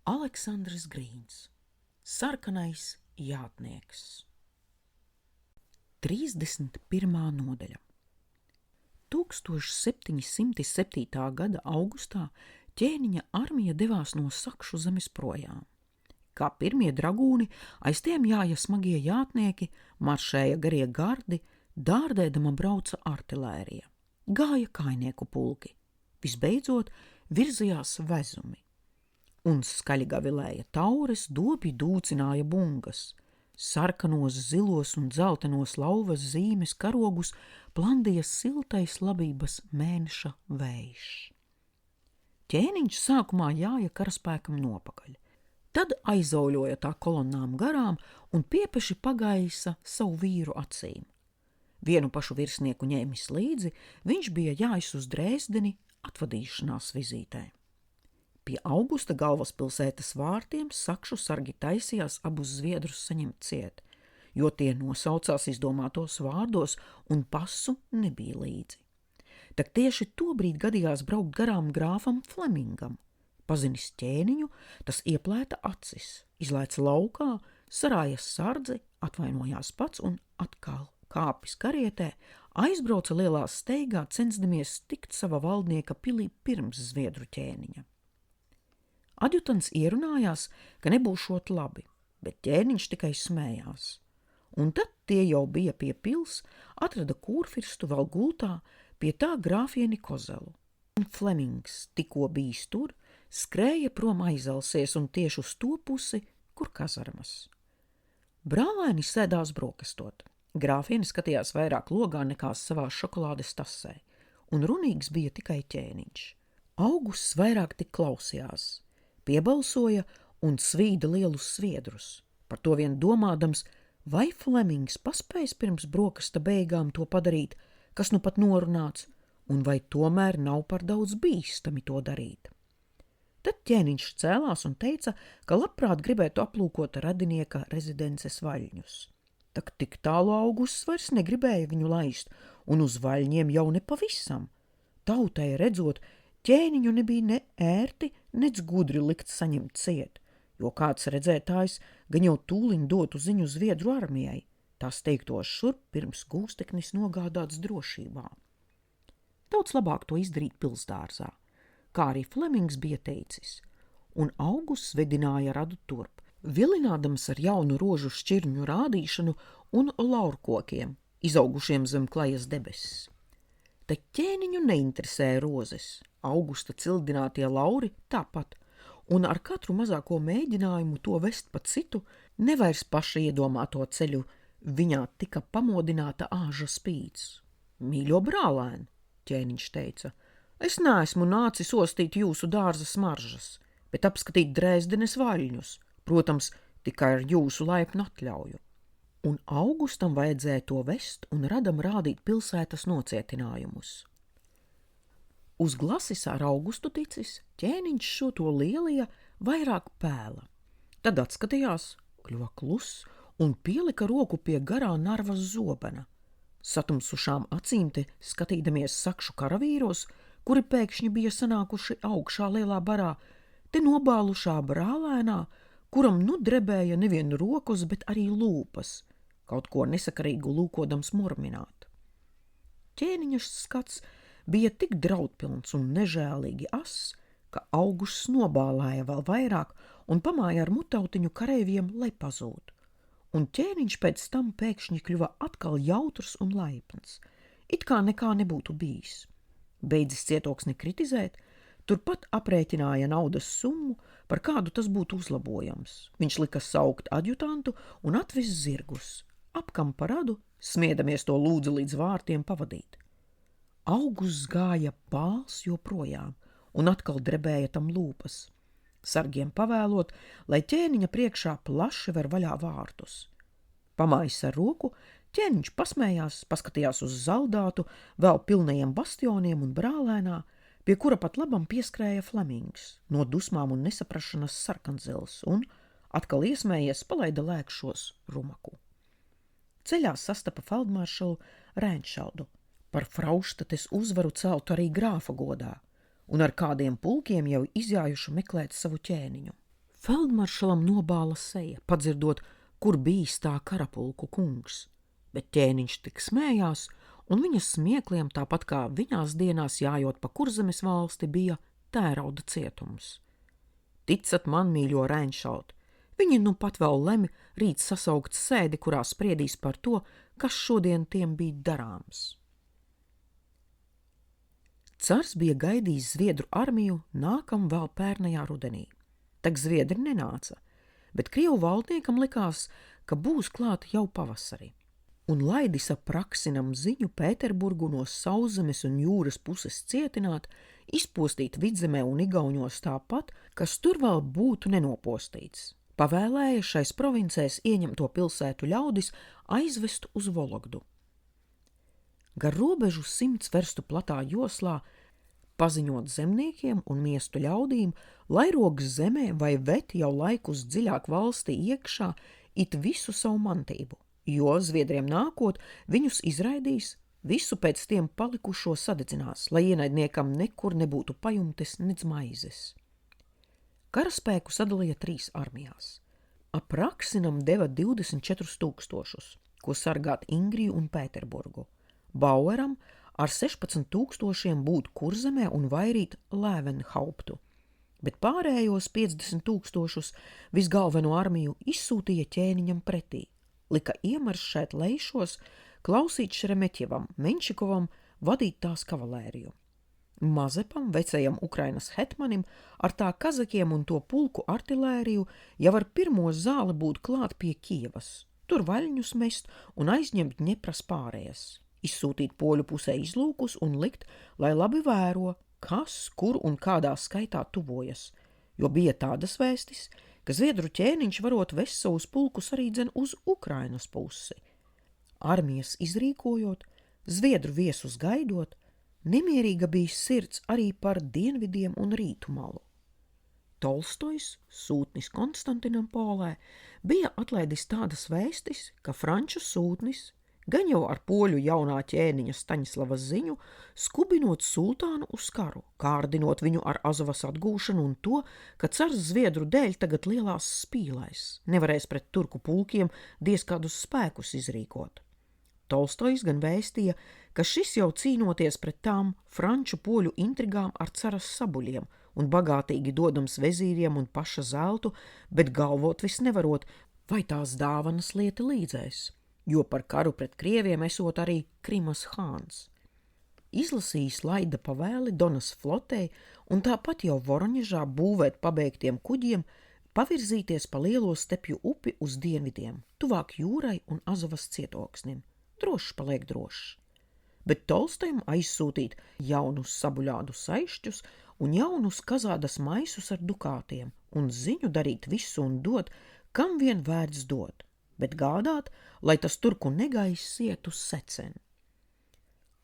Aleksandrs Grīns, Sarkanais jātnieks. 31. nodaļa. 1707. gada augustā ķēniņa armija devās no Sakšu zemes projām. Kā pirmie dragūni, aiz tiem jāja smagie jātnieki, maršēja garie gardi, dārdēdama brauca artilērija, gāja kainieku pulki. Visbeidzot, virzījās vezumi. Un skaļi gavilēja taures, dobji dūcināja bungas. Sarkanos, zilos un dzeltenos lauvas zīmes karogus plandīja siltais labības mēneša vējš. Ķēniņš sākumā jāja karaspēkam nopakaļ. Tad aizauļoja tā kolonnām garām un piepeši pagaisa savu vīru acīm. Vienu pašu virsnieku ņēmis līdzi, viņš bija jājas uz Dresdeni atvadīšanās vizītē. Pie Augusta galvaspilsētas vārtiem Sakšu sargi taisījās abus zviedrus saņemt ciet, jo tie nosaucās izdomātos vārdos un pasu nebija līdzi. Tak tieši tobrīd gadījās braukt garām grāfam Flemingam. Pazinis ķēniņu, tas ieplēta acis, izlaica laukā, sarājas sardzi, atvainojās pats un atkal kāpis karietē, aizbrauca lielā steigā, censdamies tikt sava valdnieka pilī pirms zviedru ķēniņa. Adjutants ierunājās, ka nebūšot labi, bet ķēniņš tikai smējās. Un tad tie jau bija pie pils, atrada kūrfirstu vēl gultā, pie tā grāfieni Kozelu. Un Flemings tikko bijis tur, skrēja prom aizelsies un tieši uz to pusi, kur kazarmas. Brālēni sēdās brokastot. Grāfieni skatījās vairāk logā nekā savā šokolādes tasē, un runīgs bija tikai ķēniņš. Augusts vairāk tik klausījās. Piebalsoja un svīda lielus sviedrus, par to vien domādams, vai Flemings paspējas pirms brokasta beigām to padarīt, kas nu pat norunāts, un vai tomēr nav par daudz bīstami to darīt. Tad ķēniņš cēlās un teica, ka labprāt gribētu aplūkot radinieka rezidences vaļņus. Tak tik tālu Augusts vairs negribēja viņu laist, un uz vaļņiem jau nepavisam. Tautai redzot, ķēniņu nebija ne ērti, nec gudri likt saņemt ciet, jo kāds redzētājs gan jau tūliņ dotu ziņu zviedru armijai, tās teiktos šurp pirms gūsteknis nogādāts drošībā. Daudz labāk to izdarīt pilsdārzā, kā arī Flemings bija teicis, un Augusts vedināja radu turp, vilinādams ar jaunu rožu šķirņu rādīšanu un laurkokiem, izaugušiem zem klajas debesis. Te ķēniņu neinteresēja rozes, Augusta cildinātie lauri tāpat, un ar katru mazāko mēģinājumu to vest pa citu, nevairs paša iedomāto ceļu, viņā tika pamodināta āža spīds. Mīļo brālēn, ķēniņš teica, es neesmu nācis ostīt jūsu dārza smaržas, bet apskatīt Dresdenes vaļņus, protams, tikai ar jūsu laipnu atļauju. Un Augustam vajadzēja to vest un radam rādīt pilsētas nocietinājumus. Uz glasis ar Augustu ticis, ķēniņš šo to lielija, vairāk pēla. Tad atskatījās, kļuva kluss un pielika roku pie garā narvas zobena. Satumsušām acīm te skatīdamies Sakšu karavīros, kuri pēkšņi bija sanākuši augšā lielā barā, te nobālušā brālēnā, kuram nu drebēja nevien rokas, bet arī lūpas, kaut ko nesakarīgu lūkodams murmināt. Ķēniņa skats bija tik draudpilns un nežēlīgi ass, ka Augusts nobālēja vēl vairāk un pamāja ar mutautiņu kareiviem, lai pazūd. Un ķēniņš pēc tam pēkšņi kļuva atkal jautrs un laipns, it kā nekā nebūtu bijis. Beidzis cietoksni kritizēt, turpat aprēķināja naudas summu, par kādu tas būtu uzlabojams. Viņš lika saukt adjutantu un atvest zirgus, apkam pa radu, smiedamies to lūdza līdz vārtiem pavadīt. Augusts gāja pāls joprojām un atkal drebēja tam lūpas. Sargiem pavēlot, lai ķēniņa priekšā plaši ver vaļā vārtus. Pamājis ar roku, ķēniņš pasmējās, paskatījās uz zaldātu, vēl pilnajiem bastioniem un brālēnā, pie kura pat labam pieskrēja Flemings, no dusmām un nesaprašanas sarkanzils, un atkal iesmējies palaida lēkšos rumaku. Ceļā sastapa feldmaršalu Rēnšaldu, par Frauštates uzvaru celtu arī grāfa godā, un ar kādiem pulkiem jau izjājuši meklēt savu ķēniņu. Feldmaršalam nobāla seja, padzirdot, kur bijis tā karapulku kungs, bet ķēniņš tik smējās, un viņas smiekliem, tāpat kā viņās dienās jājot pa Kurzemes valsti, bija Tērauda cietums. Ticat man, mīļo Reinšaut, viņi nu pat vēl lemi rīt sasaukt sēdi, kurā spriedīs par to, kas šodien tiem bija darāms. Cars bija gaidījis Zviedru armiju nākam vēl pērnajā rudenī. Tak zviedri nenāca, bet Krievu valdniekam likās, ka būs klāta jau pavasarī. Un laidis ap Praksinam ziņu Pēterburgu no sauszemes un jūras puses cietināt, izpostīt Vidzemē un Igauņos tāpat, kas tur vēl būtu nenopostīts. Pavēlēja šais provincēs ieņemto pilsētu ļaudis aizvest uz Vologdu. Gar robežu 100 verstu platā joslā, paziņot zemniekiem un miestu ļaudīm, lai rogs zemē vai vet jau laikus dziļāk valstī iekšā it visu savu mantību, jo zviedriem nākot viņus izraidīs, visu pēc tiem palikušo sadedzinās, lai ienaidniekam nekur nebūtu pajumtes nec maizes. Karaspēku sadalīja 3 armijās. Ap Praksinam deva 24 000, ko sargāt Ingriju un Pēterburgu. Baueram ar 16 000 būt Kurzemē un vairīt Lēvenhauptu, bet pārējos 50 000 visgalveno armiju izsūtīja ķēniņam pretī, lika iemaršēt Leišos, klausīt Šeremetjevam, Menšikovam, vadīt tās kavalēriju. Mazepam, vecajam Ukrainas hetmanim, ar tā kazakiem un to pulku artilēriju jau ar pirmo zāli būt klāt pie Kijevas, tur vaļņus mest un aizņemt Ņepras pārējas, izsūtīt poļu pusē izlūkus un likt, lai labi vēro, kas, kur un kādā skaitā tuvojas, jo bija tādas vēstis, ka zviedru ķēniņš varot vest savus pulkus arī dzen uz Ukrainas pusi. Armijas izrīkojot, zviedru viesus gaidot, nemierīga bija sirds arī par dienvidiem un rītu malu. Tolstojs, sūtnis Konstantinam Polē, bija atlaidis tādas vēstis, ka franču sūtnis, gan jau ar poļu jaunā ķēniņa Staņislava ziņu, skubinot sultānu uz karu, kārdinot viņu ar Azovas atgūšanu un to, ka cars zviedru dēļ tagad lielās spīlēs, nevarēs pret turku pulkiem diez kādus spēkus izrīkot. Tolstojs gan vēstīja, ka šis jau cīnoties pret tām franču poļu intrigām ar caras sabuļiem un bagātīgi dodams vezīriem un paša zeltu, bet galvot vis nevarot, vai tās dāvanas lieti līdzēs, jo par karu pret krieviem esot arī Krimas hāns. Izlasījis laida pavēli Donas flotei un tāpat jau Voroņežā būvēt pabeigtiem kuģiem, pavirzīties pa lielo stepju upi uz dienvidiem, tuvāk jūrai un Azovas cietoksnim. Drošs paliek drošs. Bet Tolstojam aizsūtīt jaunus sabuļādu saišķus un jaunus kazādas maisus ar dukātiem un ziņu darīt visu un dot, kam vien vērts dot, bet gādāt, lai tas turku negaiss iet uz seceni.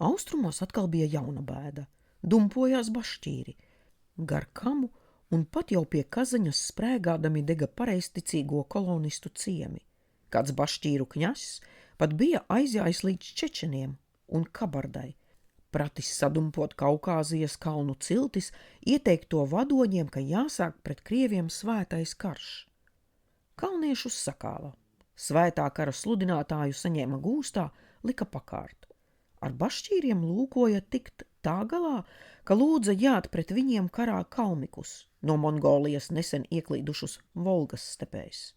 Austrumos atkal bija jauna bēda, dumpojās bašķīri, gar kamu un pat jau pie Kazaņas sprēgādami dega pareizticīgo kolonistu ciemi. Kāds bašķīru kņass pat bija aizjājis līdz Čečeniem un Kabardai, pratis sadumpot Kaukāzijas kalnu ciltis, ieteikt to vadoņiem, ka jāsāk pret krieviem svētais karš. Kalniešus sakāva, svētā kara sludinātāju saņēma gūstā, lika pakārt. Ar bašķīriem lūkoja tikt tā galā, ka lūdza jāt pret viņiem karā kalmikus, no Mongolijas nesen ieklīdušus Volgas stepēs.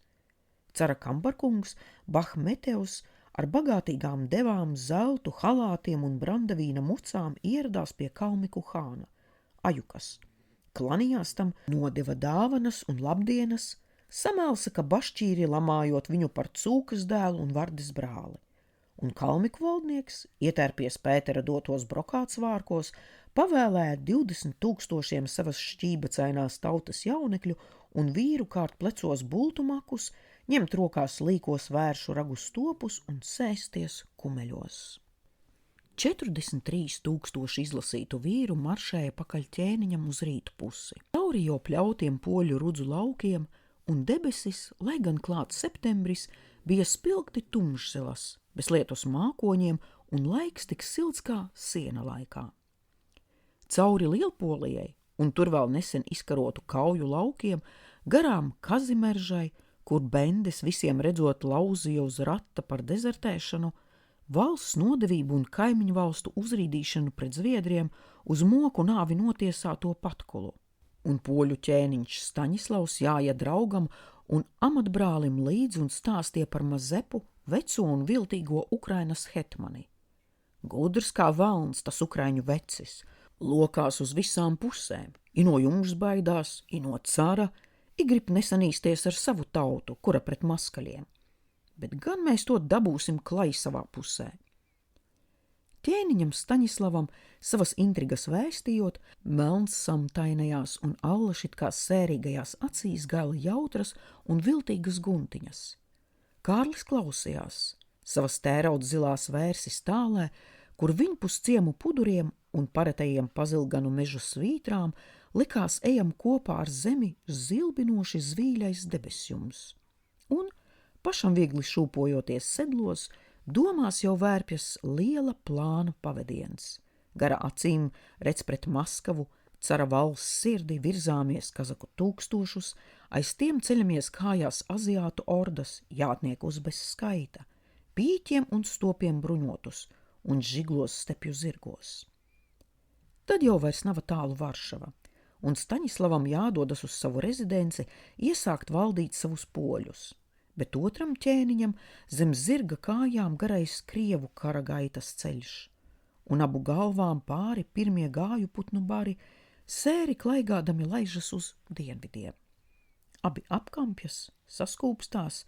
Cara Kambarkungs, Bahmetevs, ar bagātīgām devām, zeltu, halātiem un brandavīna mucām ieradās pie kalmiku hāna, Ajukas. Klanījās tam, nodeva dāvanas un labdienas, samelsa, ka bašķīri lamājot viņu par cūkas dēlu un vardes brāli. Un kalmiku valdnieks, ietērpies Pētera dotos brokāts vārkos, pavēlēja 20 000 savas šķībacainās tautas jaunekļu un vīru kārt plecos bultumakus, ņemt rokās līkos vēršu ragu stopus un sēsties kumeļos. 43 000 izlasītu vīru maršēja pakaļ ķēniņam uz rītu pusi. Cauri jau pļautiem poļu rudzu laukiem, un debesis, lai gan klāts septembris, bija spilgti tumšzilas, bez lietus mākoņiem un laiks tik silts kā siena laikā. Cauri Lielpolijai un tur vēl nesen izkarotu kauju laukiem garām Kazimeržai, kur bendes visiem redzot lauzīja uz rata par dezertēšanu, valsts nodevību un kaimiņu valstu uzrīdīšanu pret Zviedriem uz moku nāvi notiesāto Patkulu. Un poļu ķēniņš Staņislavs jāja draugam un amatbrālim līdzi un stāstīja par Mazepu, veco un viltīgo Ukrainas hetmani. Gudrs kā valns tas ukraiņu vecis, lokās uz visām pusēm, i no jums baidās, i no cara, i grib nesanīsties ar savu tautu, kura pret maskaļiem. Bet gan mēs to dabūsim klai savā pusē. Ķēniņam Staņislavam savas intrigas vēstījot, melns samtainajās un allašit kā sērīgajās acīs gala jautras un viltīgas guntiņas. Kārlis klausījās, savas tērauda zilās vērsis tālē, kur viņpus ciemu puduriem un paretajiem pazilganu mežu svītrām likās ejam kopā ar zemi zilbinoši zvīļais debesjums. Un, pašam viegli šūpojoties sedlos, domās jau vērpjas liela plāna pavediens. Gara acīm redz pret Maskavu, cara valsts sirdi virzāmies kazaku tūkstošus, aiz tiem ceļamies kājās aziātu ordas, jātniekus bez skaita, pīķiem un stopiem bruņotus un žiglos stepju zirgos. Tad jau vairs nav tālu Varšava, un Staņislavam jādodas uz savu rezidenci iesākt valdīt savus poļus, bet otram ķēniņam zem zirga kājām garais krievu kara gaitas ceļš, un abu galvām pāri pirmie gāju putnu bari sēri klaigādami laižas uz dienvidiem. Abi apkampjas, saskūpstās,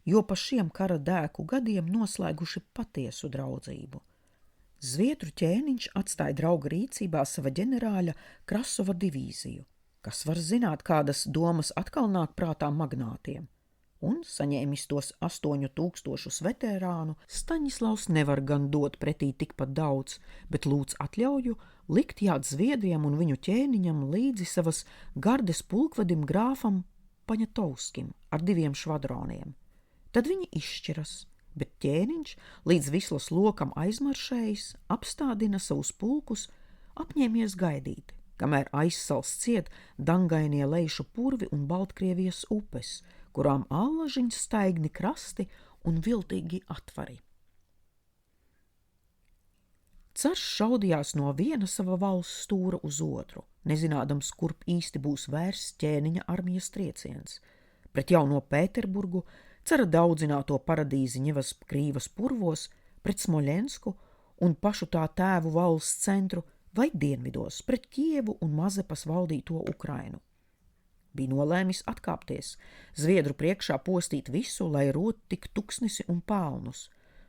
jo pa šiem kara dēku gadiem noslēguši patiesu draudzību. Zviedru ķēniņš atstāja drauga rīcībā sava ģenerāļa Krasova divīziju, kas var zināt, kādas domas atkal nāk prātā magnātiem, un, saņēmis tos 8000 veterānu, Staņislavs nevar gan dot pretī tikpat daudz, bet lūdz atļauju likt jāt Zviedriem un viņu ķēniņam līdzi savas gardes pulkvedim grāfam Paņatovskim ar 2 švadroniem. Tad viņi izšķiras, bet ķēniņš līdz Vislas lokam aizmaršējis, apstādina savus pulkus, apņēmies gaidīt, kamēr aizsals ciet dangainie Leišu purvi un Baltkrievijas upes, kurām allažiņas staigni krasti un viltīgi atvari. Cars šaudījās no viena sava valsts stūra uz otru, nezinādams, kurp īsti būs vērsts ķēniņa armijas trieciens. Pret jauno Pēterburgu, cara daudzināto paradīzi Ņevas Krīvas purvos, pret Smoļensku un pašu tā tēvu valsts centru vai dienvidos, pret Kievu un Mazepas valdīto Ukrainu. Bija nolēmis atkāpties, Zviedru priekšā postīt visu, lai rot tik tuksnesi un pālnus,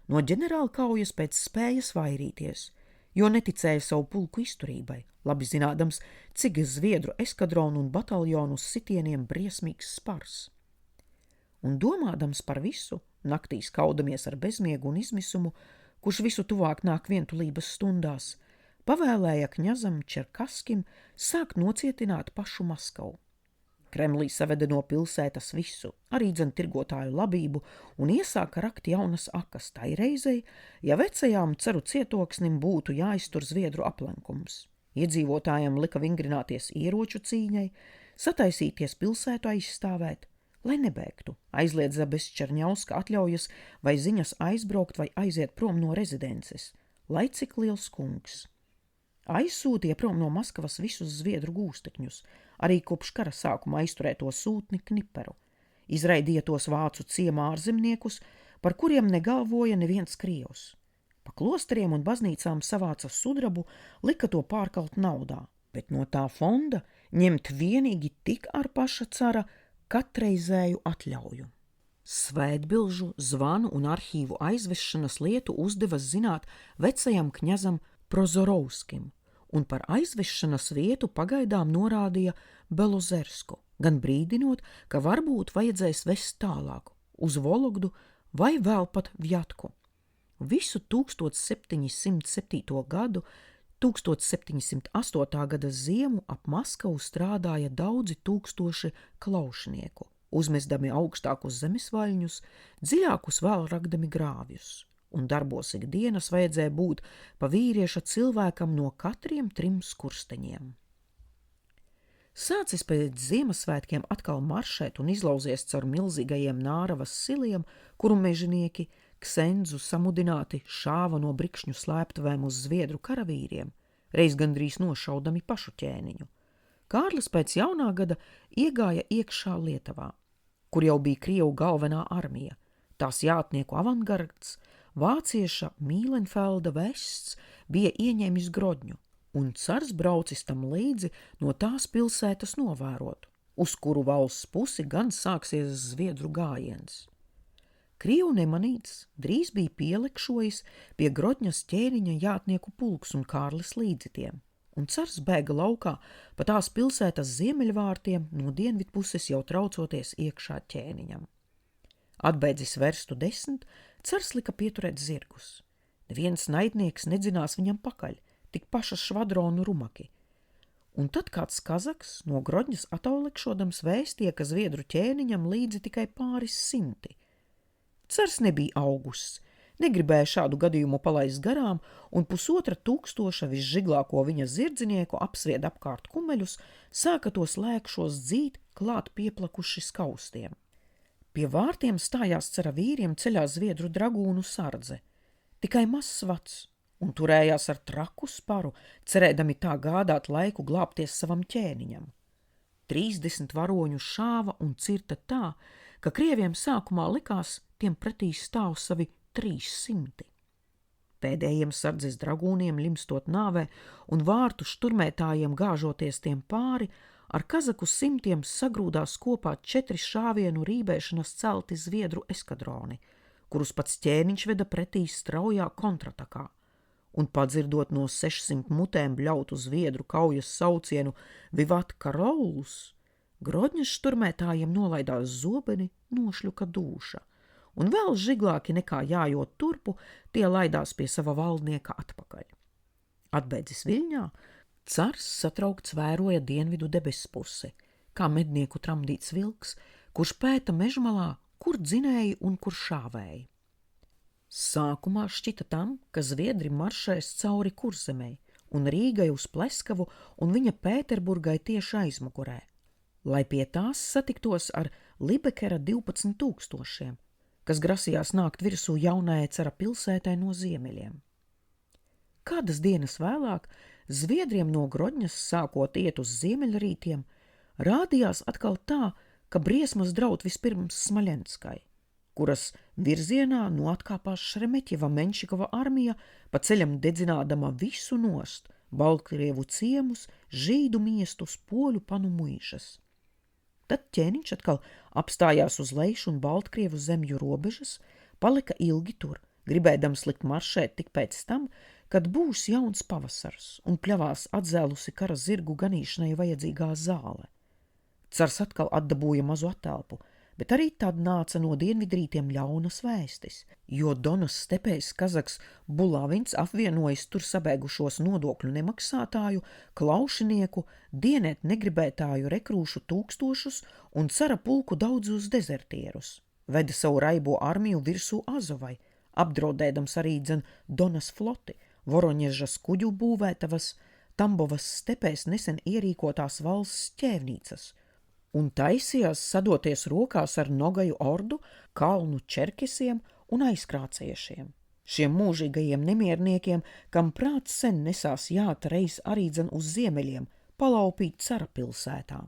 no ģenerāla kaujas pēc spējas vairīties, jo neticēja savu pulku izturībai, labi zinādams, cik Zviedru eskadronu un bataljonu uz sitieniem briesmīgs spars. Un domādams par visu, naktīs kaudamies ar bezmiegu un izmisumu, kurš visu tuvāk nāk vientulības stundās, pavēlēja kņazam Čerkaskim sākt nocietināt pašu Maskavu. Kremlī saveda no pilsētas visu, arī dzen tirgotāju labību, un iesāka rakt jaunas akas tai reizei, ja vecajām caru cietoksnim būtu jāiztur Zviedru aplenkums. Iedzīvotājiem lika vingrināties ieroču cīņai, sataisīties pilsētu aizstāvēt, lai nebēgtu, aizliedza bez Čerņauska atļaujas vai ziņas aizbraukt vai aiziet prom no rezidences, lai cik liels kungs. Aizsūtīja prom no Maskavas visus Zviedru gūstekņus, arī kopš kara sākuma aizturēto sūtni Kniperu, izraidīja tos vācu ciemā ārzemniekus, par kuriem negalvoja neviens krievs. Pa klosteriem un baznīcām savāca sudrabu, lika to pārkalt naudā, bet no tā fonda ņemt vienīgi tik ar paša cara katreizēju atļauju. Svētbilžu, zvanu un arhīvu aizvešanas lietu uzdevas zināt vecajam kņazam Prozorovskim, un par aizvešanas vietu pagaidām norādīja Belozersku, gan brīdinot, ka varbūt vajadzēs vest tālāk, uz Vologdu vai vēl pat Vjatku. Visu 1707. gadu, 1708. gada ziemu ap Maskavu strādāja daudzi tūkstoši klaušnieku, uzmestami augstākus zemesvaļņus, dziļākus vēl ragdami grāvjus, un darbos ikdienas vajadzēja būt pa vīrieša cilvēkam no katriem 3 skursteņiem. Sācis pēc Ziemassvētkiem atkal maršēt un izlauzies caur milzīgajiem Nāravas siliem, kuru mežinieki Ksenzu samudināti šāva no brikšņu slēptuvēm uz zviedru karavīriem, reiz gandrīz nošaudami pašu ķēniņu. Kārlis pēc jaunā gada iegāja iekšā Lietavā, kur jau bija Krievu galvenā armija, tās jātnieku avangards, vācieša Mīlenfelda vests bija ieņēmis Grodņu, un cars braucis tam līdzi no tās pilsētas novērot, uz kuru valsts pusi gan sāksies zviedru gājiens. Krievu nemanīts drīz bija pielekšojis pie Grodņas ķēniņa jātnieku pulks un Kārlis līdzi tiem, un cars bēga laukā pa tās pilsētas ziemeļvārtiem no dienvidpuses jau traucoties iekšā ķēniņam. Atbeidzis verstu 10, cars lika pieturēt zirgus. Neviens naidnieks nedzinās viņam pakaļ, tik pašas švadronu rumaki. Un tad kāds kazaks no Grodņas ataulekšodams vēstīja, ka zviedru ķēniņam līdzi tikai pāris 100. Cars nebija augusts, negribēja šādu gadījumu palaist garām, un 1500 visžiglāko viņa zirdzinieku apsvied apkārt kumeļus, sāka tos lēkšos dzīt klāt pieplakuši skaustiem. Pie vārtiem stājās cara vīriem ceļā zviedru dragūnu sardze, tikai mazs vads, un turējās ar traku sparu, cerēdami tā gādāt laiku glābties savam ķēniņam. 30 varoņu šāva un cirta tā, ka krieviem sākumā likās, tiem pretī stāv savi 300. Pēdējiem sardzes dragūniem limstot nāvē un vārtu šturmētājiem gāžoties tiem pāri, ar kazaku 100 sagrūdās kopā 4 šāvienu rībēšanas celti zviedru eskadroni, kurus pats ķēniņš veda pretī straujā kontratakā, un padzirdot no 600 mutēm bļautu zviedru kaujas saucienu Vivat Karolus, Grodņas šturmētājiem nolaidās zobeni, nošļuka dūša, un vēl žiglāki nekā jājot turpu, tie laidās pie sava valdnieka atpakaļ. Atbeidzis Viļņā, cars satraukts vēroja dienvidu debespusi, kā mednieku tramdīts vilks, kurš pēta mežmalā, kur dzinēji un kur šāvēji. Sākumā šķita tam, ka zviedri maršēs cauri Kurzemei un Rīgai uz Pleskavu un viņa Pēterburgai tieši aizmugurē, lai pie tās satiktos ar Libekera 12 000, kas grasījās nākt virsū jaunajai cara pilsētai no ziemeļiem. Kādas dienas vēlāk zviedriem no Grodņas sākot iet uz ziemeļrītiem, rādījās atkal tā, ka briesmas draud vispirms Smaļenskai, kuras virzienā no atkāpās Šremeķeva Menšikova armija, pa ceļam dedzinādama visu nost, Baltkrievu ciemus, žīdu miestus, poļu panu muižas. Tad ķēniņš atkal apstājās uz Leišu un Baltkrievu zemju robežas, palika ilgi tur, gribēdams likt maršēt tik pēc tam, kad būs jauns pavasars un pļavās atzēlusi kara zirgu ganīšanai vajadzīgā zāle. Cars atkal atdabūja mazu atelpu, bet arī tad nāca no dienvidrītiem ļaunas vēstis, jo Donas stepēs kazaks Bulavins apvienojis tur sabēgušos nodokļu nemaksātāju, klaušinieku, dienēt negribētāju rekrūšu tūkstošus un cara pulku daudzus dezertierus, veda savu raibo armiju virsū Azovai, apdraudēdams arī dzen Donas floti, Voroņežas kuģu būvētavas, Tambovas stepēs nesen ierīkotās valsts ķēvnīcas, un taisījās sadoties rokās ar Nogaju ordu, kalnu čerkesiem un aizkrāciešiem, šiem mūžīgajiem nemierniekiem, kam prāts sen nesās jāt reiz arī dzen uz ziemeļiem, palaupīt cara pilsētā.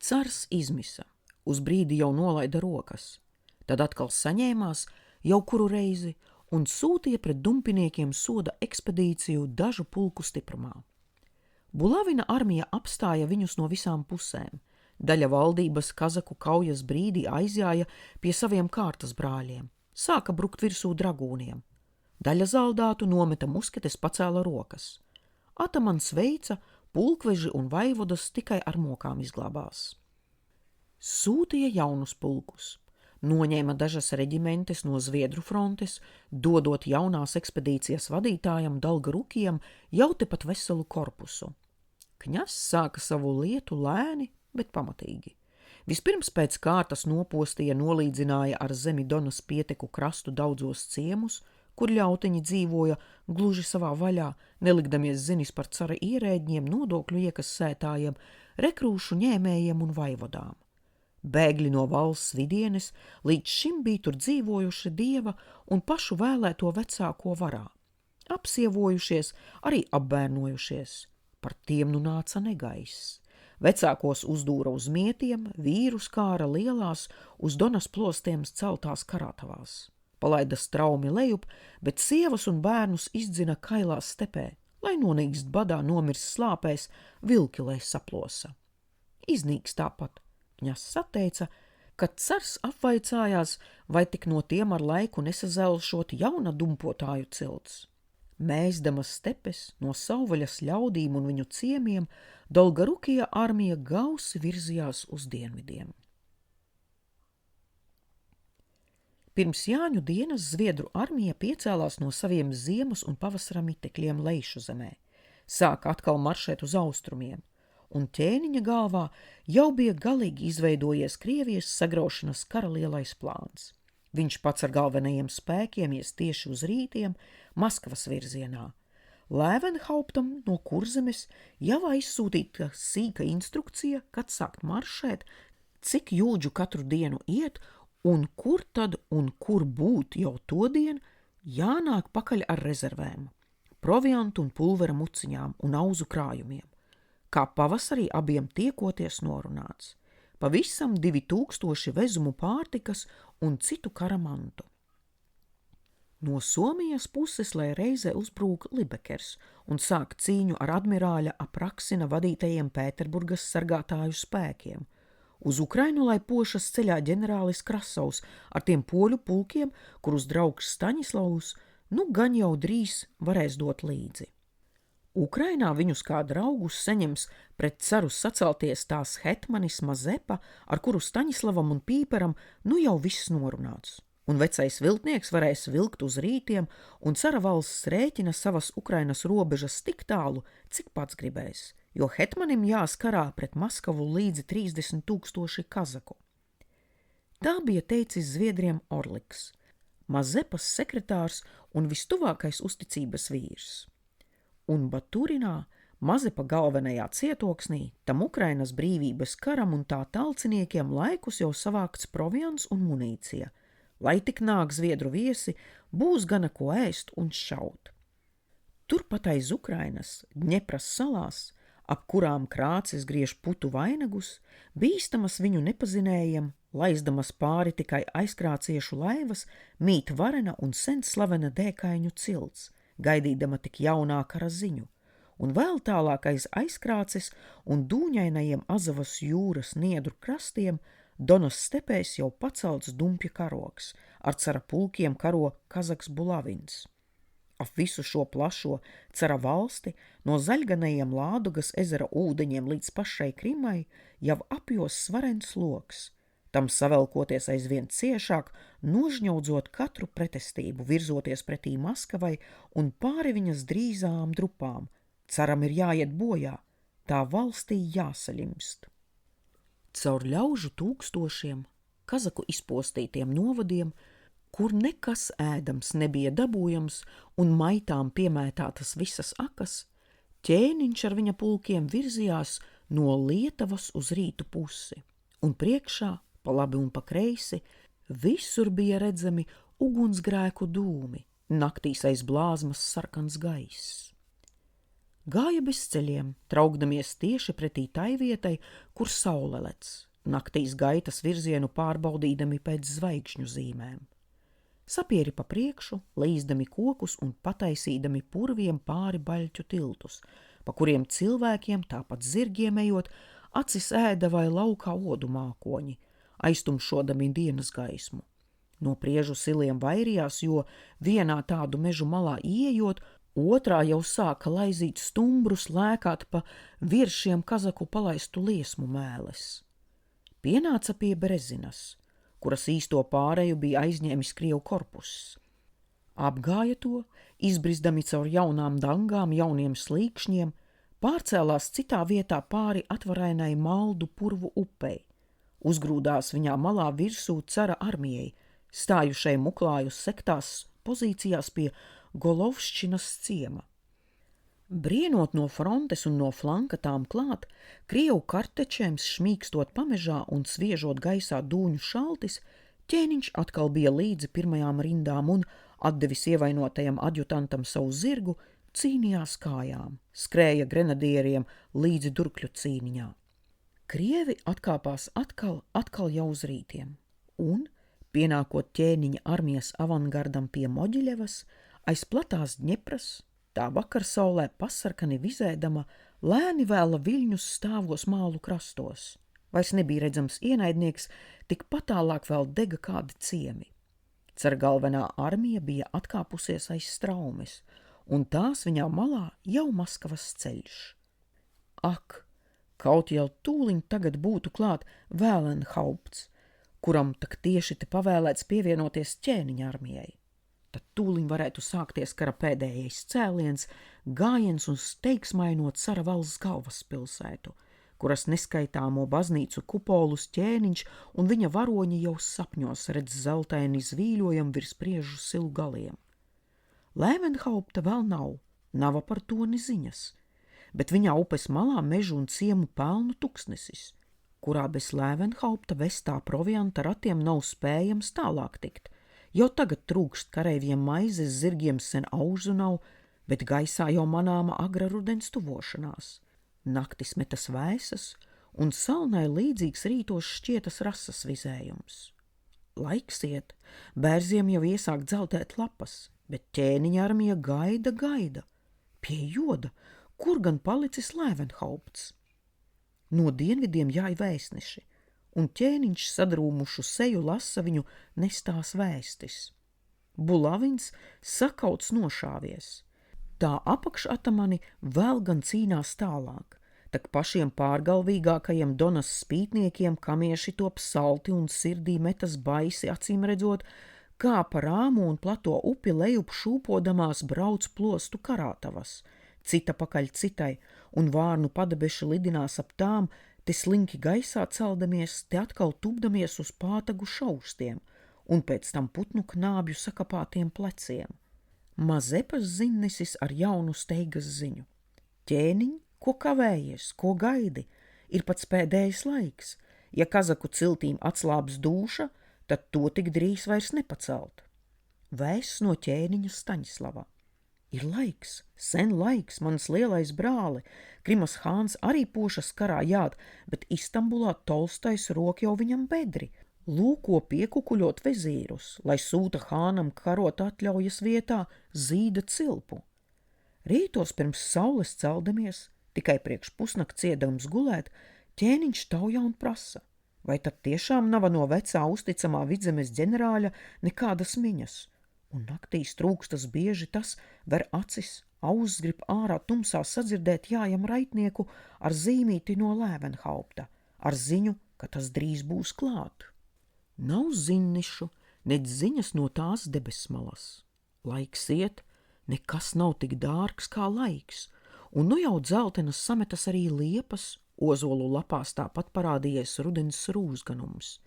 Cars izmisa, uz brīdi jau nolaida rokas, tad atkal saņēmās jau kuru reizi un sūtīja pret dumpiniekiem soda ekspedīciju dažu pulku stiprumā. Bulavina armija apstāja viņus no visām pusēm, daļa valdības kazaku kaujas brīdī aizjāja pie saviem kārtas brāļiem, sāka brukt virsū dragūniem. Daļa zaldātu nometa musketes, pacēla rokas. Atamans veica, pulkveži un vaivodas tikai ar mokām izglābās. Sūtīja jaunus pulkus, noņēma dažas reģimentes no Zviedru frontes, dodot jaunās ekspedīcijas vadītājam Dalga Rukiem jau tepat veselu korpusu. Kņazs sāka savu lietu lēni, bet pamatīgi. Vispirms pēc kārtas nopostīja nolīdzināja ar zemi Donas pieteku krastu daudzos ciemus, kur ļautiņi dzīvoja gluži savā vaļā, nelikdamies zinis par cara ierēģiem, nodokļu iekasētājiem, rekrūšu ņēmējiem un vaivodām. Bēgļi no valsts vidienes līdz šim bija tur dzīvojuši dieva un pašu vēlēto vecāko varā. Apsievojušies, arī apbērnojušies. Par tiem nu nāca negaiss. Vecākos uzdūra uz mietiem, vīrus kāra lielās, uz Donas plostiem celtās karātavās. Palaida straumi lejup, bet sievas un bērnus izdzina kailās stepē, lai nonīkst badā nomirst slāpēs, vilki lai saplosa. Iznīks tāpat. Kņazs sateica, kad cars apvaicājās, vai tik no tiem ar laiku nesazelšot jauna dumpotāju cilts. Mēsdamas stepes no savvaļas ļaudīm un viņu ciemiem, Dolgarukija armija gausi virzījās uz dienvidiem. Pirms Jāņu dienas Zviedru armija piecēlās no saviem ziemas un pavasara mitekļiem Leišu zemē, sāka atkal maršēt uz austrumiem, un ķēniņa galvā jau bija galīgi izveidojies Krievijas sagraušanas kara lielais plāns. Viņš pats ar galvenajiem spēkiem ies tieši uz rītiem Maskavas virzienā. Lēvenhauptam no Kurzemes jau aizsūtīta sīka instrukcija, kad sākt maršēt, cik jūdžu katru dienu iet, un kur tad un kur būt jau to dienu, jānāk pakaļ ar rezervēm, proviantu un pulvera muciņām un auzu krājumiem. Kā pavasarī abiem tiekoties norunāts. Pavisam 2000 vezumu pārtikas un citu kara mantu. No Somijas puses, lai reizē uzbrūk Libekers un sāk cīņu ar admirāļa Apraksina vadītajiem Pēterburgas sargātāju spēkiem. Uz Ukrainu, lai pošas ceļā ģenerālis Krasovs ar tiem poļu pulkiem, kurus draugs Staņislavs, nu gan jau drīz varēs dot līdzi. Ukrainā viņus kā draugus saņems pret caru sacelties tās hetmanis Mazepa, ar kuru Staņislavam un Pīperam nu jau viss norunāts. Un vecais viltnieks varēs vilkt uz rītiem, un cara valsts rēķina savas Ukrainas robežas tik tālu, cik pats gribēs, jo hetmanim jāskarā pret Maskavu līdzi 30 000 kazaku. Tā bija teicis Zviedriem Orliks, Mazepas sekretārs un vistuvākais uzticības vīrs. Un Baturinā, Mazepa galvenajā cietoksnī, tam Ukrainas brīvības karam un tā talciniekiem laikus jau savākts proviants un munīcija. Lai tik nāk zviedru viesi, būs gana ko ēst un šaut. Turpat aiz Ukrainas, Dņepras salās, ap kurām krācis griež putu vainagus, bīstamas viņu nepazinējiem, laizdamas pāri tikai aizkrāciešu laivas, mīt varena un sen slavena dēkaiņu cilts, gaidīdama tik jaunā kara ziņu, un vēl tālāk aiz aizkrācis un dūņainajiem Azavas jūras niedru krastiem Donas stepēs jau pacelts dumpja karoks, ar cara pulkiem karo Kazaks Bulavins. Ap visu šo plašo cara valsti, no zaļganajiem Lādugas ezera ūdeņiem līdz pašai Krimai, jau apjos svarens loks, tam savelkoties aizvien ciešāk, nožņaudzot katru pretestību, virzoties pretī Maskavai un pāri viņas drīzām drupām. Caram ir jāiet bojā, tā valstī jāsaļimst. Caur ļaužu tūkstošiem, kazaku izpostītiem novadiem, kur nekas ēdams nebija dabūjams un maitām piemētātas visas akas, ķēniņš ar viņa pulkiem virzījās no Lietavas uz rītu pusi, un priekšā, pa labi un pa kreisi, visur bija redzami ugunsgrēku dūmi, naktīs aiz blāzmas sarkans gaiss. Gāja bez ceļiem, traukdamies tieši pretī tai vietai, kur saule lec, naktīs gaitas virzienu pārbaudīdami pēc zvaigžņu zīmēm. Sapieri pa priekšu, līzdami kokus un pataisīdami purviem pāri baļķu tiltus, pa kuriem cilvēkiem, tāpat zirgiem ejot, acis ēda vai laukā odu mākoņi, aiztumšodami dienas gaismu. No priežu siliem vairījās, jo vienā tādu mežu malā ieejot, otrā jau sāka laizīt stumbrus, lēkāt pa viršiem kazaku palaistu liesmu mēles. Pienāca pie Brezinas, kuras īsto pāreju bija aizņēmis Krievu korpuss. Apgāja to, izbrizdami caur jaunām dangām, jauniem slīkšņiem, pārcēlās citā vietā pāri atvarainai Maldu purvu upei, uzgrūdās viņā malā virsū cara armijai, stājušai muklāju sektās pozīcijās pie Golovšķinas ciema. Brienot no frontes un no flanka tām klāt, Krievu kartečēm šmīkstot pamežā un sviežot gaisā dūņu šaltis, ķēniņš atkal bija līdzi pirmajām rindām un, atdevis ievainotajam adjutantam savu zirgu, cīnījās kājām, skrēja grenadieriem līdzi durkļu cīniņā. Krievi atkāpās atkal jau uz rītiem, un, pienākot ķēniņa armijas avangardam pie Moģiļevas, aiz platās Dņepras, tā vakarsaulē pasarkani vizēdama, lēni vēla viļņus stāvos mālu krastos. Vairs nebija redzams ienaidnieks, tik patālāk vēl dega kādi ciemi. Cargalvenā armija bija atkāpusies aiz Straumes, un tās viņā malā jau Maskavas ceļš. Ak, kaut jau tūliņ tagad būtu klāt Vēlenhaupts, kuram tak tieši te pavēlēts pievienoties ķēniņa armijai. Tad tūliņ varētu sākties kara pēdējais cēliens, gājiens un steigsmainot cara valsts galvaspilsētu, kuras neskaitāmo baznīcu kupolus ķēniņš un viņa varoņi jau sapņos redz zeltaini zvīļojam virs priežu silu galiem. Lēvenhaupta vēl nav par to ne ziņas, bet viņa upes malā mežu un ciemu pelnu tuksnesis, kurā bez Lēvenhaupta vestā provianta ratiem nav spējams tālāk tikt. Jau tagad trūkst kareiviem maizes, zirgiem sen aužu nav, bet gaisā jau manāma agra rudens tuvošanās. Naktis metas vēsas, un salnai līdzīgs rītos šķietas rasas vizējums. Laiks iet, bērziem jau iesāk dzeltēt lapas, bet ķēniņa armija gaida. Pie joda, kur gan palicis Lēvenhaupts? No dienvidiem jāj vēstneši, un ķēniņš sadrūmušu seju lasa viņu nestās vēstis. Bulavins sakauts nošāvies. Tā apakšatamani vēl gan cīnās tālāk, tak pašiem pārgalvīgākajiem Donas spītniekiem kamieši top salti un sirdī metas baisi acīm redzot, kā pa rāmu un plato upi lejup šūpodamās brauc plostu karātavas, cita pakaļ citai, un vārnu padabeši lidinās ap tām, te slinki gaisā celdamies, te atkal tupdamies uz pātagu šaustiem, un pēc tam putnu knābju sakapātiem pleciem. Mazepas zinnesis ar jaunu steigas ziņu. Ķēniņ, ko kavējies, ko gaidi, ir pats pēdējais laiks. Ja kazaku ciltīm atslābs dūša, tad to tik drīz vairs nepacelt. Vēsts no ķēniņa Staņislava. Ir laiks, sen laiks, mans lielais brāli. Krimas hāns arī pošas karā jād, bet Istambulā Tolstais rok jau viņam bedri. Lūko piekukuļot vezīrus, lai sūta hānam karot atļaujas vietā zīda cilpu. Rītos pirms saules celdamies, tikai priekš pusnakts iedams gulēt, ķēniņš taujā un prasa, vai tad tiešām nav no vecā uzticamā Vidzemes ģenerāļa nekādas miņas. Un naktīs trūkstas bieži tas, ver acis, auss grib ārā tumsā sadzirdēt jājam raitnieku ar zīmīti no Lēvenhaupta, ar ziņu, ka tas drīz būs klāt. Nav zinnišu, nec ziņas no tās debesmalas. Laiks iet, nekas nav tik dārgs kā laiks, un nu jau dzeltenas sametas arī liepas, ozolu lapās tāpat parādījies rudens rūsganums,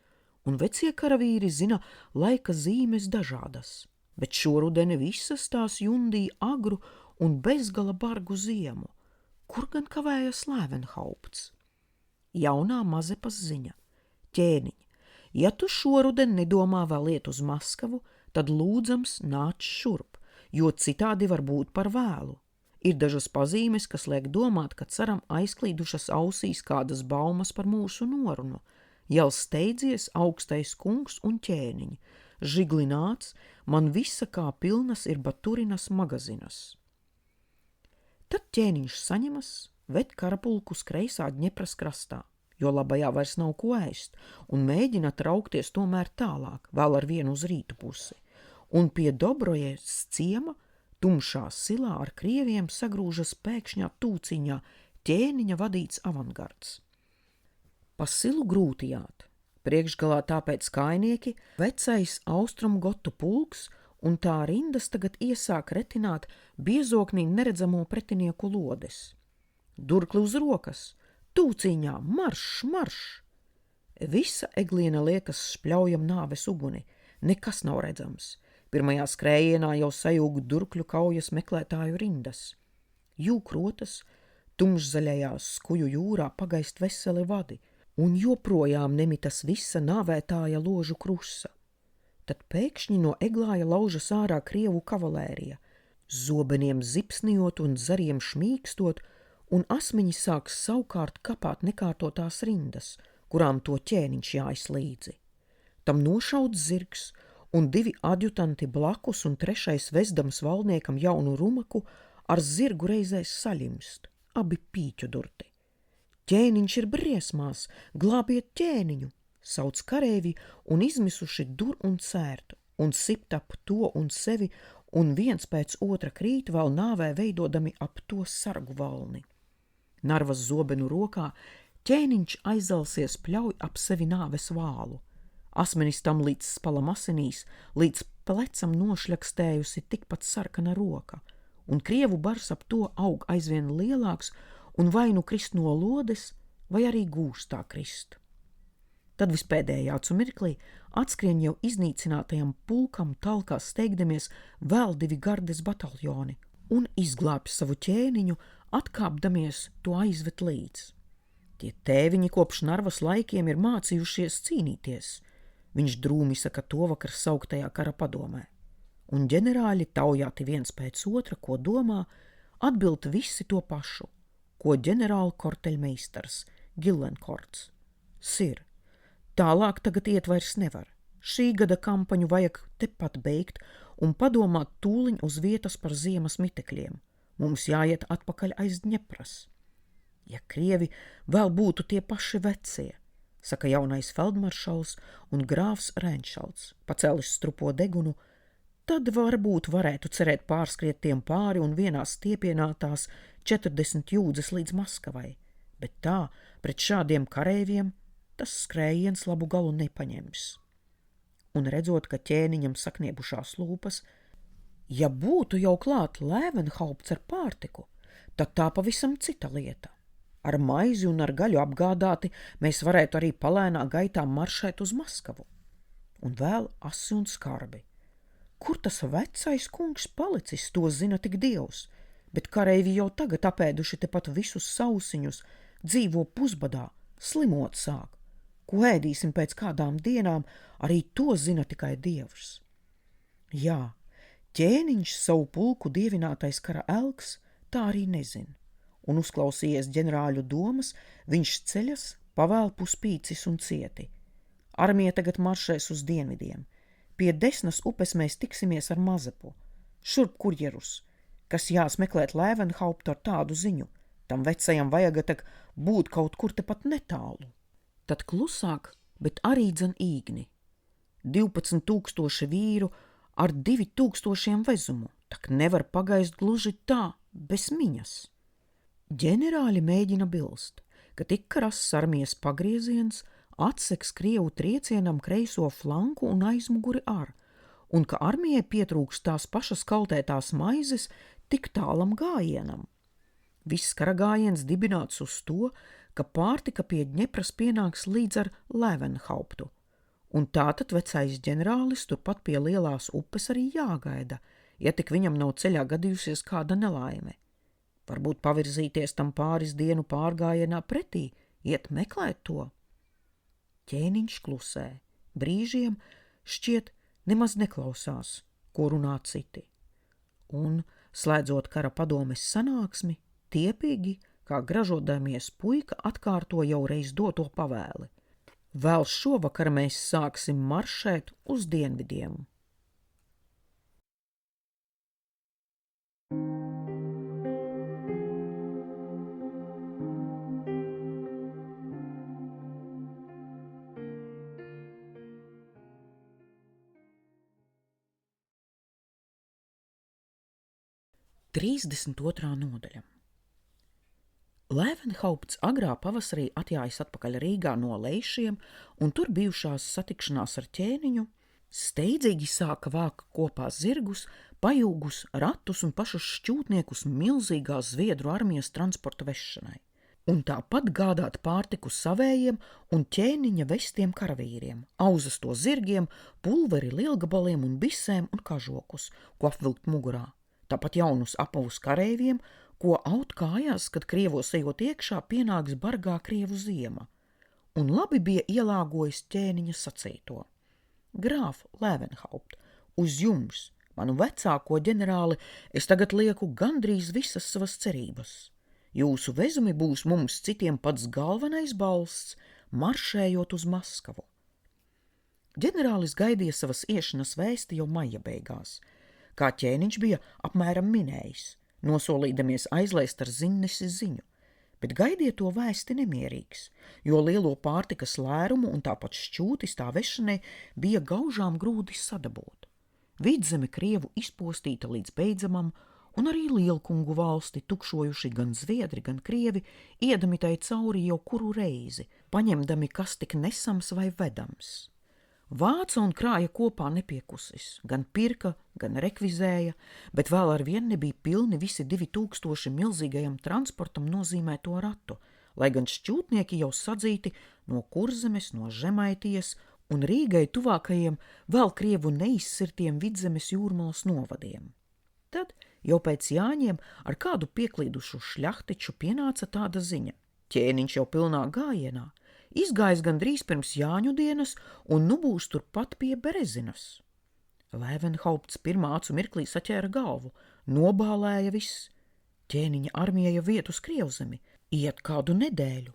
un vecie karavīri zina laika zīmes dažādas. Bet šorudeni visas tās jundīja agru un bezgala bargu ziemu. Kur gan kavējas Lēvenhaupts? Jaunā Mazepas ziņa. Ķēniņ, ja tu šoruden nedomā vēl iet uz Maskavu, tad lūdzams nāc šurp, jo citādi var būt par vēlu. Ir dažas pazīmes, kas liek domāt, ka caram aizklīdušas ausīs kādas baumas par mūsu norunu. Jau steidzies augstais kungs un ķēniņi. Žiglināts, man visa kā pilnas ir Baturinas magazinas. Tad ķēniņš saņemas, ved karapulku kreisā Dņepras krastā, jo labajā vairs nav ko ēst, un mēģina traukties tomēr tālāk, vēl ar vienu uz rītu pusi. Un pie Dobrojeves ciema, tumšā silā ar krieviem sagrūžas pēkšņā tūciņā ķēniņa vadīts avangards. Pa silu grūti jāt. Priekšgalā tāpēc kainieki, vecais austrumgotu pulks, un tā rindas tagad iesāk retināt biezoknī neredzamo pretinieku lodes. Durkli uz rokas, tūciņā, marš! Visa egliena liekas špļaujam nāves uguni, nekas nav redzams. Pirmajā skrējienā jau sajūg durkļu kaujas meklētāju rindas. jūkrotas, tumšzaļajās skuju jūrā pagaist veseli vadi, un joprojām nemitas visa nāvētāja ložu krusa. Tad pēkšņi no eglāja laužas ārā krievu kavalērija, zobeniem zipsnijot un zariem šmīkstot, un asmeņi sāks savukārt kapāt nekārtotās rindas, kurām to ķēniņš jājas līdzi. Tam nošauts zirgs, un 2 adjutanti blakus un 3. vezdams valdniekam jaunu rumaku ar zirgu reizēs saļimst, abi pīķu durti. Ķēniņš ir briesmās, glābiet ķēniņu, sauc kareivi un izmisuši dur un cērtu, un sipt ap to un sevi, un viens pēc otra krīt vēl nāvē veidodami ap to sargu valni. Narvas zobenu rokā ķēniņš aizelsies pļauj ap sevi nāves vālu. Asmenis tam līdz spalam asinīs, līdz plecam nošļakstējusi tikpat sarkana roka, un krievu bars ap to aug aizvien lielāks un vai nu krist no lodes, vai arī gūstā krist. Tad vispēdējācu mirklī atskrien jau iznīcinātajam pulkam talkā steigdamies vēl 2 gardes bataljoni un izglābj savu ķēniņu, atkāpdamies to aizvet līdz. Tie tēviņi kopš Narvas laikiem ir mācījušies cīnīties, viņš drūmi saka to vakar sauktajā kara padomē, un ģenerāļi taujāti viens pēc otra, ko domā, atbild visi to pašu, ko ģenerāla korteļmeistars Gillenkorts. Sir, tālāk tagad iet vairs nevar. Šī gada kampaņu vajag tepat beigt un padomāt tūliņ uz vietas par ziemas mitekļiem. Mums jāiet atpakaļ aiz Dņepras. Ja krievi vēl būtu tie paši vecie, saka jaunais feldmaršals un grāfs Rēnšalds, pacēlis strupo degunu, tad varbūt varētu cerēt pārskriet tiem pāri un vienā stiepienā tās 40 jūdzes līdz Maskavai, bet tā, pret šādiem kareiviem, tas skrējiens labu galu nepaņems. Un redzot, ka ķēniņam sakniebušās lūpas, ja būtu jau klāt Lēvenhaupts ar pārtiku, tad tā pavisam cita lieta. Ar maizi un ar gaļu apgādāti mēs varētu arī palēnā gaitā maršēt uz Maskavu. Un vēl asi un skarbi. Kur tas vecais kungs palicis, to zina tik Dievs, bet kareivi jau tagad apēduši tepat visus sausiņus, dzīvo pusbadā, slimot sāk. Ko ēdīsim pēc kādām dienām, arī to zina tikai Dievs. Jā, ķēniņš savu pulku dievinātais kara elks tā arī nezin, un uzklausījies ģenerāļu domas, viņš ceļas, pavēl puspīcis un cieti. Armija tagad maršēs uz dienvidiem. Pie Desnas upes mēs tiksimies ar Mazepu. Šurp kurjerus, kas jāsmeklēt Lēvenhauptu ar tādu ziņu, tam vecajam vajaga tak būt kaut kur tepat netālu. Tad klusāk, bet arī dzen īgni. 12 000 vīru ar 2000 vezumu, tak nevar pagaist gluži tā, bez miņas. Ģenerāļi mēģina bilst, ka tik krass armijas pagrieziens atseks krievu triecienam kreiso flanku un aizmuguri ar, un ka armijai pietrūks tās pašas kaltētās maizes tik tālam gājienam. Viss kara gājiens dibināts uz to, ka pārtika pie Dņepras pienāks līdz ar Lēvenhauptu, un tātad vecais ģenerālis turpat pie lielās upes arī jāgaida, ja tik viņam nav ceļā gadījusies kāda nelaime. Varbūt pavirzīties tam pāris dienu pārgājienā pretī, iet meklēt to. Ķēniņš klusē, brīžiem šķiet nemaz neklausās, ko runā citi. Un, slēdzot kara padomes sanāksmi, tiepīgi, kā gražodamies puika atkārto jau reiz doto pavēli. Vēl šovakar mēs sāksim maršēt uz dienvidiem. Trīsdesmit otrā nodaļa. Lēvenhaupts agrā pavasarī atjājas atpakaļ Rīgā no Leišiem, un tur bijušās satikšanās ar ķēniņu steidzīgi sāka vākt kopā zirgus, pajūgus, ratus un pašus šķūtniekus milzīgās Zviedru armijas transporta vešanai, un tāpat gādāt pārtiku savējiem un ķēniņa vestiem karavīriem, auzas to zirgiem, pulveri lielgabaliem un bisēm un kažokus, ko apvilkt mugurā. Tāpat jaunus apavus kareiviem, ko aut kājās, kad krievos ejot iekšā pienāks bargā krievu ziema, un labi bija ielāgojis ķēniņa sacīto. Grāf Levenhaupt, uz jums, manu vecāko ģenerāli, es tagad lieku gandrīz visas savas cerības. Jūsu vezumi būs mums citiem pats galvenais balsts, maršējot uz Maskavu. Ģenerālis gaidīja savas iešanas vēsti jau maija beigās, kā ķēniņš bija apmēram minējis, nosolīdamies aizlaist ar zinnesi ziņu, bet gaidiet to vēsti nemierīgs, jo lielo pārtikas lērumu un tāpat šķūtis tā vešanai bija gaužām grūti sadabūt. Vidzeme Krievu izpostīta līdz beidzamam, un arī Lielkungu valsti tukšojuši gan zviedri, gan krievi, iedami tai cauri jau kuru reizi, paņemdami kas tik nesams vai vedams. Vāca un krāja kopā nepiekusis, gan pirka, gan rekvizēja, bet vēl ar vien nebija pilni visi 2000 milzīgajam transportam nozīmēto ratu, lai gan šķūtnieki jau sadzīti no Kurzemes, no Žemaitijas un Rīgai tuvākajiem vēl krievu neizsirtiem Vidzemes jūrmalas novadiem. Tad, jau pēc Jāņiem, ar kādu pieklīdušu šļachteču pienāca tāda ziņa. Ķēniņš jau pilnā gājienā, izgājis gandrīz pirms Jāņu dienas un nu būs turpat pie Berezinas. Levenhaupts pirmā acu mirklī saķēra galvu, nobālēja viss. Ķēniņa armija jau iet uz Krievzemi, iet kādu nedēļu,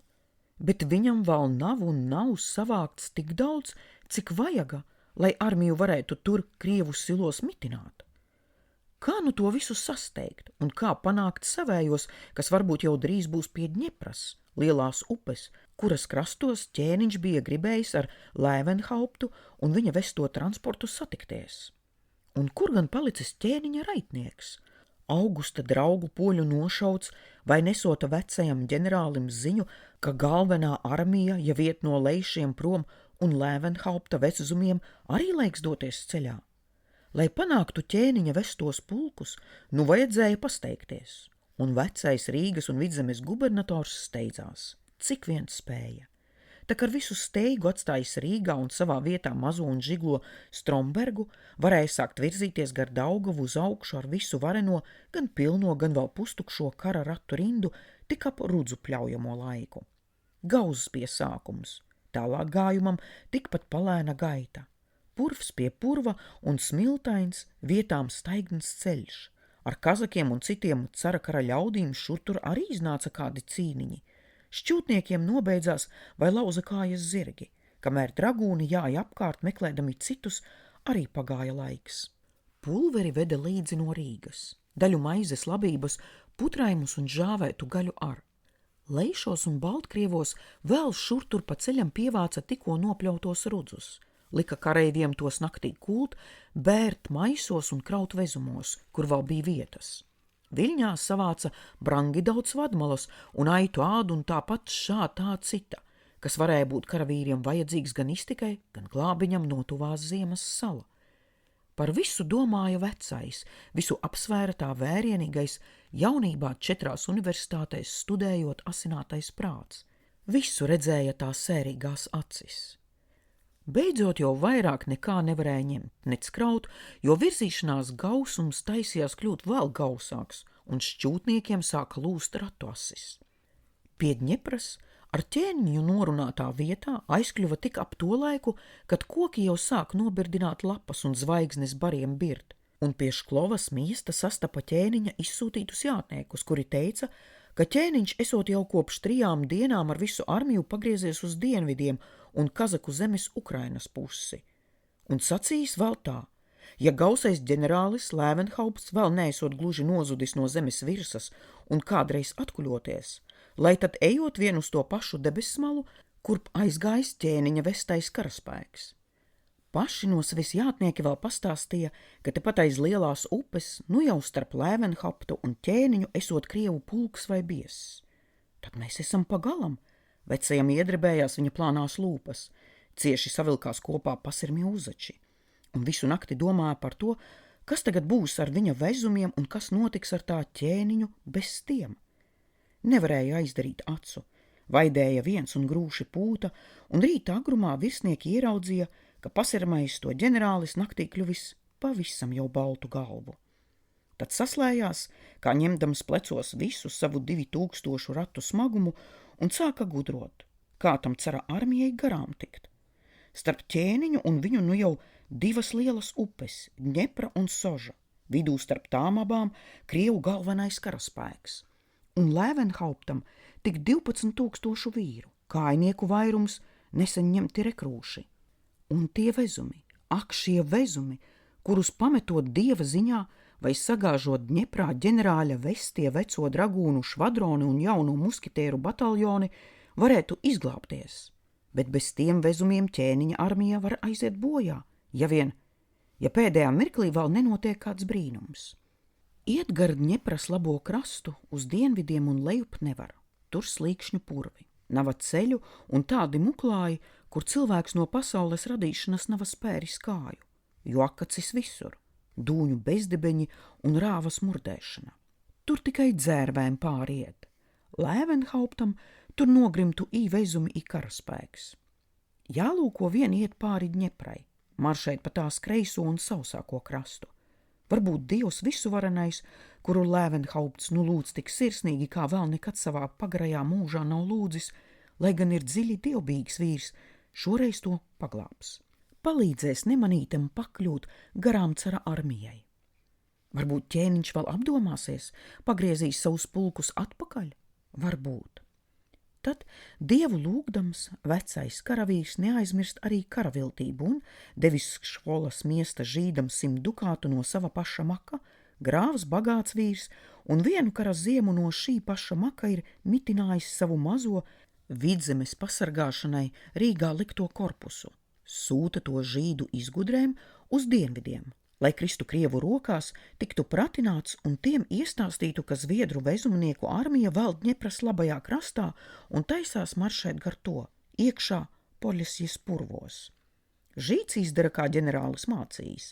bet viņam vēl nav savākts tik daudz, cik vajaga, lai armiju varētu tur Krievu silos mitināt. Kā nu to visu sasteigt un kā panākt savējos, kas varbūt jau drīz būs pie Dņepras, lielās upes, kuras krastos ķēniņš bija gribējis ar Levenhauptu un viņa vesto transportu satikties? Un kur gan palicis ķēniņa raitnieks? Augusta draugu poļu nošauts vai nesota vecajam ģenerālim ziņu, ka galvenā armija jau iet no Leišiem prom un Levenhaupta veczumiem arī laiks doties ceļā? Lai panāktu ķēniņa vestos pulkus, nu vajadzēja pasteigties, un vecais Rīgas un Vidzemes gubernators steidzās, cik vien spēja. Tā kā ar visu steigu atstājis Rīgā un savā vietā mazo un žiglo Strombergu, varēja sākt virzīties gar Daugavu uz augšu ar visu vareno, gan pilno, gan vēl pustukšo kara ratu rindu, tik ap Rudzu pļaujamo laiku. Gauzs bija sākums, tālāk gājumam tikpat palēna gaita. Purvs pie purva un smiltains vietām staigns ceļš. Ar kazakiem un citiem cara kara ļaudīm šur tur arī iznāca kādi cīniņi. Šķūtniekiem nobeidzās vai lauza kājas zirgi, kamēr dragūni jāja apkārt meklēdami citus, arī pagāja laiks. Pulveri veda līdzi no Rīgas, daļu maizes labības, putraimus un žāvētu gaļu ar. Leišos un Baltkrievos vēl šur tur pa ceļam pievāca tikko nopļautos rudzus. Lika kareiviem tos naktī kult, bērt maisos un kraut vezumos, kur vēl bija vietas. Viļņā savāca brangi daudz vadmalas un aitu ādu un tāpat šā tā cita, kas varēja būt karavīriem vajadzīgs gan iztikai, gan glābiņam no tuvās ziemas sala. Par visu domāja vecais, visu apsvēra tā vērienīgais, jaunībā 4 universitātēs studējot asinātais prāts. Visu redzēja tā sērīgās acis. Beidzot jau vairāk nekā nevarēja ņemt, nec kraut, jo virzīšanās gausums taisījās kļūt vēl gausāks, un šķūtniekiem sāka lūst ratu asis. Pie Dņepras ar ķēniņu norunātā vietā aizkļuva tik ap to laiku, kad koki jau sāk nobirdināt lapas un zvaigznes bariem bird, un pie Šklovas miesta sastapa ķēniņa izsūtītus jātniekus, kuri teica, ka ķēniņš esot jau kopš 3 dienām ar visu armiju pagriezies uz dienvidiem un Kazaku zemes Ukrainas pusi. Un sacījis vēl tā, ja gausais ģenerālis Levenhaupts vēl neesot gluži nozudis no zemes virsas un kādreiz atkuļoties, lai tad ejot vien uz to pašu debesmalu, kurp aizgājis ķēniņa vestais karaspēks. Paši no sevis jātnieki vēl pastāstīja, ka tepat aiz lielās upes, nu jau starp Levenhauptu un ķēniņu esot krievu pulks vai biess. Tad mēs esam pagalam. Vecajam iedrebējās viņa plānās lūpas, cieši savilkās kopā pasirmi uzači, un visu nakti domāja par to, kas tagad būs ar viņa vezumiem un kas notiks ar tā ķēniņu bez tiem. Nevarēja aizdarīt acu, vaidēja viens un grūši pūta, un rīta agrumā virsnieki ieraudzīja, ka pasirmais to ģenerālis naktī kļuvis pavisam jau baltu galvu. Tad saslējās, kā ņemdams plecos visu savu 2000 ratu smagumu un sāka gudrot, kā tam cara armijai garām tikt. Starp ķēniņu un viņu nu jau 2 lielas upes, Dņepra un Soža, vidū starp tām abām Krievu galvenais karaspēks. Un Lēvenhauptam tik 12 000 vīru, kājnieku vairums, nesen ņemti rekrūši. Un tie vezumi, ak šie vezumi, kurus pametot dieva ziņā vai sagāžot Dņeprā ģenerāļa vestie veco dragūnu švadroni un jauno muskitēru bataljoni, varētu izglābties. Bet bez tiem vezumiem ķēniņa armija var aiziet bojā, ja pēdējā mirklī vēl nenotiek kāds brīnums. Iet gar Dņepras labo krastu uz dienvidiem un lejup nevar, tur slīkšņu purvi, nava ceļu un tādi muklāji, kur cilvēks no pasaules radīšanas nav spēris kāju, jo akacis visur, dūņu bezdibeņi un rāvas murdēšana. Tur tikai dzērvēm pāriet. Lēvenhauptam tur nogrimtu vezumi karaspēks. Jālūko vien iet pāri Dņeprai, maršēt pa tās kreiso un sausāko krastu. Varbūt Dievs visuvarenais, kuru Lēvenhaupts nu lūdz tik sirsnīgi, kā vēl nekad savā pagarajā mūžā nav lūdzis, lai gan ir dziļi dievbīgs vīrs, šoreiz to paglābs. Palīdzēs nemanītam pakļūt garām cara armijai. Varbūt ķēniņš vēl apdomāsies, pagriezīs savus pulkus atpakaļ? Varbūt. Tad dievu lūgdams vecais karavīrs neaizmirst arī karaviltību un devis školas miesta žīdam 100 dukātu no sava paša maka, grāvs bagāts vīrs, un vienu kara ziemu no šī paša maka ir mitinājis savu mazo Vidzemes pasargāšanai Rīgā likto korpusu. Sūta to žīdu izgudrēm uz dienvidiem, lai kristu Krievu rokās tiktu pratināts un tiem iestāstītu, ka zviedru vezumnieku armija vēl Dņepras labajā krastā un taisās maršēt gar to, iekšā Poļesjas purvos. Žīds izdara, kā ģenerālis mācījis.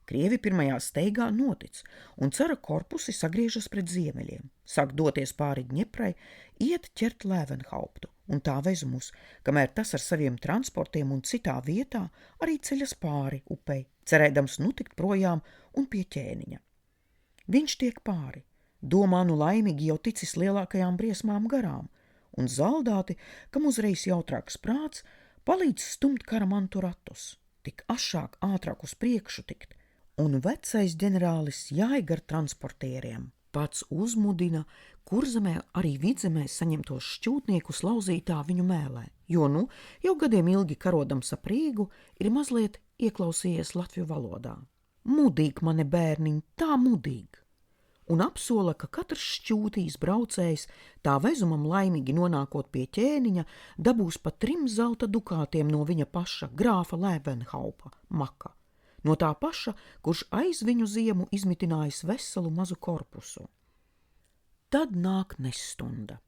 Krievi pirmajā steigā notic, un cara korpusi sagriežas pret ziemeļiem, sāk doties pāri Dņeprai, iet ķert Lēvenhauptu un tā vezumus, kamēr tas ar saviem transportiem un citā vietā arī ceļas pāri upei, cerēdams nu tikt projām un pie ķēniņa. Viņš tiek pāri, domā nu laimīgi jau ticis lielākajām briesmām garām, un zaldāti, kam uzreiz jautrāks prāts, palīdz stumt karamantu ratus, tik ašāk ātrāk uz priekšu tikt, un vecais ģenerālis jāj gar transportieriem. Pats uzmudina Kurzemē arī Vidzemē saņemtos šķūtniekus lauzītā viņu mēlē, jo jau gadiem ilgi karodams ap Rīgu ir mazliet ieklausījies latviju valodā. Mudīgi, mani bērniņ, tā mudīgi! Un apsola, ka katrs šķūtīs braucējs tā vezumam laimīgi nonākot pie ķēniņa, dabūs pa 3 zelta dukātiem no viņa paša, grāfa Lēvenhaupa maka. No tā paša, kurš aiz viņu ziemu izmitinājis veselu mazu korpusu. Tad nāk nesstunda.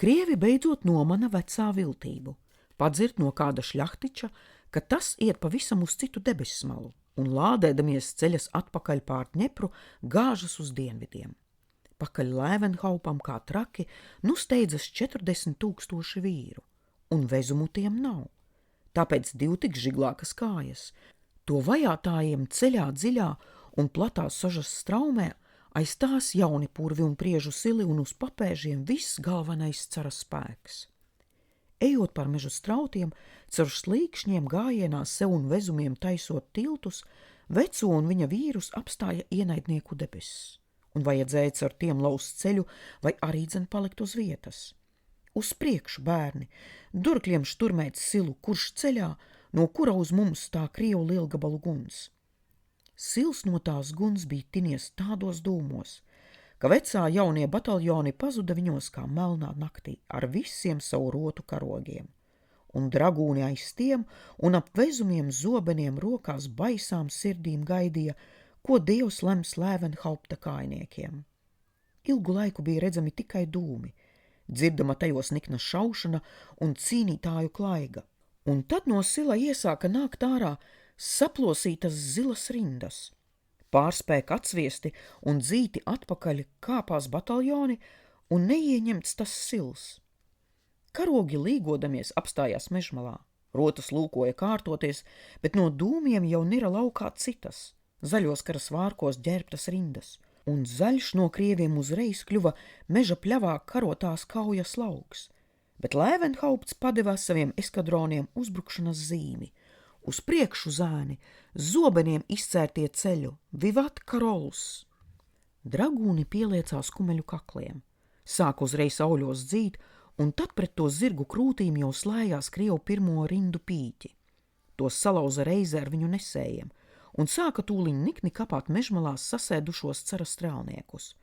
Krievi beidzot nomana vecā viltību, padzird no kāda šļahtiča, ka tas iet pavisam uz citu debesmalu, un lādēdamies ceļas atpakaļ pār Dņepru gāžas uz dienvidiem. Pakaļ Lēvenhaupam kā traki steidzas 40 000 vīru, un vezumu tiem nav. Tāpēc 2 tik žiglākas kājas. To vajātājiem ceļā dziļā un platā Sožas straumē aiz tās jauni purvi un priežu sili un uz papēžiem viss galvenais cara spēks. Ejot par mežu strautiem, caur slīkšņiem gājienā sev un vezumiem taisot tiltus, veco un viņa vīrus apstāja ienaidnieku debesis, un vajadzēja caur tiem laust ceļu vai arī dzen palikt uz vietas. Uz priekšu, bērni, durkļiem šturmēt silu, kurš ceļā, no kura uz mums tā Krievu lielgabalu guns. Sils no tās guns bija tinies tādos dūmos, ka vecā jaunie bataljoni pazuda viņos kā melnā naktī ar visiem savu rotu karogiem, un dragūni aiz tiem un ap vezumiem zobeniem rokās baisām sirdīm gaidīja, ko Dievs lems Lēvenhaupta kājniekiem. Ilgu laiku bija redzami tikai dūmi, dzirdama tajos nikna šaušana un cīnītāju klaiga. Un tad no sila iesāka nākt ārā saplosītas zilas rindas. Pārspēk atsviesti un dzīti atpakaļ kāpās bataljoni un neieņemts tas sils. Karogi līgodamies apstājās mežmalā, rotas lūkoja kārtoties, bet no dūmiem jau nira laukā citas, zaļos kara svārkos ģērbtas rindas, un zaļš no krieviem uzreiz kļuva meža pļavā karotās kaujas lauks, bet Lēvenhaupts padevās saviem eskadroniem uzbrukšanas zīmi. Uz priekšu zēni, zobeniem izcērtie ceļu, vivat karolus! Dragūni pieliecās kumeļu kakliem, sāk uzreiz auļos dzīt, un tad pret to zirgu krūtīm jau slējās Krievu pirmo rindu pīķi. Tos salauza reize ar viņu nesējiem, un sāka tūliņ nikni kapāt mežmalās sasēdušos cara strēlniekus,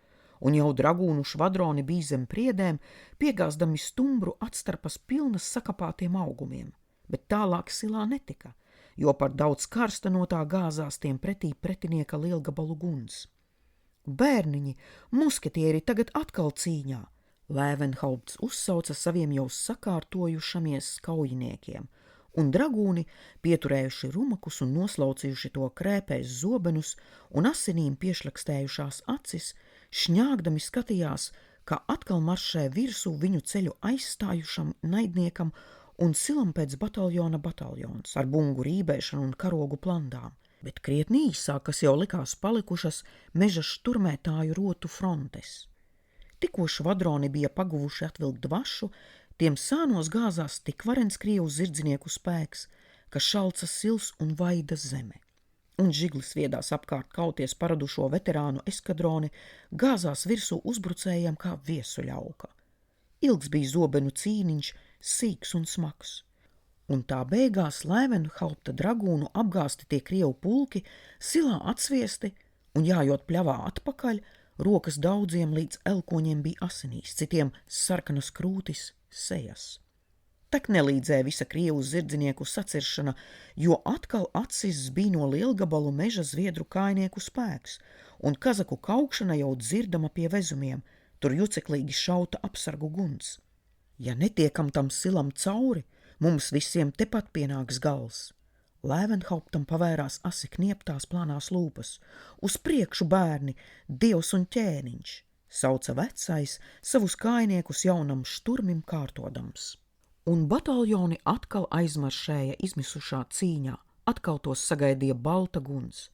un jau dragūnu švadroni bija zem priedēm, piegāzdami stumbru atstarpas pilnas sakapātiem augumiem, bet tālāk silā netika, jo par daudz karsta no tā gāzās tiem pretī pretinieka lielgabalu guns. Bērniņi, musketieri tagad atkal cīņā! Lēvenhaupts uzsauca saviem jau sakārtojušamies kaujiniekiem, un dragūni, pieturējuši rumakus un noslaucījuši to krēpēs zobenus un asinīm piešlakstējušās acis, šņāgdami skatījās, kā atkal maršē virsū viņu ceļu aizstājušam naidniekam un silam pēc bataljons ar bungu rībēšanu un karogu plandām, bet krietni īsāk, kas jau likās palikušas meža šturmētāju rotu frontes. Tikko švadroni bija paguvuši atvilkt dvašu, tiem sānos gāzās tik varens Krievu zirdzinieku spēks, ka šalca sils un vaida zeme. Un žiglis viedās apkārt kauties paradušo veterānu eskadroni, gāzās virsū uzbrucējiem kā viesuļauka. Ilgs bija zobenu cīniņš, sīks un smags. Un tā beigās Lēvenhaupta dragūnu apgāsti tie Krievu pulki, silā atsviesti un jājot pļavā atpakaļ, rokas daudziem līdz elkoņiem bija asinīs, citiem sarkanas krūtis, sejas. Tak nelīdzēja visa Krievu zirdzinieku saciršana, jo atkal acis bija no lielgabalu meža zviedru kājnieku spēks, un kazaku kaukšana jau dzirdama pie vezumiem, tur juceklīgi šauta apsargu guns. Ja netiekam tam silam cauri, mums visiem tepat pienāks gals. Lēvenhauptam pavērās asi knieptās plānās lūpas. Uz priekšu, bērni, dievs un ķēniņš, sauca vecais savus kājniekus jaunam šturmim kārtodams. Un bataljoni atkal aizmaršēja izmisušā cīņā, atkal tos sagaidīja balta guns.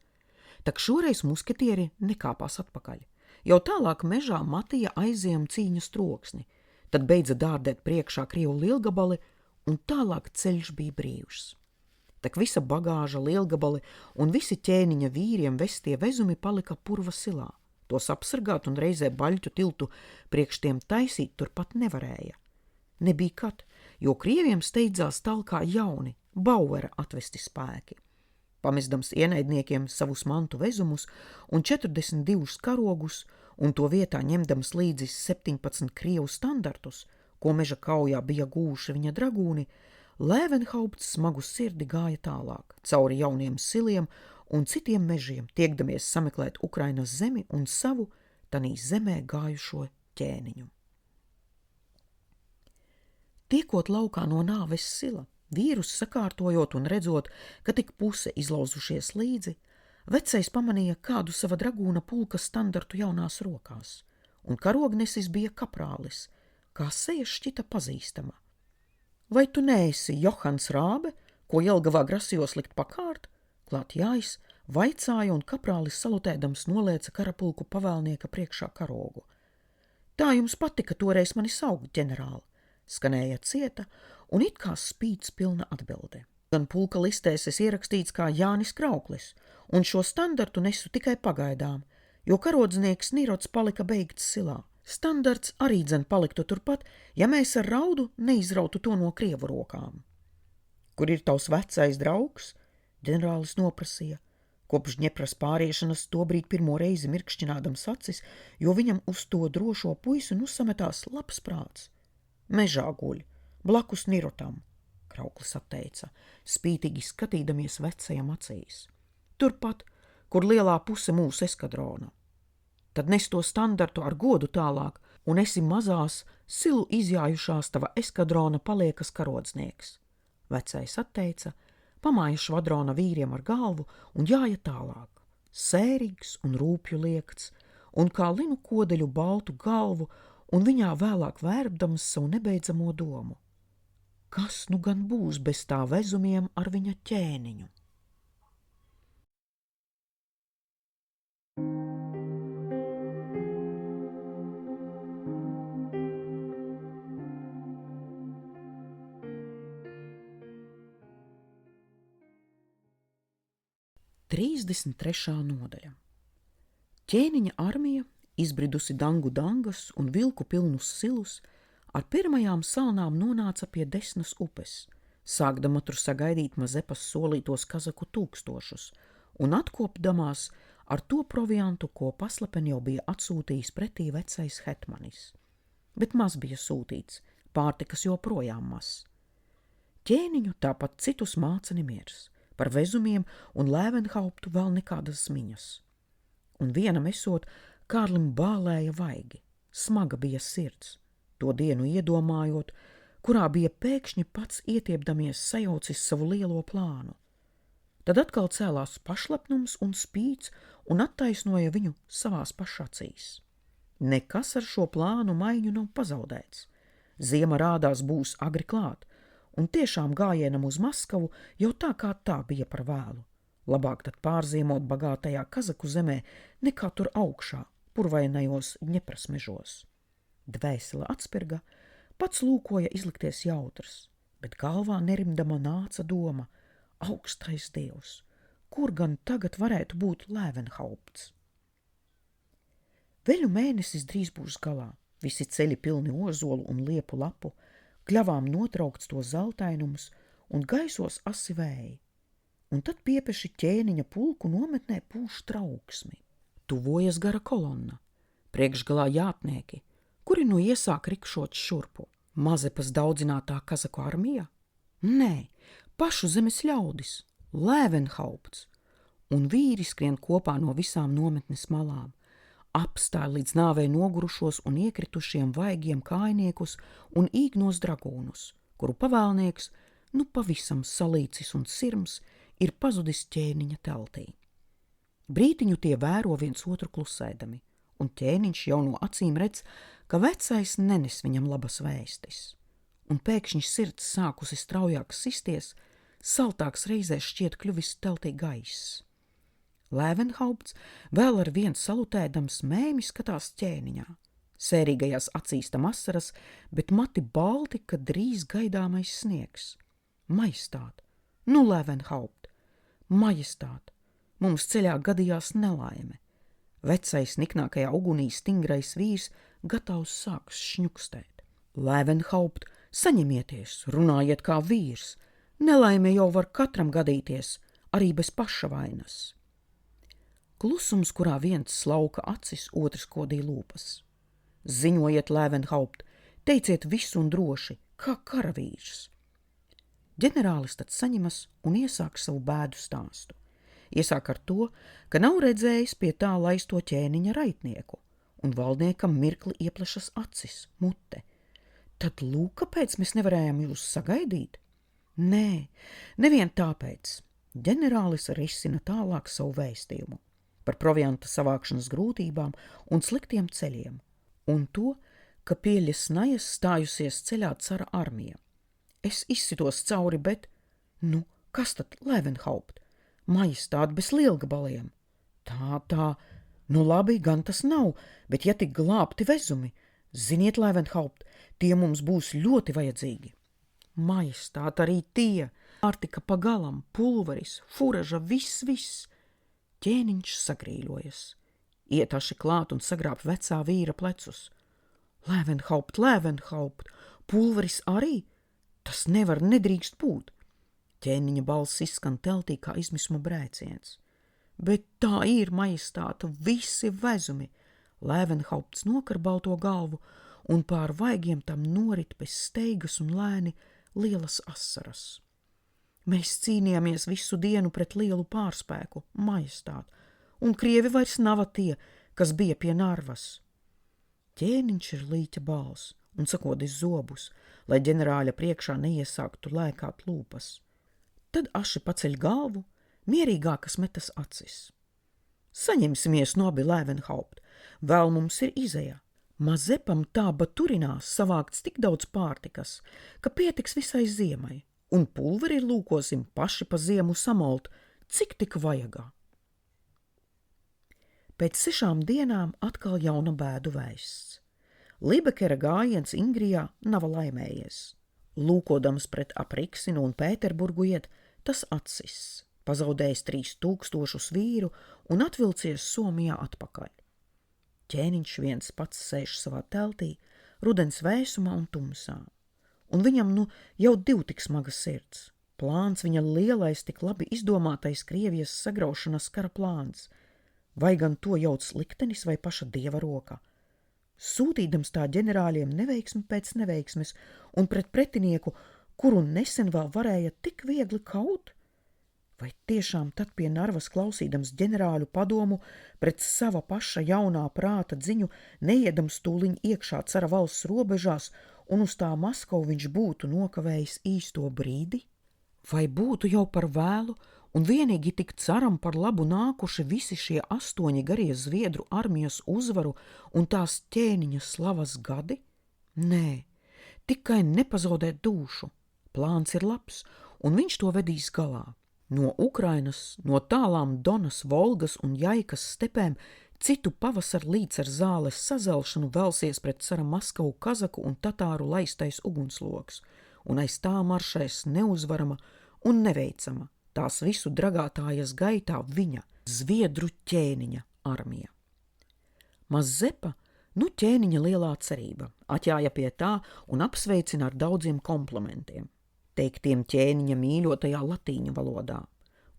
Tak šoreiz musketieri nekāpās atpakaļ. Jau tālāk mežā Matija aiziem cīņas troksni, tad beidza dārdēt priekšā Krievu lielgabali, un tālāk ceļš bija brīvs. Tak visa bagāža, lielgabali un visi ķēniņa vīriem vestie vezumi palika purva silā. Tos apsargāt un reizē baļķu tiltu priekš tiem taisīt turpat nevarēja. Nebija kad, jo Krieviem steidzās talkā jauni, Bauera atvesti spēki. Pamestams ienaidniekiem savus mantu vezumus un 42 karogus, un to vietā ņemdams līdzi 17 Krievu standartus, ko meža kaujā bija gūši viņa dragūni, Lēvenhaupts smagu sirdi gāja tālāk, cauri jauniem siliem un citiem mežiem, tiekdamies sameklēt Ukrainas zemi un savu tanī zemē gājušo ķēniņu. Tiekot laukā no nāves sila, vīrus sakārtojot un redzot, ka tik puse izlauzušies līdzi, vecais pamanīja kādu sava dragūna pulka standartu jaunās rokās, un karognesis bija kaprālis, kā seja šķita pazīstama. Vai tu neesi Johans Rābe, ko Jelgavā grasījos likt pakārt? Klāt jāis, vaicāja un kaprālis salutēdams nolēca karapulku pavēlnieka priekšā karogu. Tā jums patika toreiz mani saukt, ģenerāli, skanēja cieta un it kā spīts pilna atbilde. Gan pulka listēs es ierakstīts kā Jānis Krauklis, un šo standartu nesu tikai pagaidām, jo karodznieks Nirods palika beigts silā. Standarts arī dzen paliktu turpat, ja mēs ar raudu neizrautu to no Krievu rokām. Kur ir tavs vecais draugs? Ģenerālis noprasīja, kopš Ņepras pāriešanas tobrīd pirmo reizi mirkšķinādams acis, jo viņam uz to drošo puisi nu sametās labs prāts. Mežā guļ, blakus Nirotam, Krauklis atteica, spītīgi skatīdamies vecajam acīs. Turpat, kur lielā puse mūsu eskadrona. Tad nes to standartu ar godu tālāk, un esi mazās, silu izjājušās tava eskadrona paliekas karodznieks. Vecais atteica, pamāja švadrona vīriem ar galvu un jāja tālāk. Sērīgs un rūpju liekts, un kā linu kodeļu baltu galvu, un viņā vēlāk vērbdams savu nebeidzamo domu. Kas nu gan būs bez tā vezumiem ar viņa ķēniņu? 33. nodaļa. Ķēniņa armija, izbridusi Dangu Dangas un vilku pilnus silus, ar pirmajām salnām nonāca pie Desnas upes, sākdama tur sagaidīt Mazepas solītos kazaku tūkstošus un atkopdamās ar to proviantu, ko paslepen jau bija atsūtījis pretī vecais hetmanis. Bet maz bija sūtīts, pārtikas joprojām maz. Ķēniņu tāpat citus māca nemiers, par vezumiem un Lēvenhauptu vēl nekādas ziņas. Un vienam esot, Kārlim bālēja vaigi, smaga bija sirds, to dienu iedomājot, kurā bija pēkšņi pats ietiepdamies sajaucis savu lielo plānu. Tad atkal cēlās pašlepnums un spīts un attaisnoja viņu savās pašacīs. Nekas ar šo plānu maiņu nav pazaudēts. Ziema rādās būs agri klāt, un tiešām gājienam uz Maskavu jau tā kā tā bija par vēlu. Labāk tad pārziemot bagātajā kazaku zemē, nekā tur augšā, purvainajos Ņepras mežos. Dvēsele atspirga, pats lūkoja izlikties jautrs, bet galvā nerimdama nāca doma: augstais dievs, kur gan tagad varētu būt Lēvenhaupts? Veļu mēnesis drīz būs galā, visi ceļi pilni ozolu un liepu lapu, kļavām notraukts to zeltainums un gaisos asi vēji. Un tad piepeši ķēniņa pulku nometnē pūš trauksmi. Tuvojas gara kolonna, priekšgalā jātnieki, kuri nu iesāk rikšot šurpu. Mazepas daudzinātā kazaku armija? Nē, pašu zemes ļaudis, Lēvenhaupts, un vīri skrien kopā no visām nometnes malām. Apstāja līdz nāvei nogurušos un iekritušiem vaigiem kājniekus un īgnos dragūnus, kuru pavēlnieks, nu pavisam salīcis un sirms, ir pazudis ķēniņa teltī. Brītiņu tie vēro viens otru klusēdami, un ķēniņš jau no acīm redz, ka vecais nenes viņam labas vēstis. Un pēkšņi sirds sākusi straujāk sisties, saltāks reizēs šķiet kļuvis teltī gaiss. Lēvenhaupts vēl ar vien salutēdams mēmi skatās ķēniņā. Sērīgajās acīs tam asaras, bet mati balti, ka drīz gaidāmais sniegs. Majestāt, nu Lēvenhaupt, majestāt, mums ceļā gadījās nelaime. Vecais niknākajā ugunī stingrais vīrs gatavs sāks šņukstēt. Lēvenhaupt, saņemieties, runājiet kā vīrs, nelaime jau var katram gadīties, arī bez paša vainas. Klusums, kurā viens slauka acis, otrs kodīja lūpas. Ziņojiet, Lēvenhaupt, teiciet visu un droši, kā karavīrs. Ģenerālis tad saņemas un iesāk savu bēdu stāstu. Iesāk ar to, ka nav redzējis pie tā laisto ķēniņa raitnieku, un valdniekam mirkli ieplešas acis, mute. Tad lūk, kāpēc mēs nevarējām jūs sagaidīt? Nē, nevien tāpēc. Ģenerālis risina tālāk savu vēstījumu par provianta savākšanas grūtībām un sliktiem ceļiem, un to, ka pie Ļesnajas stājusies ceļā cara armija. Es izsitos cauri, bet, nu, kas tad, Lēvenhaupt? Majestāt bez lielgabaliem. Tā, nu labi, gan tas nav, bet ja tik glābti vezumi, ziniet, Lēvenhaupt, tie mums būs ļoti vajadzīgi. Majestāt, arī tie, pārtika pagalam, pulveris, furaža, viss. Ķēniņš sagrīļojas, ietaši klāt un sagrāb vecā vīra plecus. Lēvenhaupt, pulveris arī? Tas nevar, nedrīkst būt. Ķēniņa balss izskan teltī kā izmisuma brēciens. Bet tā ir, majestāta, visi vezumi. Lēvenhaupts nokar balto galvu, un pār vaigiem tam norit bez steigas un lēni lielas asaras. Mēs cīnījāmies visu dienu pret lielu pārspēku, majestāt, un krievi vairs nav tie, kas bija pie Narvas. Ķēniņš ir līķa balss un sakodis zobus, lai ģenerāļa priekšā neiesāktu lēkāt lūpas. Tad aši paceļ galvu, mierīgākas metas acis. Saņemsimies no abi, Lēvenhaupt, vēl mums ir izeja. Mazepam tā turinās savākts tik daudz pārtikas, ka pietiks visai ziemai. Un pulveri lūkosim paši pa ziemu samalt, cik tik vajagā. Pēc 6 dienām atkal jauna bēdu vēsts. Libekera gājiens Ingrijā nav laimējies. Lūkodams pret Apriksinu un Pēterburgu iet, tas atsiss. pazaudējis 3000 vīru un atvilcies Somijā atpakaļ. Ķēniņš viens pats sēž savā teltī, rudens vēsumā un tumsā, un viņam jau div tik smaga sirds. Plāns viņa lielais, tik labi izdomātais Krievijas sagraušanas kara plāns, vai gan to jauc liktenis vai paša dieva roka. Sūtīdams tā ģenerāļiem neveiksmi pēc neveiksmes un pret pretinieku, kuru nesen vēl varēja tik viegli kaut? Vai tiešām tad pie Narvas klausīdams ģenerāļu padomu pret sava paša jaunā prāta dziņu neiedams tūliņ iekšā cara valsts robežās un uz tā Maskavu viņš būtu nokavējis īsto brīdi? Vai būtu jau par vēlu un vienīgi tik caram par labu nākuši visi šie 8 garie Zviedru armijas uzvaru un tās ķēniņa slavas gadi? Nē, tikai nepazaudēt dūšu. Plāns ir labs, un viņš to vedīs galā. No Ukrainas, no tālām Donas, Volgas un Jaikas stepēm citu pavasar līdz ar zāles sazelšanu velsies pret cara Maskavu kazaku un tatāru laistais ugunsloks, un aiz tā maršēs neuzvarama un neveicama tās visu dragātājas gaitā viņa, Zviedru ķēniņa armija. Mazepa, ķēniņa lielā cerība, atjāja pie tā un apsveicina ar daudziem komplimentiem, teiktiem ķēniņa mīļotajā latīņu valodā.